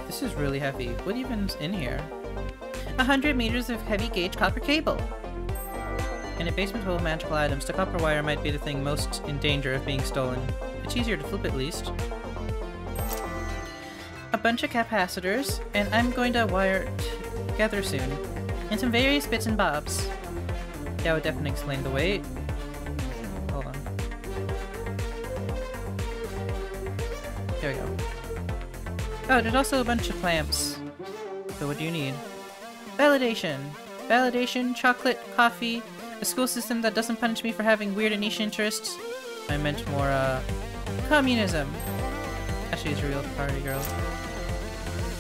this is really heavy. What even's in here? 100 meters of heavy gauge copper cable. In a basement full of magical items, the copper wire might be the thing most in danger of being stolen. It's easier to flip at least. A bunch of capacitors, and I'm going to wire it together soon. And some various bits and bobs. That would definitely explain the weight. Hold on. There we go. Oh, there's also a bunch of clamps. So what do you need? Validation. Validation, chocolate, coffee, a school system that doesn't punish me for having weird and niche interests. I meant more, communism. Actually, it's a real party girl.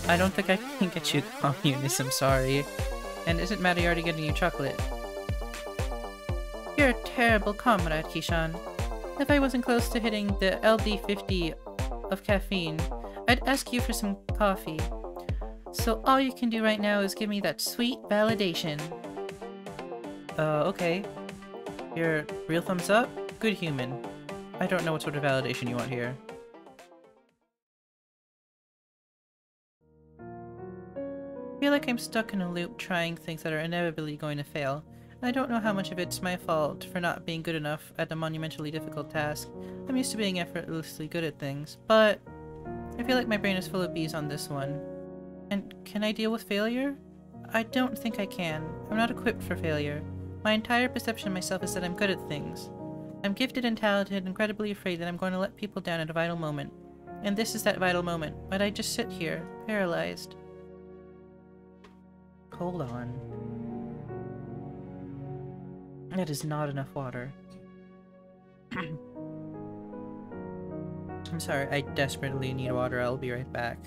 I don't think I can get you communism, sorry. And isn't Maddie already getting you chocolate? You're a terrible comrade, Keyshawn. If I wasn't close to hitting the LD50 of caffeine, I'd ask you for some coffee. So all you can do right now is give me that sweet validation. Okay. Your real thumbs up? Good human. I don't know what sort of validation you want here. feel like I'm stuck in a loop trying things that are inevitably going to fail. I don't know how much of it's my fault for not being good enough at the monumentally difficult task. I'm used to being effortlessly good at things, but I feel like my brain is full of bees on this one. And can I deal with failure? I don't think I can. I'm not equipped for failure. My entire perception of myself is that I'm good at things. I'm gifted and talented, incredibly afraid that I'm going to let people down at a vital moment. And this is that vital moment, but I just sit here, paralyzed. Hold on. That is not enough water. I'm sorry, I desperately need water. I'll be right back.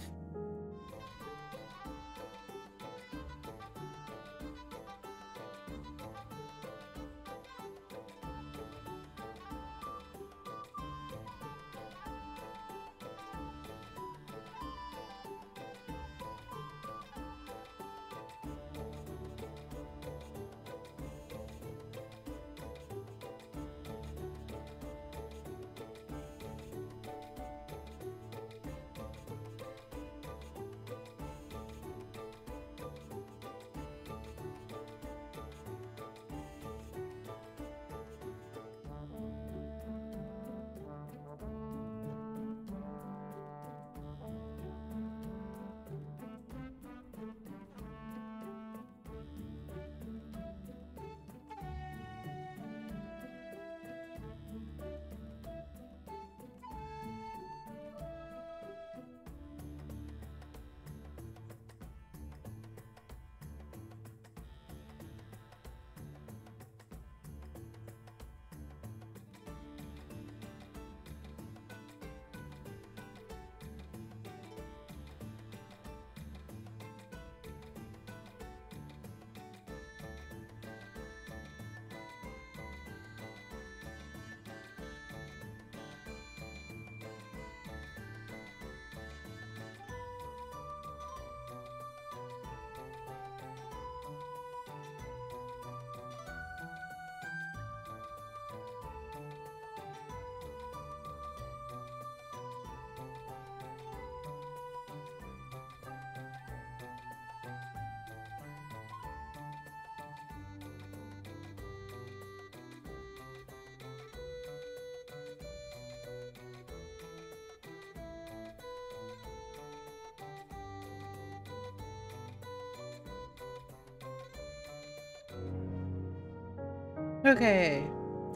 Okay,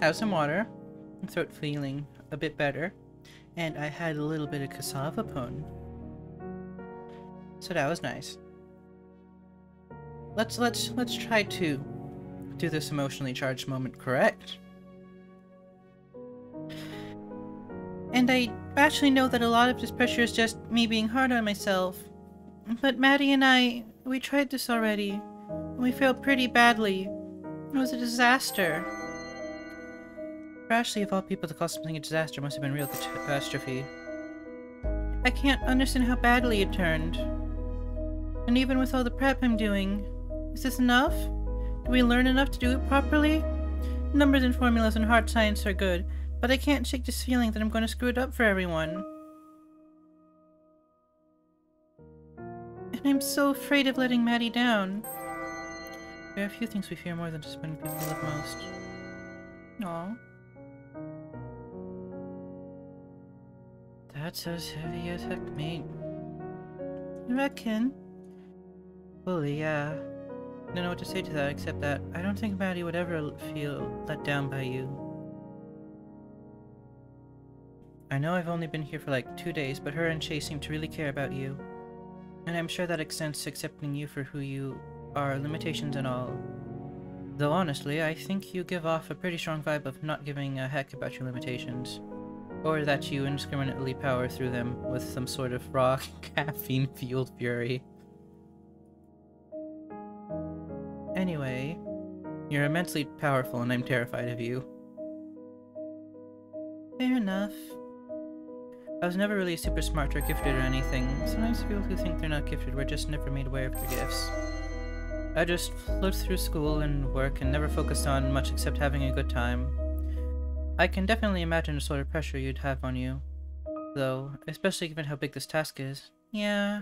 have some water. Throat feeling a bit better, and I had a little bit of cassava pone, so that was nice. Let's try to do this emotionally charged moment correct. And I actually know that a lot of this pressure is just me being hard on myself. But Maddie and I, we tried this already, and we failed pretty badly. It was a disaster. For Ashley, of all people to call something a disaster, must have been real catastrophe. I can't understand how badly it turned. And even with all the prep I'm doing, is this enough? Do we learn enough to do it properly? Numbers and formulas and hard science are good, but I can't shake this feeling that I'm going to screw it up for everyone. And I'm so afraid of letting Maddie down. There are a few things we fear more than just when people we love most. Aww. That's as heavy as heck, mate. You reckon? Fully, yeah. I don't know what to say to that except that I don't think Maddie would ever feel let down by you. I know I've only been here for like 2 days, but her and Chase seem to really care about you. And I'm sure that extends to accepting you for who you are, limitations and all. Though honestly, I think you give off a pretty strong vibe of not giving a heck about your limitations. Or that you indiscriminately power through them with some sort of raw, caffeine-fueled fury. Anyway, you're immensely powerful and I'm terrified of you. Fair enough. I was never really super smart or gifted or anything. Sometimes people who think they're not gifted were just never made aware of their gifts. I just flew through school and work and never focused on much except having a good time. I can definitely imagine the sort of pressure you'd have on you, though, especially given how big this task is. Yeah,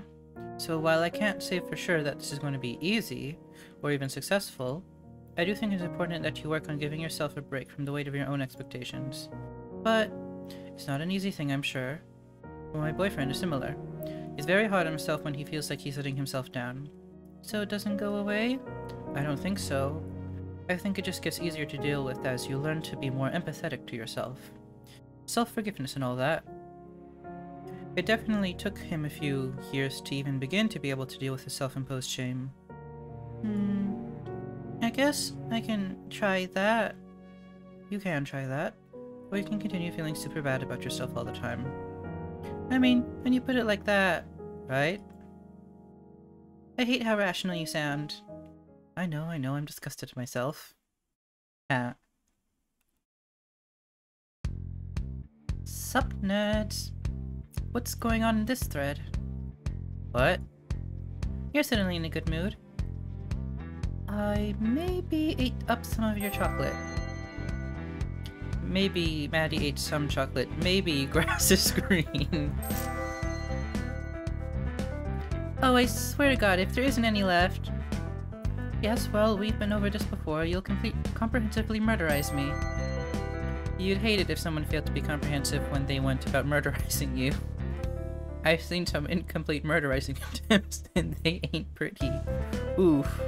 So while I can't say for sure that this is going to be easy, or even successful, I do think it's important that you work on giving yourself a break from the weight of your own expectations. But it's not an easy thing, I'm sure. Well, my boyfriend is similar. He's very hard on himself when he feels like he's letting himself down. So it doesn't go away? I don't think so. I think it just gets easier to deal with as you learn to be more empathetic to yourself. Self-forgiveness and all that. It definitely took him a few years to even begin to be able to deal with his self-imposed shame. I guess I can try that. You can try that. Or you can continue feeling super bad about yourself all the time. I mean, when you put it like that, right? I hate how rational you sound. I know, I'm disgusted at myself. Sup, nerds? What's going on in this thread? What? You're suddenly in a good mood. I maybe ate up some of your chocolate. Maybe Maddie ate some chocolate. Maybe grass is green. Oh, I swear to God, if there isn't any left. Yes, well, we've been over this before. You'll comprehensively murderize me. You'd hate it if someone failed to be comprehensive when they went about murderizing you. I've seen some incomplete murderizing attempts, and they ain't pretty. Oof.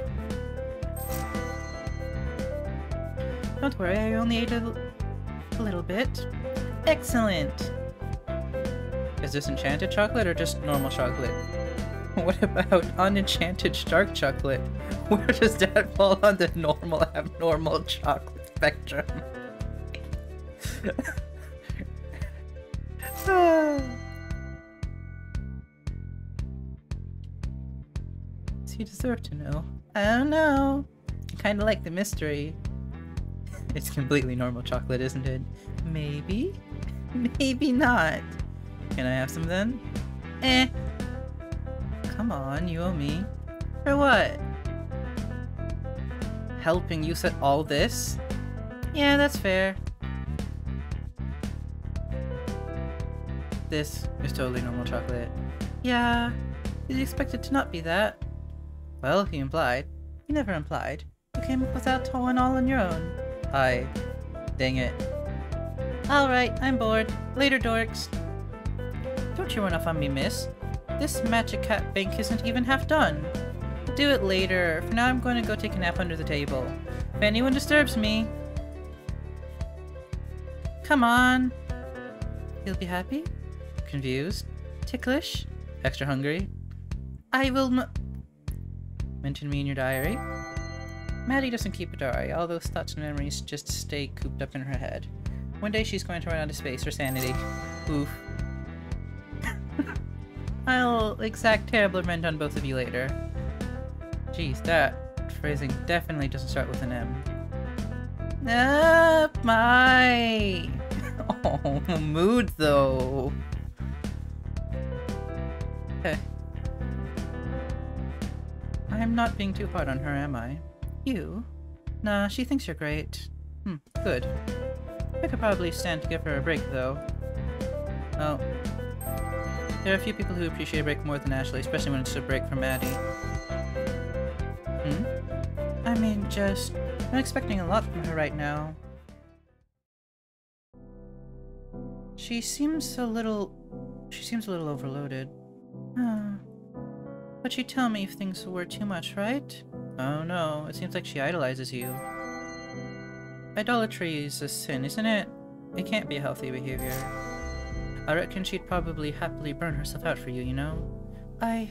Don't worry, I only ate a little bit. Excellent! Is this enchanted chocolate or just normal chocolate? What about unenchanted dark chocolate? Where does that fall on the normal abnormal chocolate spectrum? So you deserve to know. I don't know. I kinda like the mystery. It's completely normal chocolate, isn't it? Maybe? Maybe not. Can I have some then? Come on, you owe me. For what? Helping you set all this? Yeah, that's fair. This is totally normal chocolate. Yeah, did you expect it to not be that? Well, he implied. You never implied. You came up with that one all on your own. Dang it. Alright, I'm bored. Later, dorks. Don't you run off on me, miss. This magic cat bank isn't even half done. Do it later. For now, I'm going to go take a nap under the table. If anyone disturbs me... Come on. You'll be happy? Confused? Ticklish? Extra hungry? I will not... Mention me in your diary? Maddie doesn't keep a diary. All those thoughts and memories just stay cooped up in her head. One day she's going to run out of space for sanity. Oof. I'll exact terrible revenge on both of you later. Jeez, that phrasing definitely doesn't start with an M. My... Oh, mood though. Okay. I'm not being too hard on her, am I? You? Nah, she thinks you're great. Good. I could probably stand to give her a break, though. Oh. There are a few people who appreciate a break more than Ashley, especially when it's a break from Maddie. I mean, I'm expecting a lot from her right now. She seems a little overloaded. But she'd tell me if things were too much, right? Oh no, it seems like she idolizes you. Idolatry is a sin, isn't it? It can't be a healthy behavior. I reckon she'd probably happily burn herself out for you, you know? I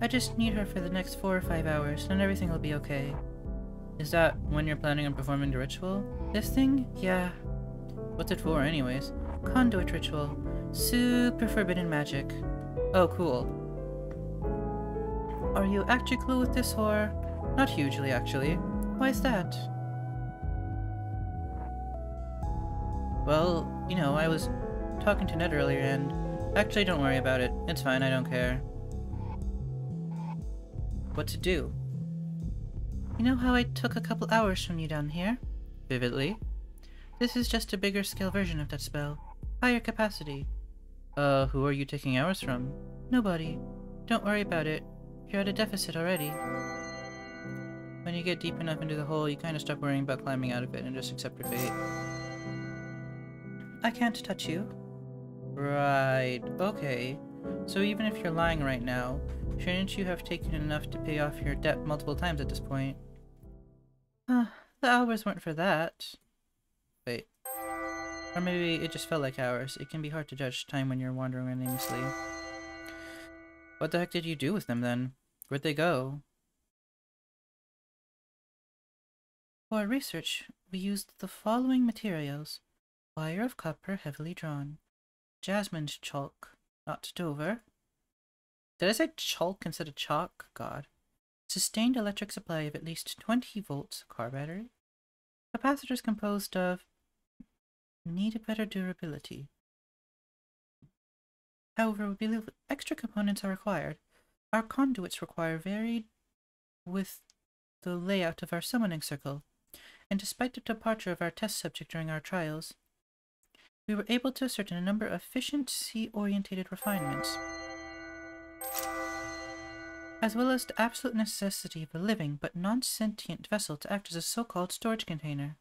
just need her for the next 4 or 5 hours, and everything will be okay. Is that when you're planning on performing the ritual? This thing? Yeah. What's it for, anyways? Conduit ritual. Super forbidden magic. Oh, cool. Are you actually cool with this, or...? Not hugely, actually. Why is that? Well, you know, I was talking to Ned earlier and... Actually, don't worry about it. It's fine, I don't care. What to do? You know how I took a couple hours from you down here? Vividly. This is just a bigger scale version of that spell. Higher capacity. Who are you taking hours from? Nobody. Don't worry about it. You're at a deficit already. When you get deep enough into the hole, you kind of stop worrying about climbing out of it and just accept your fate. I can't touch you. Right, okay. So even if you're lying right now, shouldn't you have taken enough to pay off your debt multiple times at this point? The hours weren't for that. Wait. Or maybe it just felt like hours. It can be hard to judge time when you're wandering aimlessly. What the heck did you do with them then? Where'd they go? For our research, we used the following materials. Wire of copper heavily drawn. Jasmine chalk, not Dover. Did I say chalk instead of chalk? God. Sustained electric supply of at least 20 volts. Car battery. Capacitors composed of... Need a better durability. However, we believe extra components are required. Our conduits require varied with the layout of our summoning circle, and despite the departure of our test subject during our trials, we were able to ascertain a number of efficiency-orientated refinements, as well as the absolute necessity of a living but non-sentient vessel to act as a so-called storage container.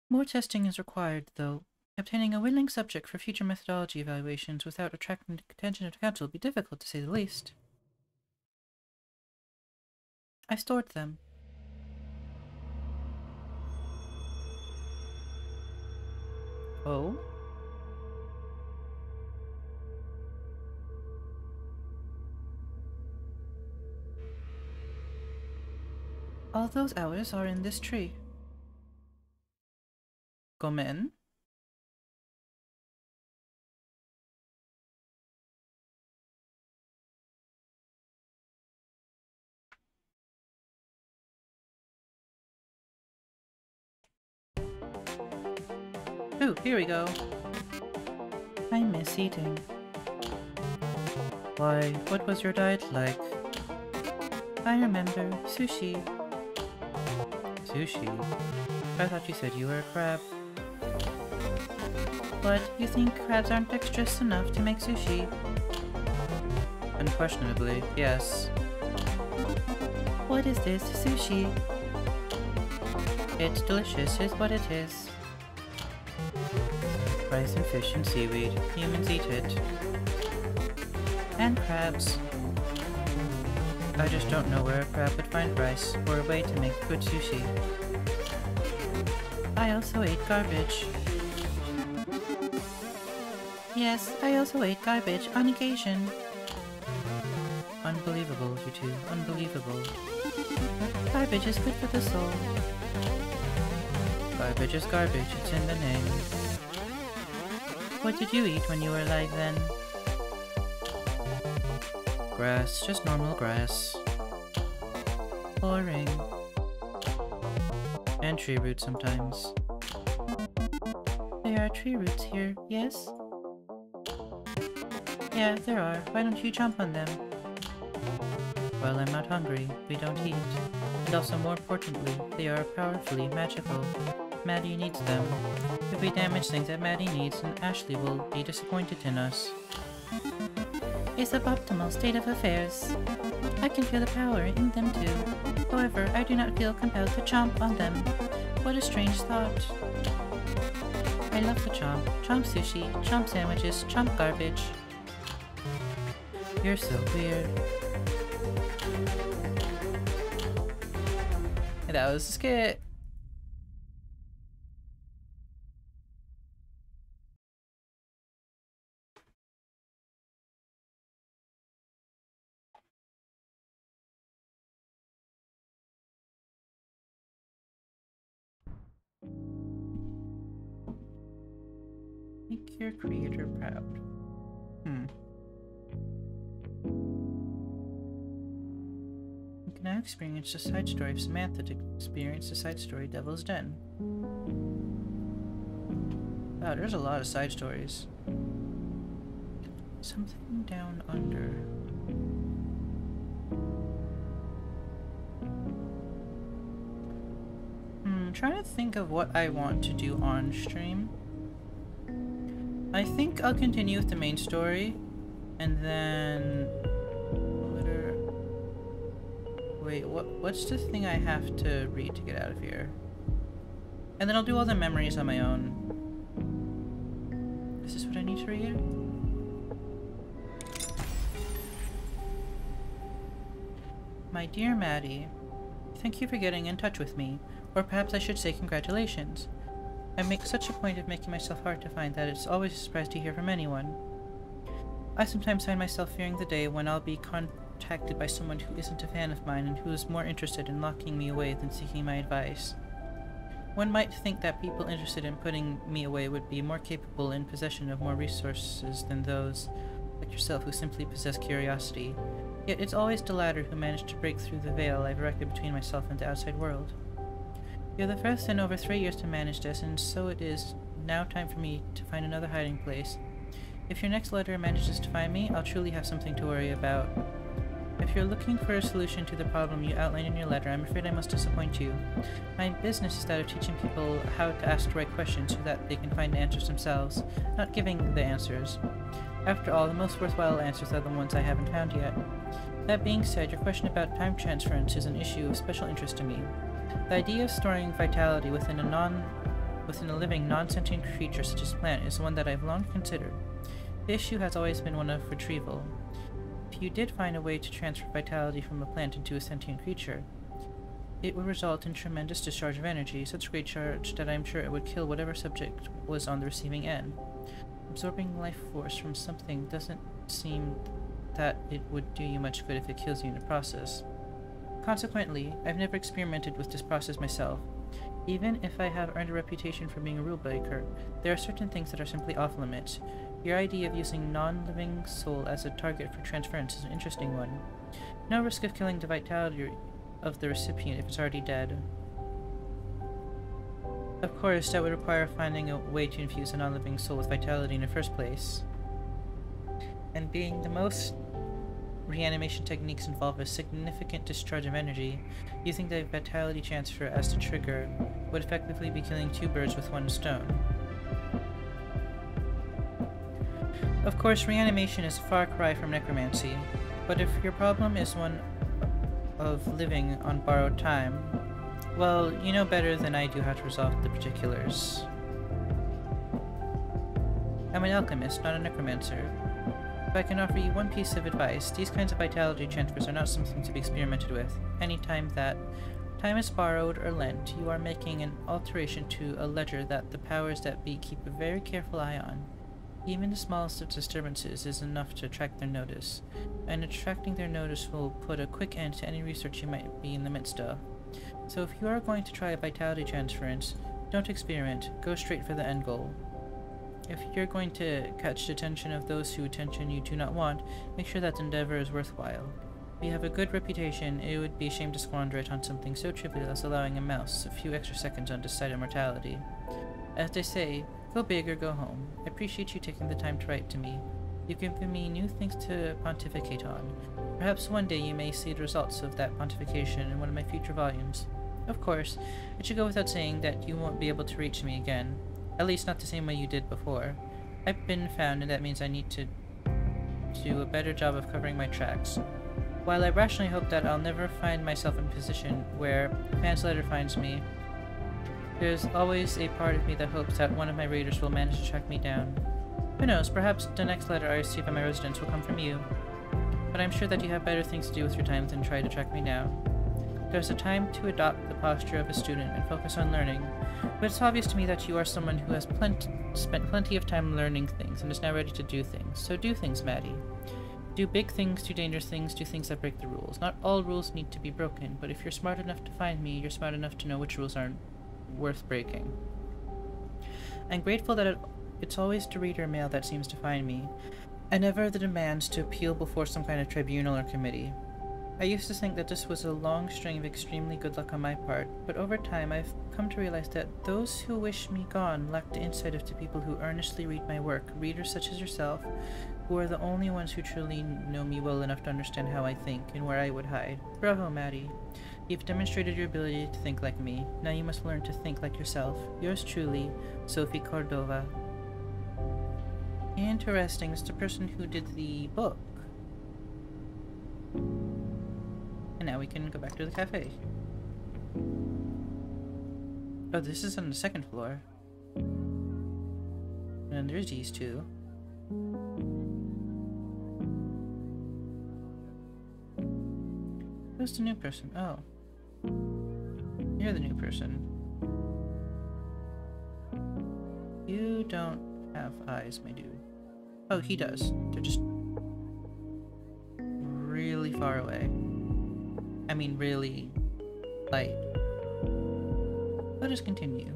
More testing is required, though. Obtaining a willing subject for future methodology evaluations without attracting the attention of the council would be difficult, to say the least. I stored them. Oh? All those hours are in this tree. Come in. Ooh, here we go. I miss eating. Why, what was your diet like? I remember sushi. Sushi? I thought you said you were a crab. What, you think crabs aren't dexterous enough to make sushi? Unquestionably, yes. What is this, sushi? It's delicious, is what it is. Rice and fish and seaweed. Humans eat it. And crabs. I just don't know where a crab would find rice, or a way to make good sushi. I also ate garbage. Yes, I also ate garbage on occasion. Unbelievable, you two. Unbelievable. Garbage is good for the soul. Garbage is garbage, it's in the name. What did you eat when you were alive then? Grass, just normal grass. Boring. And tree roots sometimes. There are tree roots here, yes? Yeah, there are. Why don't you jump on them? Well, I'm not hungry. We don't eat. And also, more importantly, they are powerfully magical. Maddie needs them. If we damage things that Maddie needs, then Ashley will be disappointed in us. A suboptimal state of affairs. I can feel the power in them too. However, I do not feel compelled to chomp on them. What a strange thought. I love to chomp. Chomp sushi, chomp sandwiches, chomp garbage. You're so weird. And that was a skit. Make your creator proud. You can now experience the side story of Samantha to experience the side story Devil's Den. Wow, there's a lot of side stories. Something down under. I'm trying to think of what I want to do on stream. I think I'll continue with the main story, and then... Wait, what's the thing I have to read to get out of here? And then I'll do all the memories on my own. Is this what I need to read? My dear Maddie, thank you for getting in touch with me, or perhaps I should say congratulations. I make such a point of making myself hard to find that it's always a surprise to hear from anyone. I sometimes find myself fearing the day when I'll be contacted by someone who isn't a fan of mine and who is more interested in locking me away than seeking my advice. One might think that people interested in putting me away would be more capable in possession of more resources than those, like yourself, who simply possess curiosity. Yet it's always the latter who manage to break through the veil I've erected between myself and the outside world. You're the first in over 3 years to manage this, and so it is now time for me to find another hiding place. If your next letter manages to find me, I'll truly have something to worry about. If you're looking for a solution to the problem you outlined in your letter, I'm afraid I must disappoint you. My business is that of teaching people how to ask the right questions so that they can find answers themselves, not giving the answers. After all, the most worthwhile answers are the ones I haven't found yet. That being said, your question about time transference is an issue of special interest to me. The idea of storing vitality within a living, non-sentient creature such as plant is one that I've long considered. The issue has always been one of retrieval. If you did find a way to transfer vitality from a plant into a sentient creature, it would result in tremendous discharge of energy, such great charge that I'm sure it would kill whatever subject was on the receiving end. Absorbing life force from something doesn't seem that it would do you much good if it kills you in the process. Consequently, I've never experimented with this process myself. Even if I have earned a reputation for being a rule breaker, there are certain things that are simply off limits. Your idea of using non-living soul as a target for transference is an interesting one. No risk of killing the vitality of the recipient if it's already dead. Of course, that would require finding a way to infuse a non-living soul with vitality in the first place. And being the most reanimation techniques involve a significant discharge of energy, using the vitality transfer as the trigger would effectively be killing 2 birds with 1 stone. Of course, reanimation is a far cry from necromancy, but if your problem is one of living on borrowed time, well, you know better than I do how to resolve the particulars. I'm an alchemist, not a necromancer. If I can offer you one piece of advice, these kinds of vitality transfers are not something to be experimented with. Any time that time is borrowed or lent, you are making an alteration to a ledger that the powers that be keep a very careful eye on. Even the smallest of disturbances is enough to attract their notice, and attracting their notice will put a quick end to any research you might be in the midst of. So if you are going to try a vitality transference, don't experiment, go straight for the end goal. If you're going to catch the attention of those whose attention you do not want, make sure that endeavor is worthwhile. If you have a good reputation, it would be a shame to squander it on something so trivial as allowing a mouse a few extra seconds on this side of mortality. As they say, go big or go home. I appreciate you taking the time to write to me. You've given me new things to pontificate on. Perhaps one day you may see the results of that pontification in one of my future volumes. Of course, it should go without saying that you won't be able to reach me again. At least not the same way you did before. I've been found, and that means I need to do a better job of covering my tracks. While I rationally hope that I'll never find myself in a position where a fan's letter finds me, there's always a part of me that hopes that one of my readers will manage to track me down. Who knows, perhaps the next letter I receive at my residence will come from you. But I'm sure that you have better things to do with your time than try to track me down. There's a time to adopt the posture of a student and focus on learning, but it's obvious to me that you are someone who has spent plenty of time learning things and is now ready to do things. So do things, Maddie. Do big things, do dangerous things, do things that break the rules. Not all rules need to be broken, but if you're smart enough to find me, you're smart enough to know which rules aren't worth breaking. I'm grateful that it's always the reader mail that seems to find me, and never the demands to appeal before some kind of tribunal or committee. I used to think that this was a long string of extremely good luck on my part, but over time I've come to realize that those who wish me gone lack the insight of the people who earnestly read my work, readers such as yourself, who are the only ones who truly know me well enough to understand how I think and where I would hide. Bravo, Maddie. You've demonstrated your ability to think like me. Now you must learn to think like yourself. Yours truly, Sophie Cordova. Interesting. It's the person who did the book. And now we can go back to the cafe. Oh, this is on the second floor. And there's these two. Who's the new person? Oh. You're the new person. You don't have eyes, my dude. Oh, he does. They're just really far away. I mean, really light. Let us continue.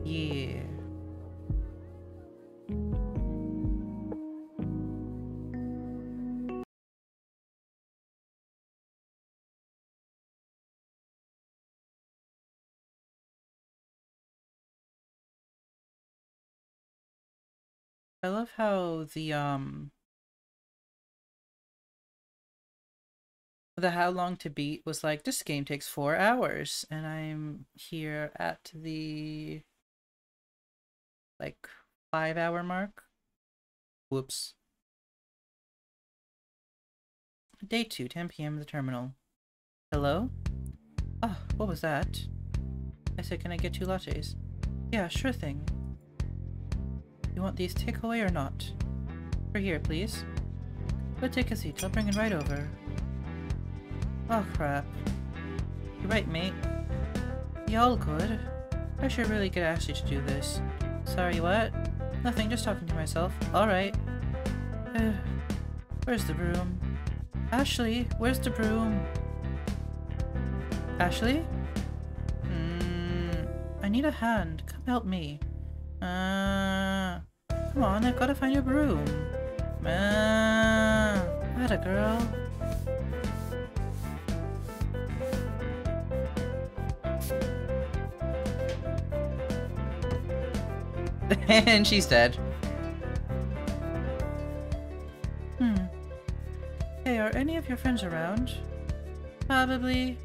Yeah. I love how the how long to beat was like, this game takes 4 hours, and I'm here at the like 5-hour mark. Whoops. Day 2, 10 p.m. at the terminal. Hello? Oh, what was that? I said, can I get 2 lattes? Yeah, sure thing. You want these takeaway or not? For here, please. But take a seat, I'll bring it right over. Oh crap. You're right, mate. Y'all good? I should really get Ashley to do this. Sorry, what? Nothing, just talking to myself. Alright. Where's the broom? Ashley, where's the broom? Ashley? I need a hand. Come help me. Come on, I've gotta find your broom. Atta girl. And she's dead. Hey, are any of your friends around? Probably.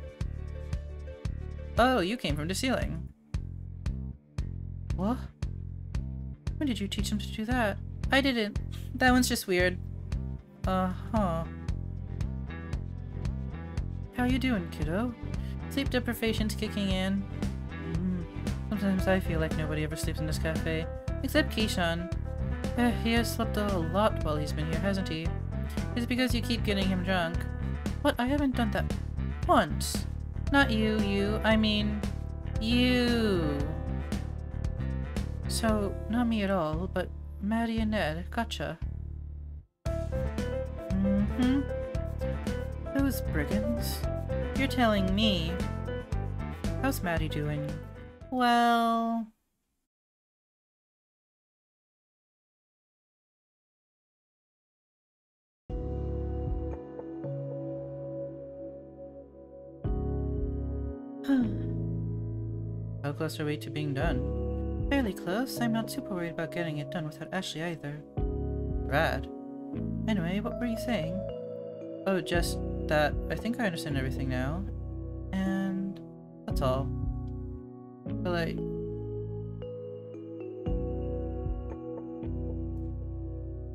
Oh, you came from the ceiling. What? When did you teach them to do that? I didn't. That one's just weird. How you doing, kiddo? Sleep deprivation's kicking in. Sometimes I feel like nobody ever sleeps in this cafe. Except Keyshawn. He has slept a lot while he's been here, hasn't he? It's because you keep getting him drunk. What? I haven't done that once. Not you. I mean, you. So, not me at all, but Maddie and Ned. Gotcha. Those brigands. You're telling me. How's Maddie doing? Well... How close are we to being done? Fairly close. I'm not super worried about getting it done without Ashley either. Rad. Anyway, what were you saying? Oh, just that I think I understand everything now. And that's all. But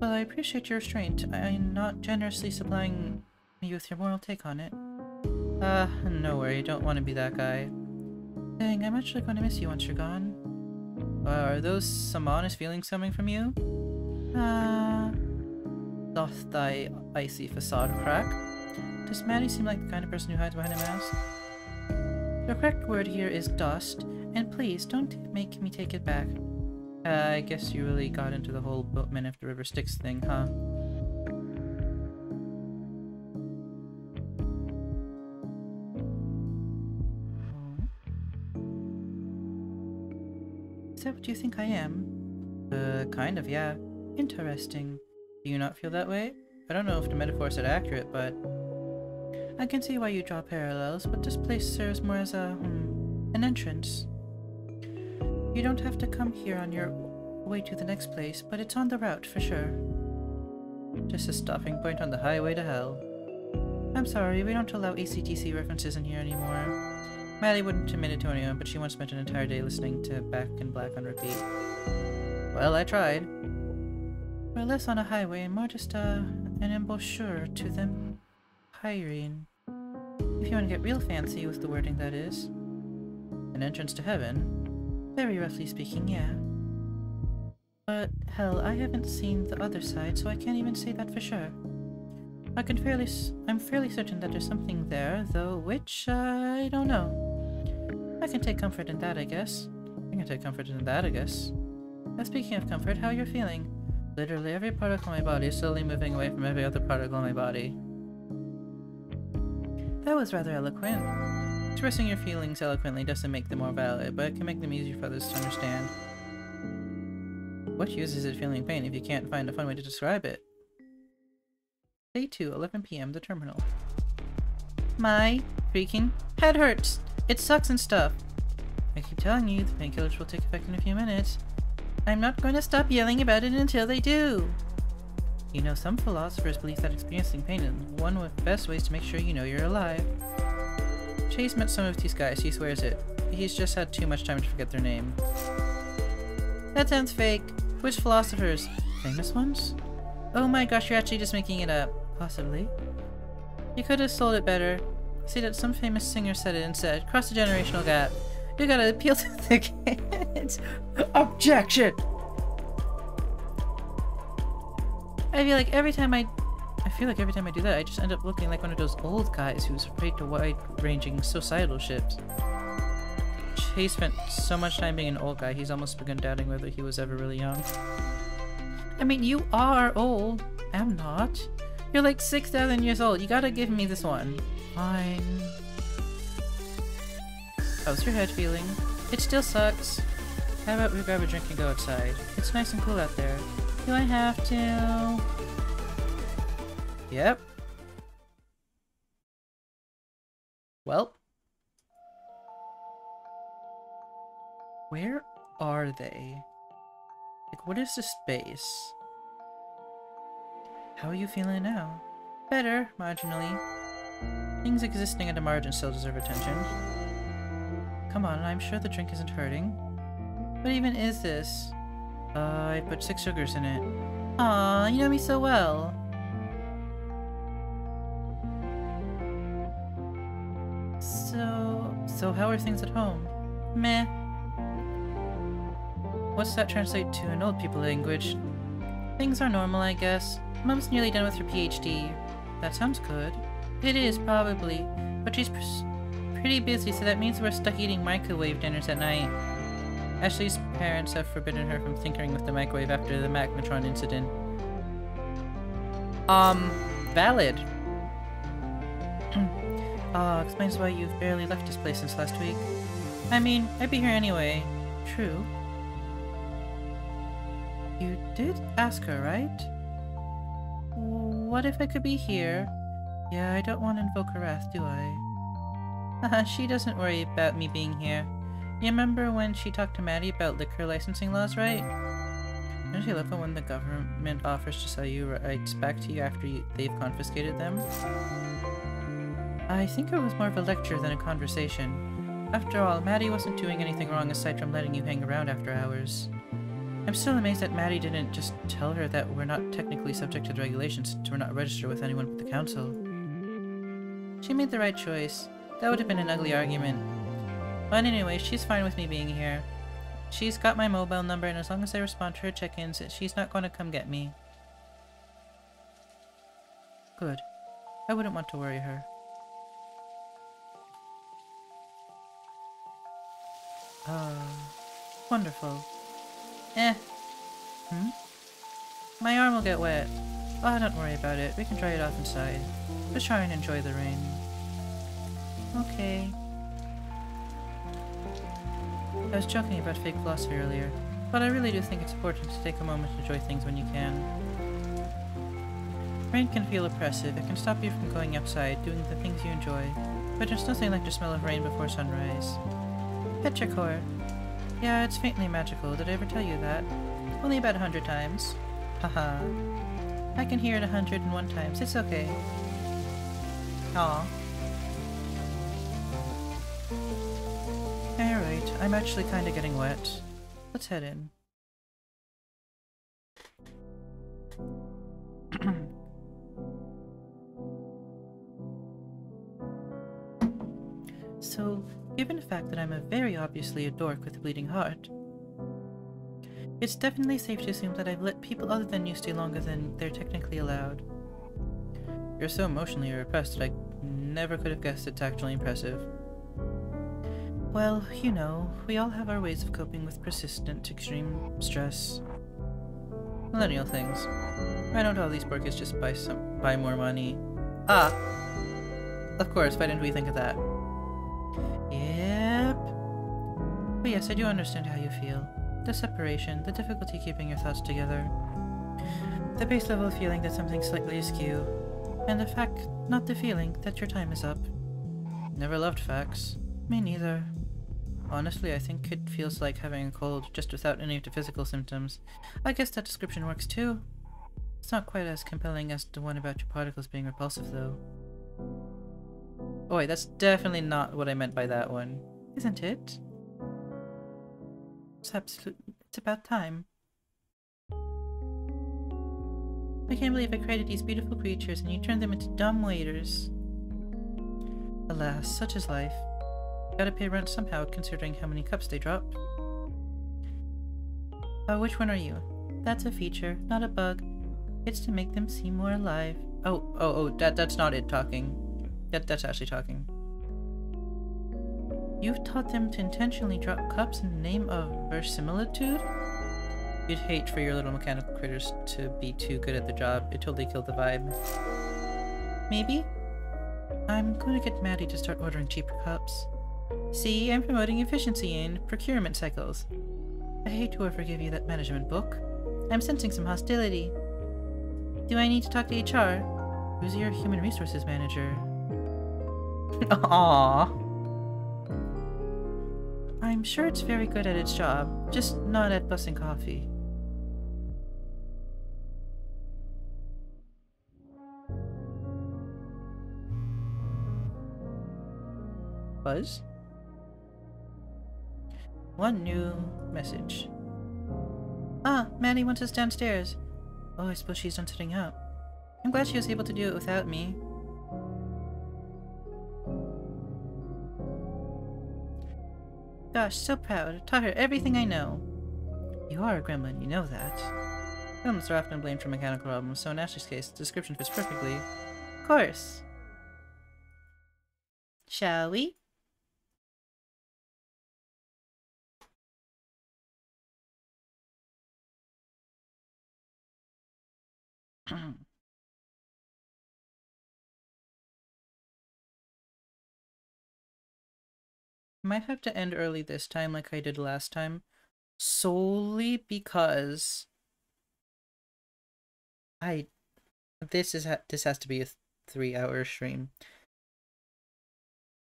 I appreciate your restraint. I'm not generously supplying me with your moral take on it. No worry, don't want to be that guy. Dang, I'm actually going to miss you once you're gone. Are those some honest feelings coming from you? Doth thy icy facade crack? Does Maddie seem like the kind of person who hides behind a mask? The correct word here is dust, and please don't make me take it back. I guess you really got into the whole boatman if the river Styx thing, huh? Is that what you think I am? Kind of, yeah. Interesting. Do you not feel that way? I don't know if the metaphors are accurate, but... I can see why you draw parallels, but this place serves more as an entrance. You don't have to come here on your way to the next place, but it's on the route for sure. Just a stopping point on the highway to hell. I'm sorry, we don't allow ACDC references in here anymore. Maddie wouldn't admit it to anyone, but she once spent an entire day listening to Back in Black on repeat. Well, I tried. We're less on a highway and more just an embouchure to them. Hiring. If you want to get real fancy with the wording, that is. An entrance to heaven. Very roughly speaking, yeah. But, hell, I haven't seen the other side, so I can't even say that for sure. I'm fairly certain that there's something there, though which, I don't know. I can take comfort in that, I guess. I can take comfort in that, I guess. Now, speaking of comfort, how you're feeling? Literally every particle in my body is slowly moving away from every other particle in my body. That was rather eloquent. Expressing your feelings eloquently doesn't make them more valid, but it can make them easier for others to understand. What use is it feeling pain if you can't find a fun way to describe it? Day 2, 11 PM, the terminal. My freaking head hurts! It sucks and stuff! I keep telling you, the painkillers will take effect in a few minutes. I'm not going to stop yelling about it until they do! You know, some philosophers believe that experiencing pain is one of the best ways to make sure you know you're alive. Chase met some of these guys, he swears it. He's just had too much time to forget their name. That sounds fake. Which philosophers? Famous ones? Oh my gosh, you're actually just making it up. Possibly. You could have sold it better. See that some famous singer said it and said, cross the generational gap. You gotta appeal to the kids. Objection! I feel like every time I do that, I just end up looking like one of those old guys who's afraid to wide-ranging societal shifts. Chase spent so much time being an old guy, he's almost begun doubting whether he was ever really young. I mean, you are old. I'm not. You're like 6,000 years old. You gotta give me this one. Fine. How's your head feeling? It still sucks. How about we grab a drink and go outside? It's nice and cool out there. Do I have to? Yep. Well. Where are they? Like, what is this space? How are you feeling now? Better, marginally. Things existing at the margin still deserve attention. Come on, I'm sure the drink isn't hurting. What even is this? I put 6 sugars in it. Aw, you know me so well. So how are things at home? Meh. What's that translate to in old people language? Things are normal, I guess. Mom's nearly done with her PhD. That sounds good. It is, probably. But she's pretty busy, so that means we're stuck eating microwave dinners at night. Ashley's parents have forbidden her from tinkering with the microwave after the magnetron incident. Valid. Explains why you've barely left this place since last week. I mean, I'd be here anyway. True. You did ask her, right? What if I could be here? Yeah, I don't want to invoke her wrath, do I? She doesn't worry about me being here. You remember when she talked to Maddie about liquor licensing laws, right? Don't you love it when the government offers to sell you rights back to you after they've confiscated them? I think it was more of a lecture than a conversation. After all, Maddie wasn't doing anything wrong aside from letting you hang around after hours. I'm still amazed that Maddie didn't just tell her that we're not technically subject to the regulations since we're not registered with anyone but the council. She made the right choice. That would have been an ugly argument. But anyway, she's fine with me being here. She's got my mobile number, and as long as I respond to her check-ins, she's not going to come get me. Good. I wouldn't want to worry her. Wonderful. My arm will get wet. Oh, don't worry about it. We can dry it off inside. Just try and enjoy the rain. Okay. I was joking about fake philosophy earlier, but I really do think it's important to take a moment to enjoy things when you can. Rain can feel oppressive. It can stop you from going outside, doing the things you enjoy, but there's nothing like the smell of rain before sunrise. Petrichor. Yeah, it's faintly magical. Did I ever tell you that? Only about 100 times. Haha. I can hear it 101 times. It's okay. Aw. Alright, I'm actually kinda getting wet. Let's head in. So, given the fact that I'm a very obviously a dork with a bleeding heart, it's definitely safe to assume that I've let people other than you stay longer than they're technically allowed. You're so emotionally repressed that I never could have guessed it's actually impressive. Well, you know, we all have our ways of coping with persistent, extreme stress. Millennial things. Why don't all these workers just buy more money? Ah! Of course, why didn't we think of that? Yep. But yes, I do understand how you feel. The separation, the difficulty keeping your thoughts together, the base level feeling that something's slightly askew, and the fact, not the feeling, that your time is up. Never loved facts. Me neither. Honestly, I think it feels like having a cold, just without any of the physical symptoms. I guess that description works too. It's not quite as compelling as the one about your particles being repulsive, though. Oh wait, that's definitely not what I meant by that one. Isn't it? It's about time. I can't believe I created these beautiful creatures and you turned them into dumb waiters. Alas, such is life. Gotta pay rent somehow, considering how many cups they drop. Which one are you? That's a feature, not a bug. It's to make them seem more alive. That's not it talking. That's actually talking. You've taught them to intentionally drop cups in the name of verisimilitude? You'd hate for your little mechanical critters to be too good at the job. It totally killed the vibe. Maybe? I'm going to get Maddie to start ordering cheaper cups. See, I'm promoting efficiency in procurement cycles. I hate to overgive you that management book. I'm sensing some hostility. Do I need to talk to HR? Who's your human resources manager? Aww. I'm sure it's very good at its job, just not at bussing coffee. Buzz? One new message. Ah, Maddie wants us downstairs. Oh, I suppose she's done setting up. I'm glad she was able to do it without me. Gosh, so proud. Taught her everything I know. You are a gremlin, you know that. Gremlins are often blamed for mechanical problems, so in Ashley's case, the description fits perfectly. Of course. Shall we? Might have to end early this time like I did last time, solely because this has to be a 3-hour stream,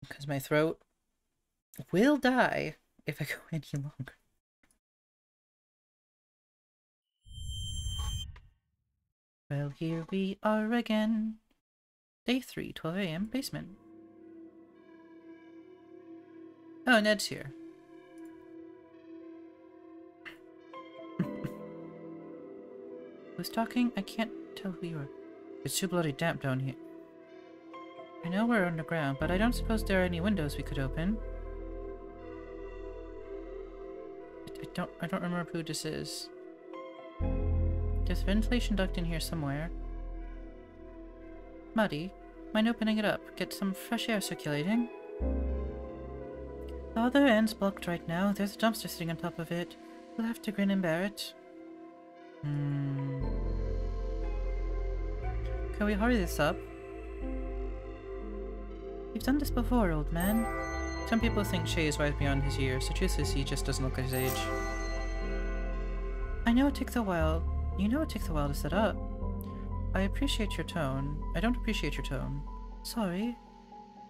because my throat will die if I go any longer. Well, here we are again. Day 3, 12 AM, basement. Oh, Ned's here. Who's talking? I can't tell who you are. It's too bloody damp down here. I know we're underground, but I don't suppose there are any windows we could open. I don't remember who this is. There's a ventilation duct in here somewhere. Muddy, mind opening it up? Get some fresh air circulating? The other end's blocked right now. There's a dumpster sitting on top of it. We'll have to grin and bear it. Can we hurry this up? You've done this before, old man. Some people think Shay is wise beyond his years. The truth is he just doesn't look at his age. I know it takes a while. You know it takes a while to set up. I appreciate your tone. I don't appreciate your tone. Sorry.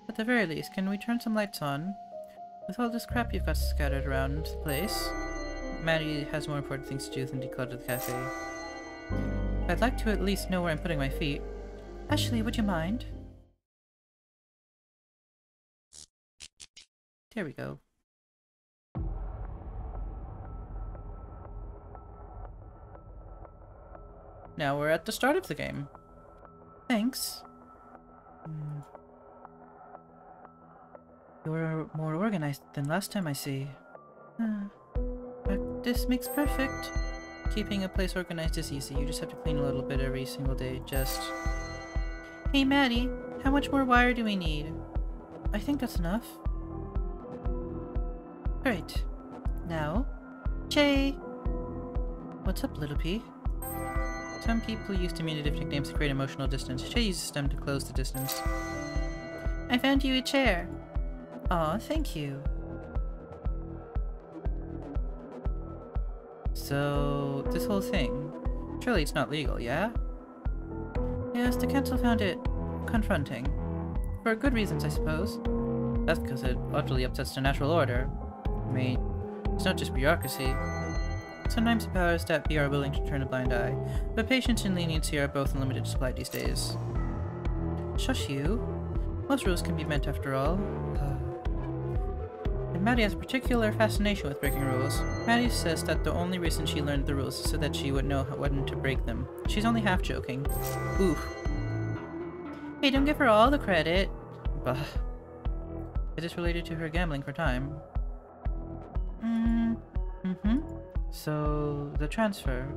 At the very least, can we turn some lights on? With all this crap you've got scattered around the place, Maddie has more important things to do than declutter the cafe. I'd like to at least know where I'm putting my feet. Ashley, would you mind? There we go. Now we're at the start of the game. Thanks. You're more organized than last time, I see. Practice makes perfect. Keeping a place organized is easy. You just have to clean a little bit every single day. Just... Hey, Maddie, how much more wire do we need? I think that's enough. Great. Now, Jay! What's up, Little P? Some people use diminutive nicknames to create emotional distance. Jay uses them to close the distance. I found you a chair. Aw, thank you. So, this whole thing, surely it's not legal, yeah? Yes, the council found it confronting. For good reasons, I suppose. That's because it utterly upsets the natural order. I mean, it's not just bureaucracy. Sometimes the powers that be are willing to turn a blind eye, but patience and leniency are both in limited supply these days. Shush you. Most rules can be bent after all. And Maddie has a particular fascination with breaking rules. Maddie says that the only reason she learned the rules is so that she would know when to break them. She's only half joking. Oof. Hey, don't give her all the credit. Bah. It is related to her gambling for time. So, the transfer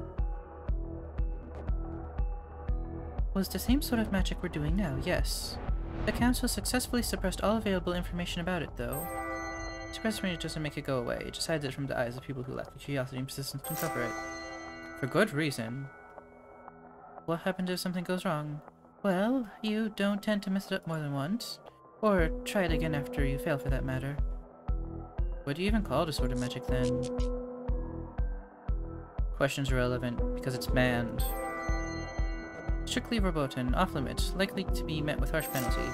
was the same sort of magic we're doing now, yes. The council successfully suppressed all available information about it, though. Suppressing it doesn't make it go away, it just hides it from the eyes of people who lack the curiosity and persistence to uncover it. For good reason. What happens if something goes wrong? Well, you don't tend to mess it up more than once. Or try it again after you fail, for that matter. What do you even call this sort of magic, then? Questions are irrelevant, because it's banned. Strictly verboten, off-limits, likely to be met with harsh penalty.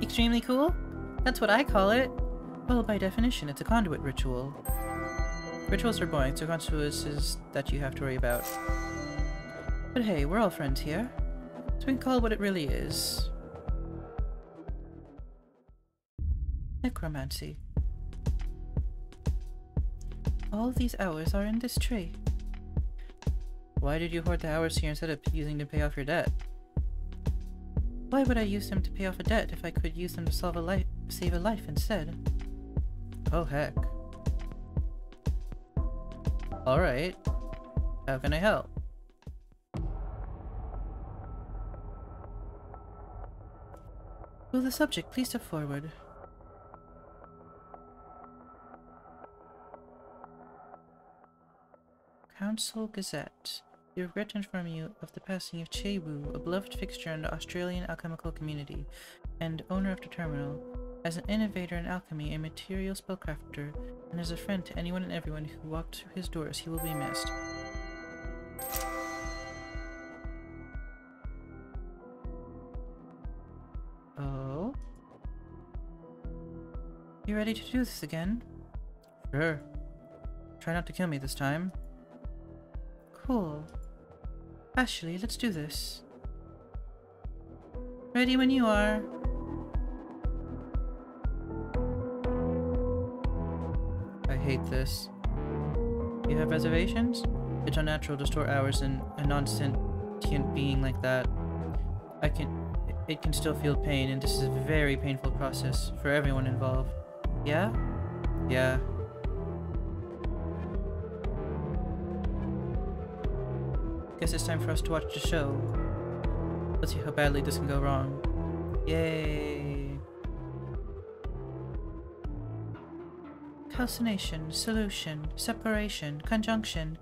Extremely cool? That's what I call it. Well, by definition, it's a conduit ritual. Rituals are boring, so consequences that you have to worry about. But hey, we're all friends here, so we can call it what it really is. Necromancy. All these hours are in this tray. Why did you hoard the hours here instead of using them to pay off your debt? Why would I use them to pay off a debt if I could use them to save a life instead? Oh heck. Alright. How can I help? Will the subject please step forward? Council Gazette. We regret to inform you of the passing of Che Wu, a beloved fixture in the Australian alchemical community, and owner of the terminal. As an innovator in alchemy, a material spellcrafter, and as a friend to anyone and everyone who walked through his doors, he will be missed. Oh? You ready to do this again? Sure. Try not to kill me this time. Cool. Ashley, let's do this. Ready when you are. I hate this. You have reservations? It's unnatural to store hours in a non-sentient being like that. It can still feel pain, and this is a very painful process for everyone involved. Yeah? Yeah. Guess it's time for us to watch the show. Let's see how badly this can go wrong. Yay! Calcination, solution, separation, conjunction,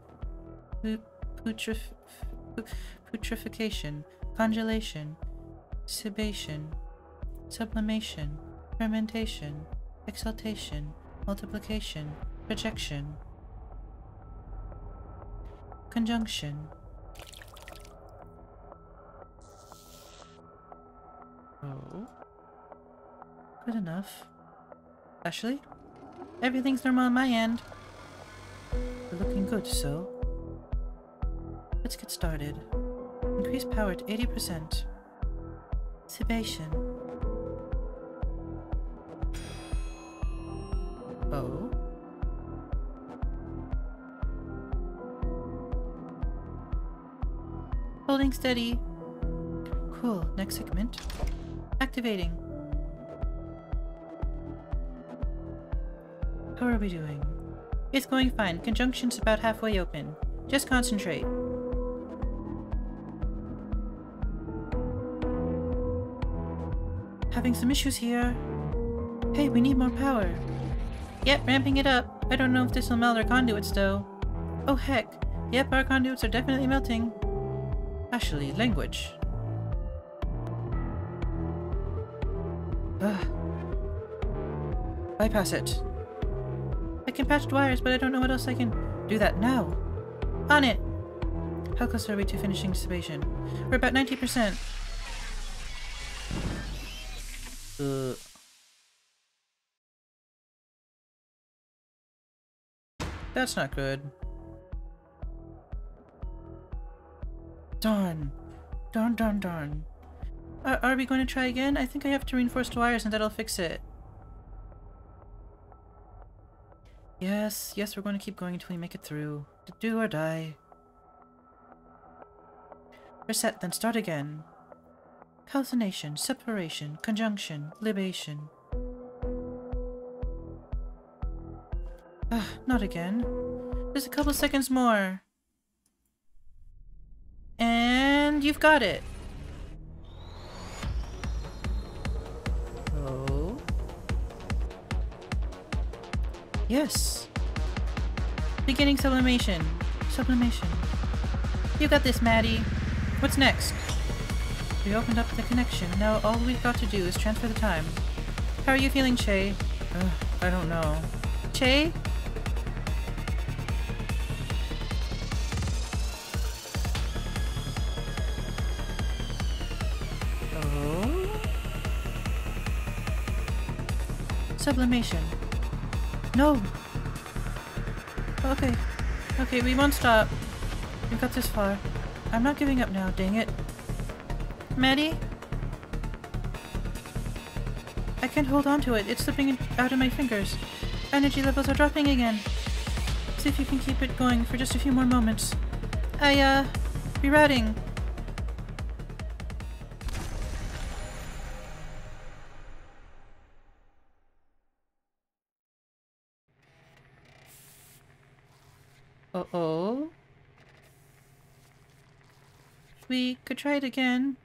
putrefaction, congelation, cibation, sublimation, fermentation, exaltation, multiplication, projection, conjunction. Oh. Good enough. Ashley? Everything's normal on my end. We're looking good, so... Let's get started. Increase power to 80%. Cibation. Oh. Holding steady. Cool. Next segment. Activating. How are we doing? It's going fine. Conjunction's about halfway open. Just concentrate. Having some issues here. Hey, we need more power. Yep, ramping it up. I don't know if this will melt our conduits though. Oh heck. Yep, our conduits are definitely melting. Actually, language. Ugh. Bypass it. I can patch wires, but I don't know what else I can do that now. On it! How close are we to finishing dissipation? We're about 90%. That's not good. Darn. Darn. Are we going to try again? I think I have to reinforce the wires and that'll fix it. Yes, we're going to keep going until we make it through. Do or die. Reset, then start again. Calcination, separation, conjunction, libation. Not again. Just a couple seconds more. And you've got it. Oh. Yes. Beginning sublimation. You got this, Maddie. What's next? We opened up the connection. Now all we've got to do is transfer the time. How are you feeling, Che? I don't know. Che? Oh? Sublimation. No! Okay, we won't stop. We got this far. I'm not giving up now, dang it. Maddie? I can't hold on to it. It's slipping out of my fingers. Energy levels are dropping again. See if you can keep it going for just a few more moments. Rerouting. Uh-oh. We could try it again.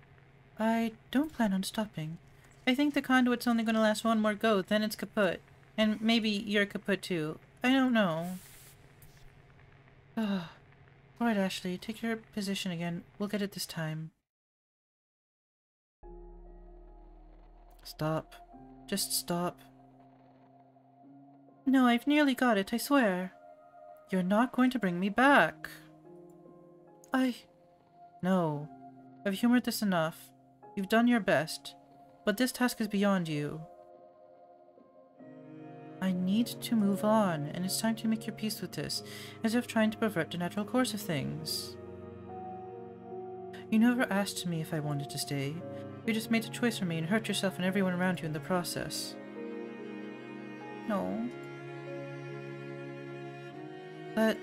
I don't plan on stopping. I think the conduit's only going to last one more go, then it's kaput. And maybe you're kaput too. I don't know. Alright, Ashley, take your position again. We'll get it this time. Stop. Just stop. No, I've nearly got it, I swear. You're not going to bring me back. No. I've humored this enough. You've done your best. But this task is beyond you. I need to move on, and it's time to make your peace with this, as if trying to pervert the natural course of things. You never asked me if I wanted to stay. You just made a choice for me and hurt yourself and everyone around you in the process. No. Let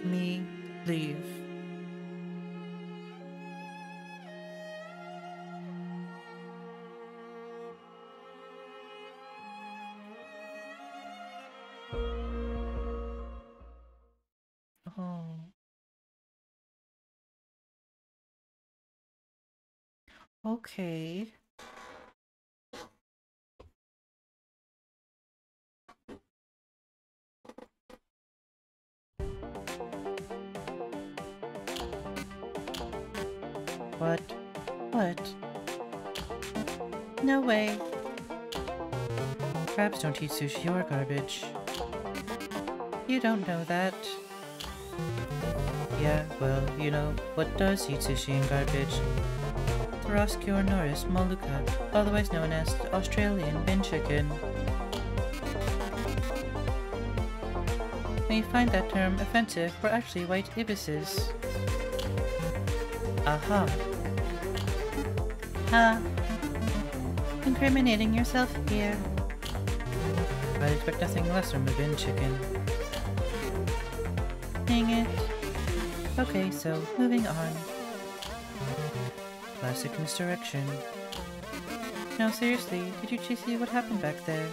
me leave. Oh. Okay. What? No way. Crabs don't eat sushi or garbage. You don't know that. Yeah, well, you know, what does eat sushi and garbage? Thorosciornis molucca, otherwise known as the Australian bin chicken. When you find that term offensive, we're actually white ibises. Aha. Huh. Incriminating yourself here. I'd expect nothing less from a bin chicken. Dang it. Okay, so, moving on. Classic misdirection. No, seriously, did you see what happened back there?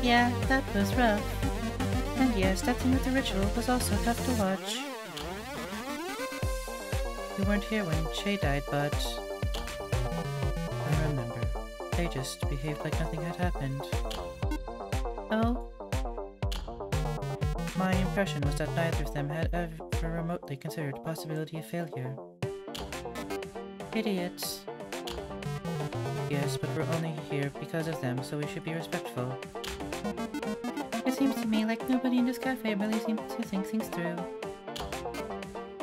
Yeah, that was rough. And yes, that thing with the ritual was also tough to watch. You weren't here when Che died, but... I remember. They just behaved like nothing had happened. Oh? My impression was that neither of them had ever remotely considered the possibility of failure. Idiots. Yes, but we're only here because of them, so we should be respectful. It seems to me like nobody in this cafe really seems to think things through.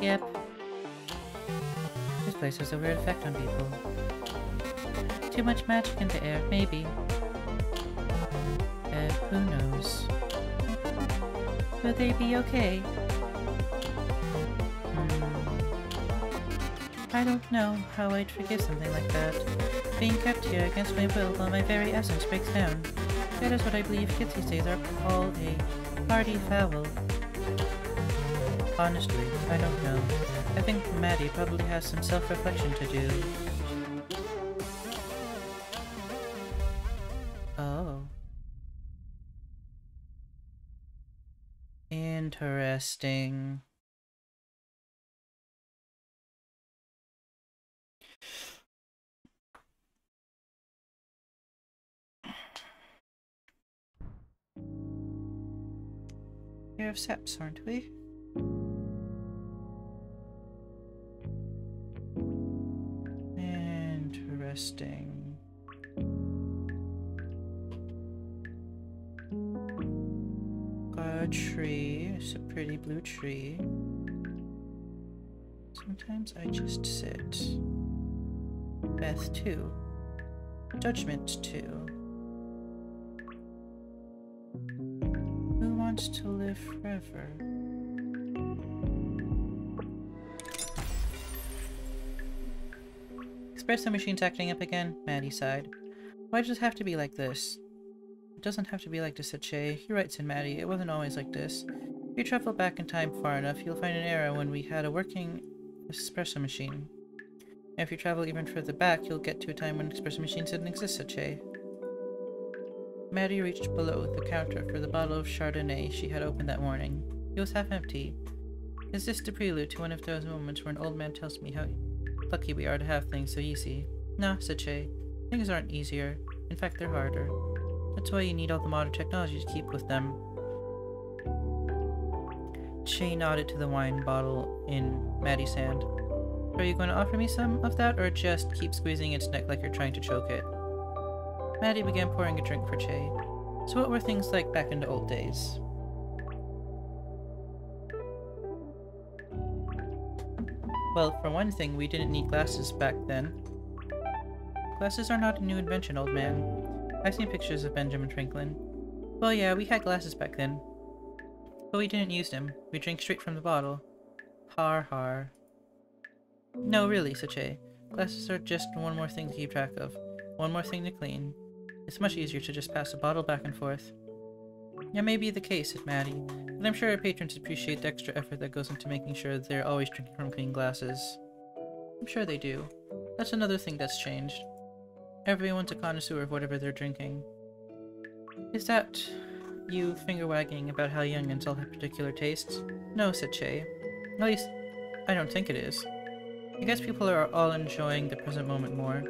Yep. This place has a weird effect on people. Too much magic in the air, maybe. Who knows? Will they be okay? I don't know how I'd forgive something like that. Being kept here against my will while my very essence breaks down. That is what I believe kids these days are called a party foul. Honestly, I don't know. I think Maddie probably has some self-reflection to do. Oh. Interesting. Pair of seps, aren't we? Interesting. Got a tree. It's a pretty blue tree. Sometimes I just sit. Beth 2. Judgment 2. Who wants to live forever? Espresso machine's acting up again, Maddie sighed. Why does it have to be like this? It doesn't have to be like this, said Shay. You're right, said Maddie. It wasn't always like this. If you travel back in time far enough, you'll find an era when we had a working espresso machine. And if you travel even further back, you'll get to a time when espresso machines didn't exist, said Shay. Maddie reached below the counter for the bottle of Chardonnay she had opened that morning. It was half empty. Is this the prelude to one of those moments where an old man tells me how lucky we are to have things so easy? No, said Shay. Things aren't easier. In fact, they're harder. That's why you need all the modern technology to keep with them. Shay nodded to the wine bottle in Maddie's hand. Are you going to offer me some of that, or just keep squeezing its neck like you're trying to choke it? Maddie began pouring a drink for Shay. So what were things like back in the old days? Well, for one thing, we didn't need glasses back then. Glasses are not a new invention, old man. I've seen pictures of Benjamin Franklin. Well, yeah, we had glasses back then. But we didn't use them. We drank straight from the bottle. Har har. No, really, said Shay. Glasses are just one more thing to keep track of. One more thing to clean. It's much easier to just pass a bottle back and forth. That may be the case, said Maddie, but I'm sure our patrons appreciate the extra effort that goes into making sure they're always drinking from clean glasses. I'm sure they do. That's another thing that's changed. Everyone's a connoisseur of whatever they're drinking. Is that you finger-wagging about how youngins all have particular tastes? No, said Shay. At least, I don't think it is. I guess people are all enjoying the present moment more.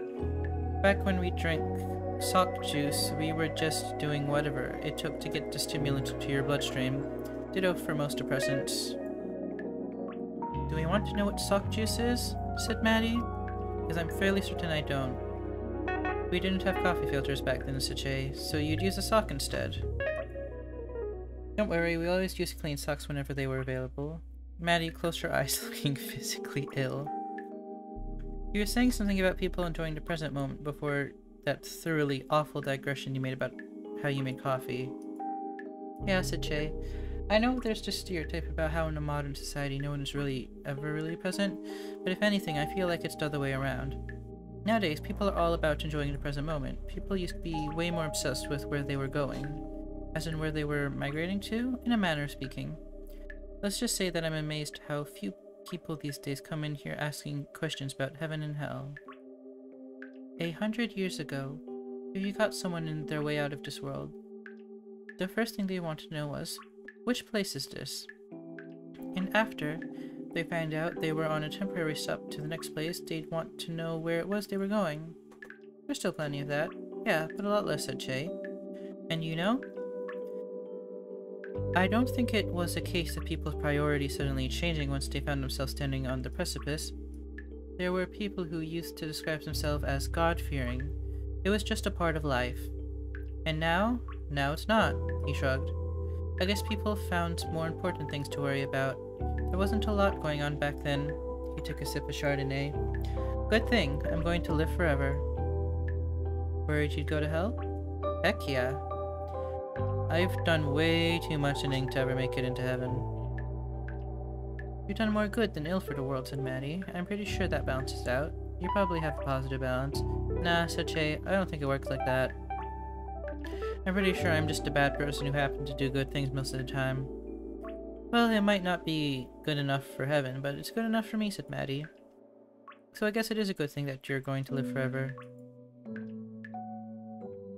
Back when we drank sock juice, we were just doing whatever it took to get the stimulant to your bloodstream. Ditto for most depressants. Do we want to know what sock juice is? Said Maddie. Because I'm fairly certain I don't. We didn't have coffee filters back then, said Shay, so you'd use a sock instead. Don't worry, we always used clean socks whenever they were available. Maddie closed her eyes, looking physically ill. You were saying something about people enjoying the present moment before that thoroughly awful digression you made about how you made coffee. Yeah, said Shay. I know there's this stereotype about how in a modern society no one is ever really present, but if anything, I feel like it's the other way around. Nowadays, people are all about enjoying the present moment. People used to be way more obsessed with where they were going, as in where they were migrating to, in a manner of speaking. Let's just say that I'm amazed how few people these days come in here asking questions about heaven and hell. 100 years ago, if you caught someone in their way out of this world, the first thing they wanted to know was, which place is this? And after they found out they were on a temporary stop to the next place, they'd want to know where it was they were going. There's still plenty of that. Yeah, but a lot less, said Che. And you know, I don't think it was a case of people's priorities suddenly changing once they found themselves standing on the precipice. There were people who used to describe themselves as God-fearing. It was just a part of life. And now it's not, he shrugged. I guess people found more important things to worry about. There wasn't a lot going on back then. He took a sip of Chardonnay. Good thing, I'm going to live forever. Worried you'd go to hell? Heck yeah. I've done way too much in ink to ever make it into heaven. You've done more good than ill for the world, said Maddie. I'm pretty sure that balances out. You probably have a positive balance. Nah, said Che, I don't think it works like that. I'm pretty sure I'm just a bad person who happened to do good things most of the time. Well, it might not be good enough for heaven, but it's good enough for me, said Maddie. So I guess it is a good thing that you're going to live forever.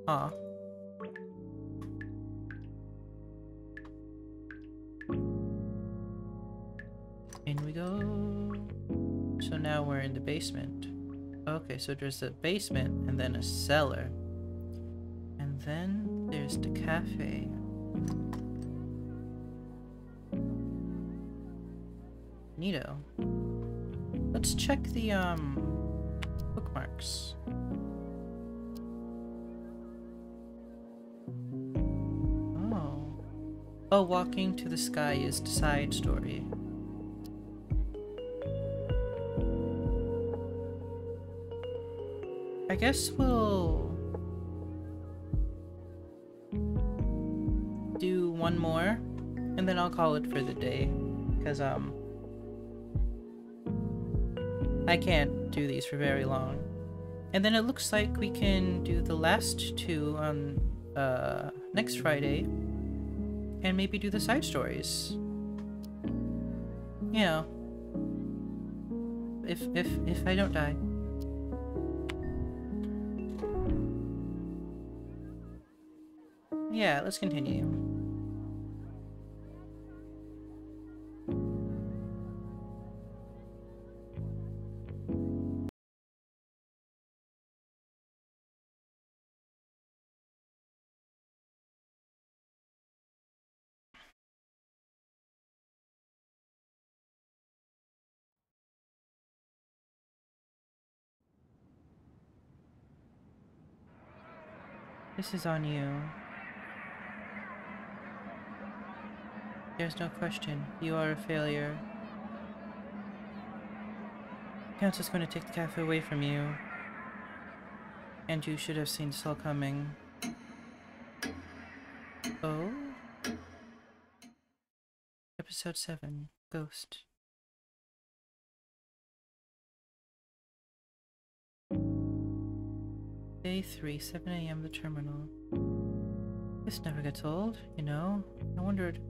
Aw. In we go. So now we're in the basement. Okay, so there's a basement and then a cellar. And then there's the cafe. Neato. Let's check the bookmarks. Oh, walking to the sky is the side story. I guess we'll do one more, and then I'll call it for the day, because I can't do these for very long. And then it looks like we can do the last two on next Friday, and maybe do the side stories. You know, if I don't die. Yeah, let's continue. This is on you. There's no question. You are a failure. Council's going to take the cafe away from you. And you should have seen this all coming. Oh? Episode 7. Ghost. Day 3, 7 AM, the terminal. This never gets old, you know? I wondered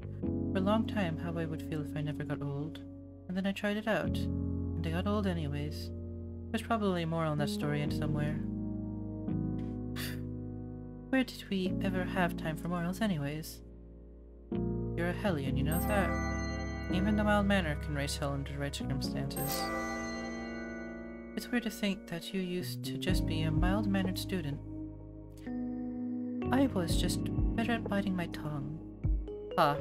for a long time how I would feel if I never got old. And then I tried it out. And I got old anyways. There's probably a moral in that story in somewhere. Where did we ever have time for morals anyways? You're a hellion, you know that? Even the mild manner can raise hell under the right circumstances. It's weird to think that you used to just be a mild-mannered student. I was just better at biting my tongue. Ah.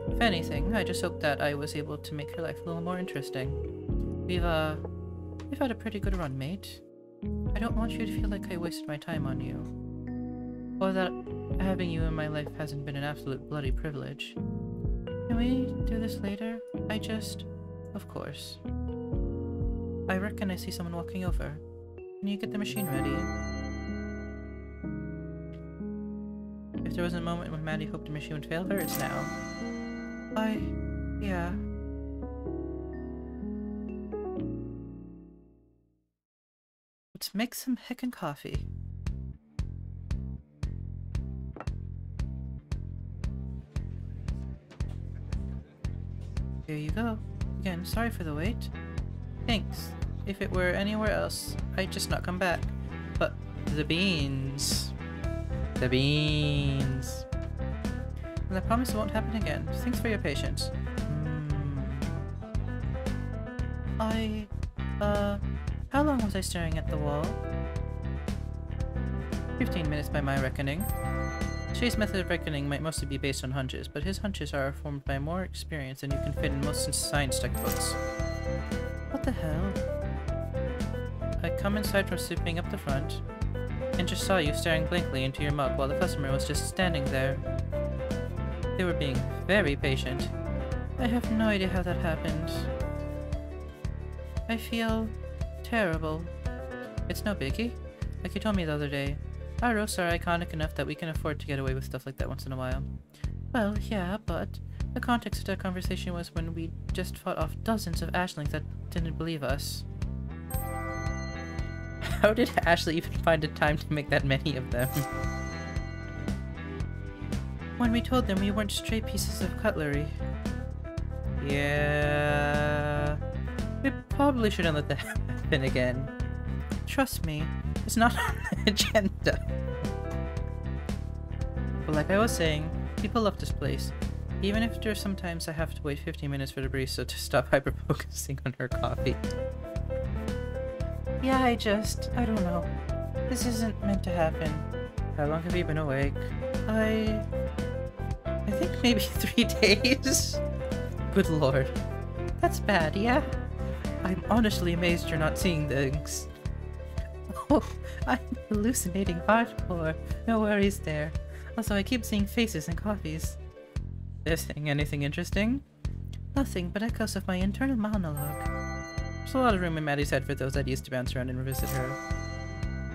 If anything, I just hope that I was able to make your life a little more interesting. We've had a pretty good run, mate. I don't want you to feel like I wasted my time on you. Or that having you in my life hasn't been an absolute bloody privilege. Can we do this later? Of course. I reckon I see someone walking over. Can you get the machine ready? If there was a moment when Maddie hoped the machine would fail her, it's now. Yeah. Let's make some heckin' coffee. Here you go. Again, sorry for the wait. Thanks. If it were anywhere else, I'd just not come back. But the beans. The beans. And I promise it won't happen again. Thanks for your patience. How long was I staring at the wall? 15 minutes by my reckoning. Shay's method of reckoning might mostly be based on hunches, but his hunches are formed by more experience than you can fit in most science textbooks. What the hell? I come inside from sweeping up the front, and just saw you staring blankly into your mug while the customer was just standing there. They were being very patient. I have no idea how that happened. I feel terrible. It's no biggie. Like you told me the other day, our roasts are iconic enough that we can afford to get away with stuff like that once in a while. Well, yeah, but the context of that conversation was when we just fought off dozens of ashlings that didn't believe us. How did Ashley even find the time to make that many of them? When we told them we weren't stray pieces of cutlery. Yeah... We probably shouldn't let that happen again. Trust me, it's not on the agenda. But like I was saying, people love this place. Even if there's sometimes I have to wait 15 minutes for the barista to stop hyper-focusing on her coffee. Yeah, I don't know. This isn't meant to happen. How long have you been awake? I think maybe 3 days? Good lord. That's bad, yeah? I'm honestly amazed you're not seeing things. Oh, I'm hallucinating hardcore. No worries there. Also, I keep seeing faces and coffees. They're saying anything interesting? Nothing but echoes of my internal monologue. There's a lot of room in Maddie's head for those that used to bounce around and revisit her.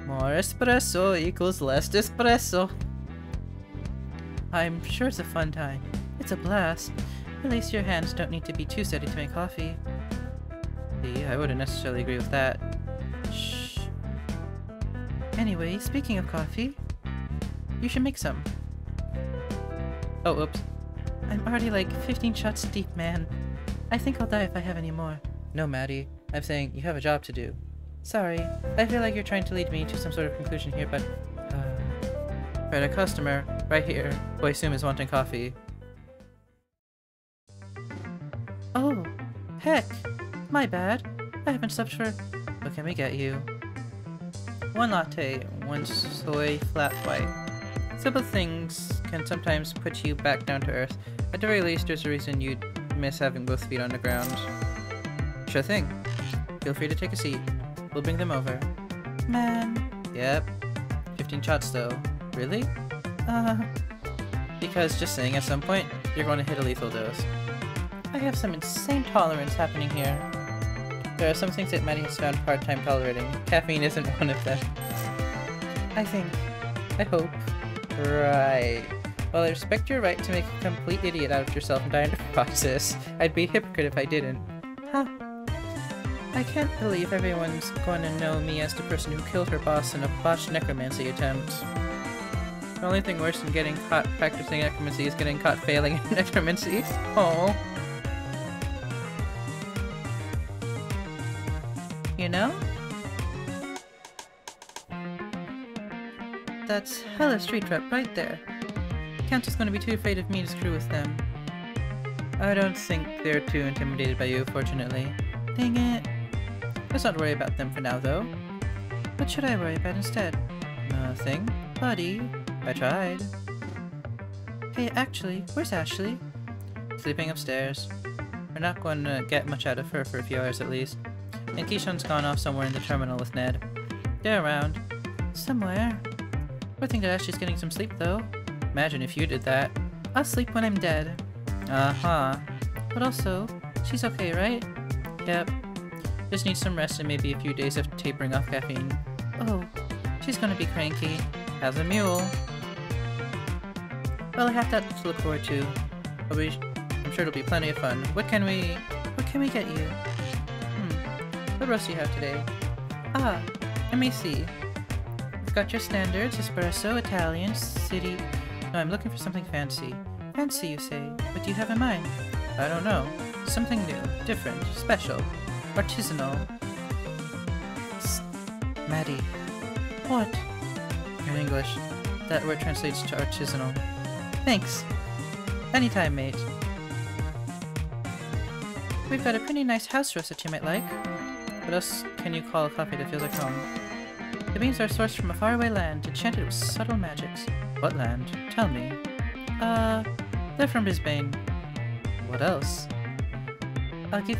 More espresso equals less espresso. I'm sure it's a fun time. It's a blast. At least your hands don't need to be too steady to make coffee. See, I wouldn't necessarily agree with that. Shh. Anyway, speaking of coffee, you should make some. Oh, oops. I'm already like 15 shots deep, man. I think I'll die if I have any more. No, Maddie. I'm saying you have a job to do. Sorry. I feel like you're trying to lead me to some sort of conclusion here, but... Right, a customer, right here, who I assume is wanting coffee. Oh, heck. My bad. I haven't slept for... What can we get you? 1 latte, 1 soy flat white. Simple things can sometimes put you back down to earth. At the very least, there's a reason you'd miss having both feet on the ground. Sure thing. Feel free to take a seat. We'll bring them over. Man. Yep. 15 shots though. Really? Because just saying, at some point, you're going to hit a lethal dose. I have some insane tolerance happening here. There are some things that Maddie has found hard time tolerating. Caffeine isn't one of them. I think. I hope. Right. Well, I respect your right to make a complete idiot out of yourself and die in the process. I'd be a hypocrite if I didn't. Huh. I can't believe everyone's going to know me as the person who killed her boss in a botched necromancy attempt. The only thing worse than getting caught practicing necromancy is getting caught failing at necromancy. Oh. You know? That's hella street rep right there. Council's gonna be too afraid of me to screw with them. I don't think they're too intimidated by you, fortunately. Dang it. Let's not worry about them for now, though. What should I worry about instead? Nothing. Buddy. I tried. Hey, actually, where's Ashley? Sleeping upstairs. We're not going to get much out of her for a few hours at least. And Keyshawn's gone off somewhere in the terminal with Ned. They're around. Somewhere. I think that Ashley's getting some sleep, though. Imagine if you did that. I'll sleep when I'm dead. Uh-huh. But also, she's okay, right? Yep. Just needs some rest and maybe a few days of tapering off caffeine. Oh, she's gonna be cranky. As a mule. Well, I have that to look forward to. I'm sure it'll be plenty of fun. What can we get you? What roast do you have today? Ah, let me see. We've got your standards, espresso, Italian, city... No, I'm looking for something fancy. Fancy, you say? What do you have in mind? I don't know. Something new, different, special, artisanal. Maddie. What? In English, that word translates to artisanal. Thanks. Anytime, mate. We've got a pretty nice house roast that you might like. What else can you call a coffee that feels like home? The beans are sourced from a faraway land, enchanted with subtle magics. What land? Tell me. They're from Brisbane. What else? I'll give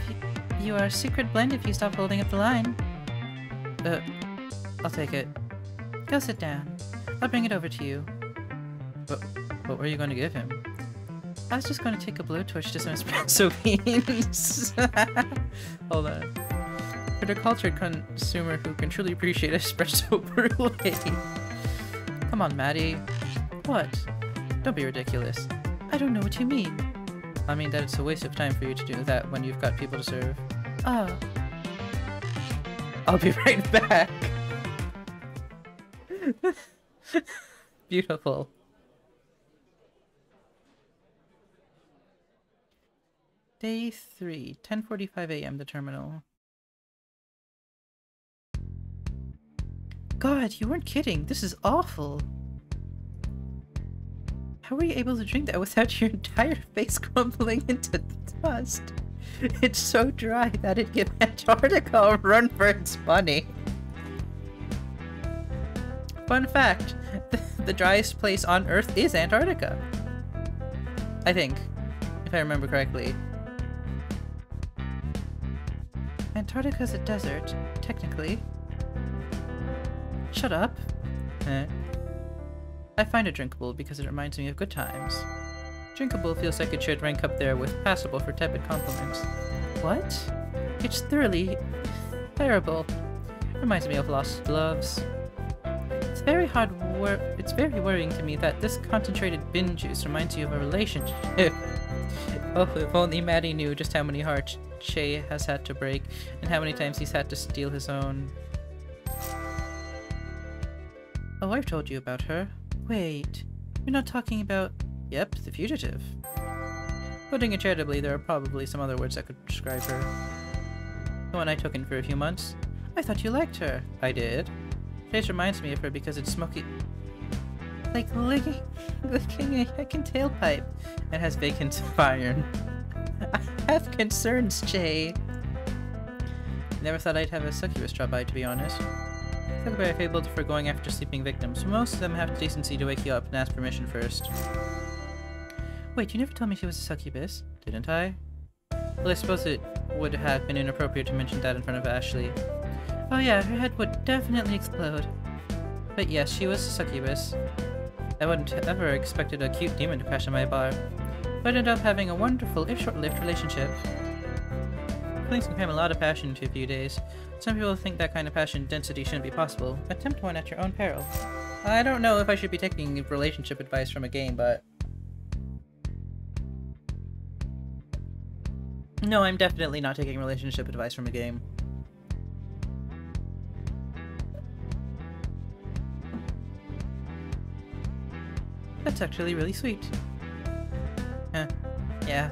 you our secret blend if you stop holding up the line. I'll take it. Go sit down. I'll bring it over to you. What were you going to give him? I was just going to take a blowtorch to some espresso beans. Hold on. For the cultured consumer who can truly appreciate espresso brulee. Come on, Maddie. What? Don't be ridiculous. I don't know what you mean. I mean that it's a waste of time for you to do that when you've got people to serve. Oh. I'll be right back. Beautiful. Day 3, 10:45 a.m. the terminal. God, you weren't kidding. This is awful. How were you able to drink that without your entire face crumbling into dust? It's so dry that it'd give Antarctica a run for its money. Fun fact, the driest place on Earth is Antarctica. I think, if I remember correctly. Antarctica's a desert, technically. Shut up. I find it drinkable because it reminds me of good times. Drinkable feels like it should rank up there with passable for tepid compliments. What? It's thoroughly terrible. Reminds me of lost loves. It's very worrying to me that this concentrated bin juice reminds you of a relationship. Oh, if only Maddie knew just how many hearts Che has had to break, and how many times he's had to steal his own. Oh, I've told you about her. Wait, you're not talking about... Yep, the fugitive. Putting it charitably, there are probably some other words that could describe her. The one I took in for a few months. I thought you liked her. I did. Face reminds me of her because it's smoky... like licking a heckin' tailpipe, and has vacant iron. I have concerns, Che. Never thought I'd have a succubus drop by, to be honest. Talk about if able for going after sleeping victims. Most of them have decency to wake you up and ask permission first. Wait, you never told me she was a succubus, didn't I? Well, I suppose it would have been inappropriate to mention that in front of Ashley. Oh yeah, her head would definitely explode. But yes, she was a succubus. I wouldn't have ever expected a cute demon to crash in my bar. But I ended up having a wonderful, if short-lived, relationship. Feelings can cram a lot of passion into a few days. Some people think that kind of passion density shouldn't be possible. Attempt one at your own peril. I don't know if I should be taking relationship advice from a game, but... No, I'm definitely not taking relationship advice from a game. That's actually really sweet. Yeah.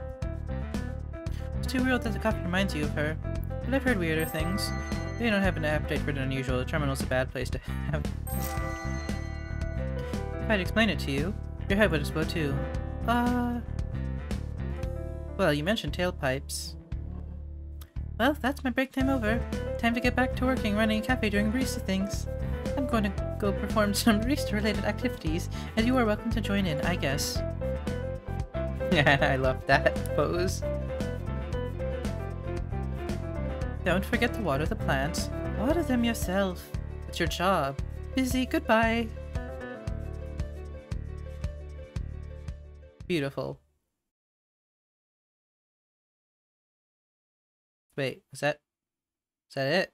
It's too weird that the coffee reminds you of her, but I've heard weirder things. If you don't have an appetite for the unusual, the terminal's a bad place to have. If I'd explain it to you, your head would explode too. Well, you mentioned tailpipes. Well, that's my break time over. Time to get back to working running a cafe doing barista things. I'm going to go perform some barista-related activities, and you are welcome to join in, I guess. I love that pose. Don't forget to water the plants. Water them yourself. It's your job. Busy, goodbye. Beautiful. Wait, was that it?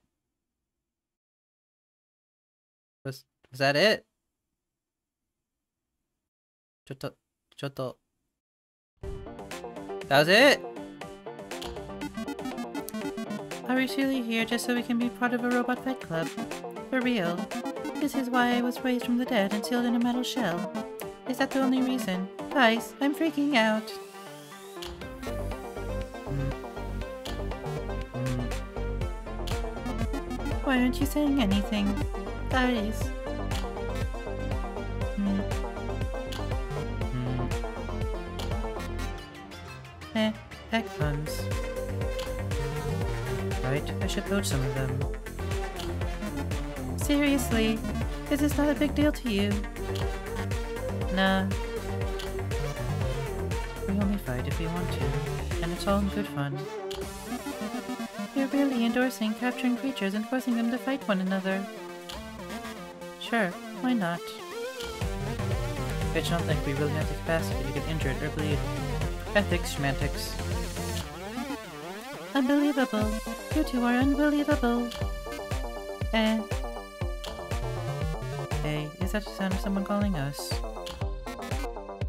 Was that it? Chotto. That was it? Are we really here just so we can be part of a robot fight club? For real? This is why I was raised from the dead and sealed in a metal shell. Is that the only reason? Guys, I'm freaking out. Why aren't you saying anything? Guys. Egg puns. Right, I should poach some of them. Seriously, is this not a big deal to you? Nah. We only fight if we want to, and it's all in good fun. You're really endorsing capturing creatures and forcing them to fight one another. Sure, why not? It's not like we really have the capacity to get injured or bleed. Ethics, semantics. Unbelievable. You two are unbelievable. Hey, is that the sound of someone calling us?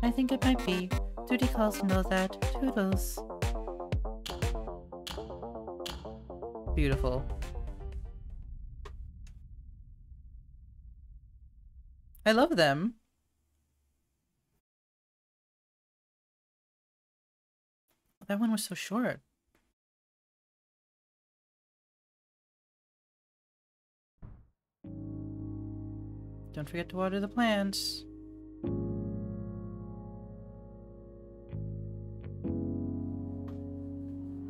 I think it might be. Duty calls and all that. Toodles. Beautiful. I love them. That one was so short. Don't forget to water the plants.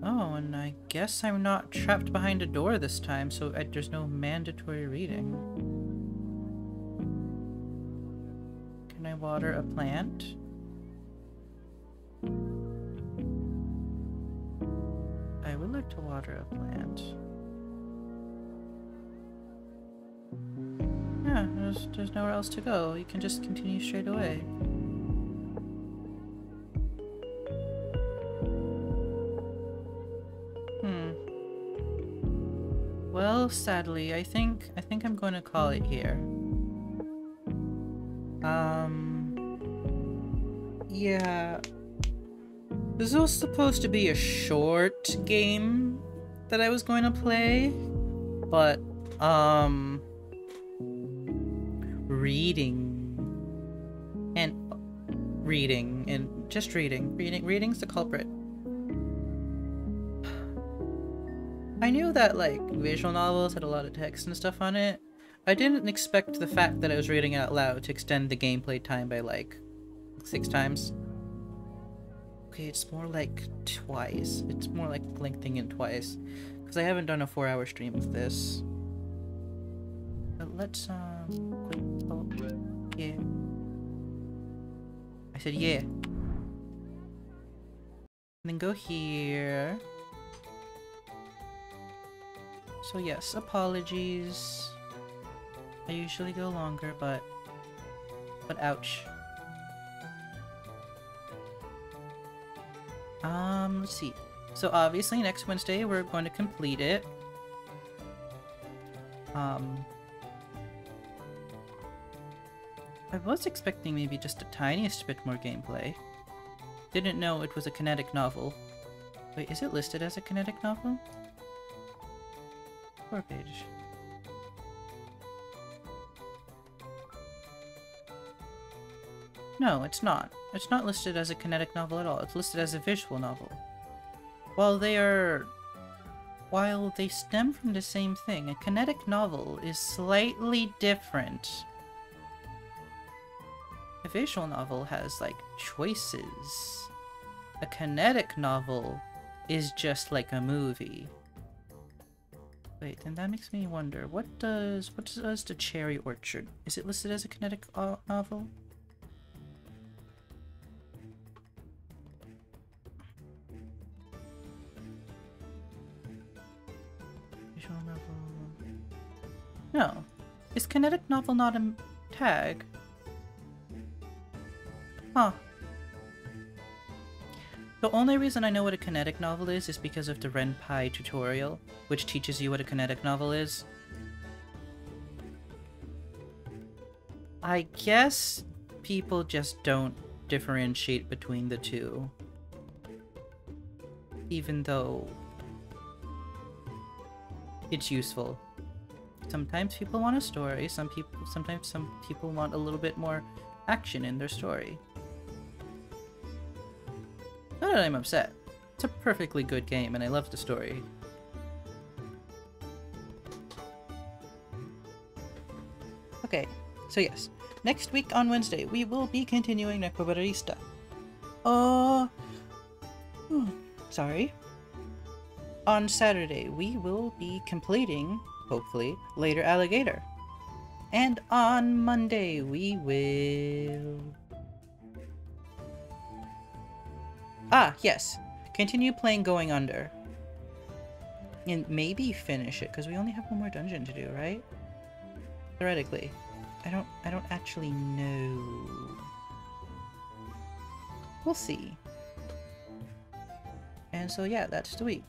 Oh, and I guess I'm not trapped behind a door this time, so there's no mandatory reading. Can I water a plant? I would like to water a plant. Yeah, there's nowhere else to go. You can just continue straight away. Well, sadly, I think I'm going to call it here. Yeah. This was supposed to be a short game that I was going to play, but, reading's the culprit. I knew that, like, visual novels had a lot of text and stuff on it. I didn't expect the fact that I was reading it out loud to extend the gameplay time by, like, 6 times. Okay, it's more like twice. It's more like lengthening it twice. Because I haven't done a 4-hour stream of this. But let's, quick, oh, yeah. I said yeah. And then go here. So yes, apologies. I usually go longer, but ouch. Let's see. So obviously next Wednesday we're going to complete it. I was expecting maybe just the tiniest bit more gameplay. Didn't know it was a kinetic novel. Wait, is it listed as a kinetic novel? 4-page. No, it's not. It's not listed as a kinetic novel at all. It's listed as a visual novel. While they stem from the same thing, a kinetic novel is slightly different. A visual novel has, like, choices. A kinetic novel is just like a movie. Wait, then that makes me wonder, what does the Cherry Orchard? Is it listed as a kinetic novel? Visual novel. No. Is kinetic novel not a tag? Huh. The only reason I know what a kinetic novel is because of the Renpai tutorial, which teaches you what a kinetic novel is. I guess people just don't differentiate between the two. Even though it's useful. Sometimes people want a story, sometimes some people want a little bit more action in their story. Not that I'm upset. It's a perfectly good game and I love the story. Okay, so yes. Next week on Wednesday, we will be continuing Necrobarista. Sorry. On Saturday, we will be completing, hopefully, Later Alligator. And on Monday, we will... Ah, yes. Continue playing Going Under. And maybe finish it, because we only have one more dungeon to do, right? Theoretically. I don't actually know. We'll see. And so yeah, that's the week.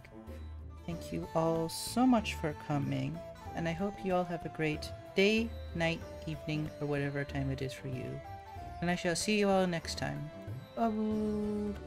Thank you all so much for coming, and I hope you all have a great day, night, evening, or whatever time it is for you. And I shall see you all next time. Bye.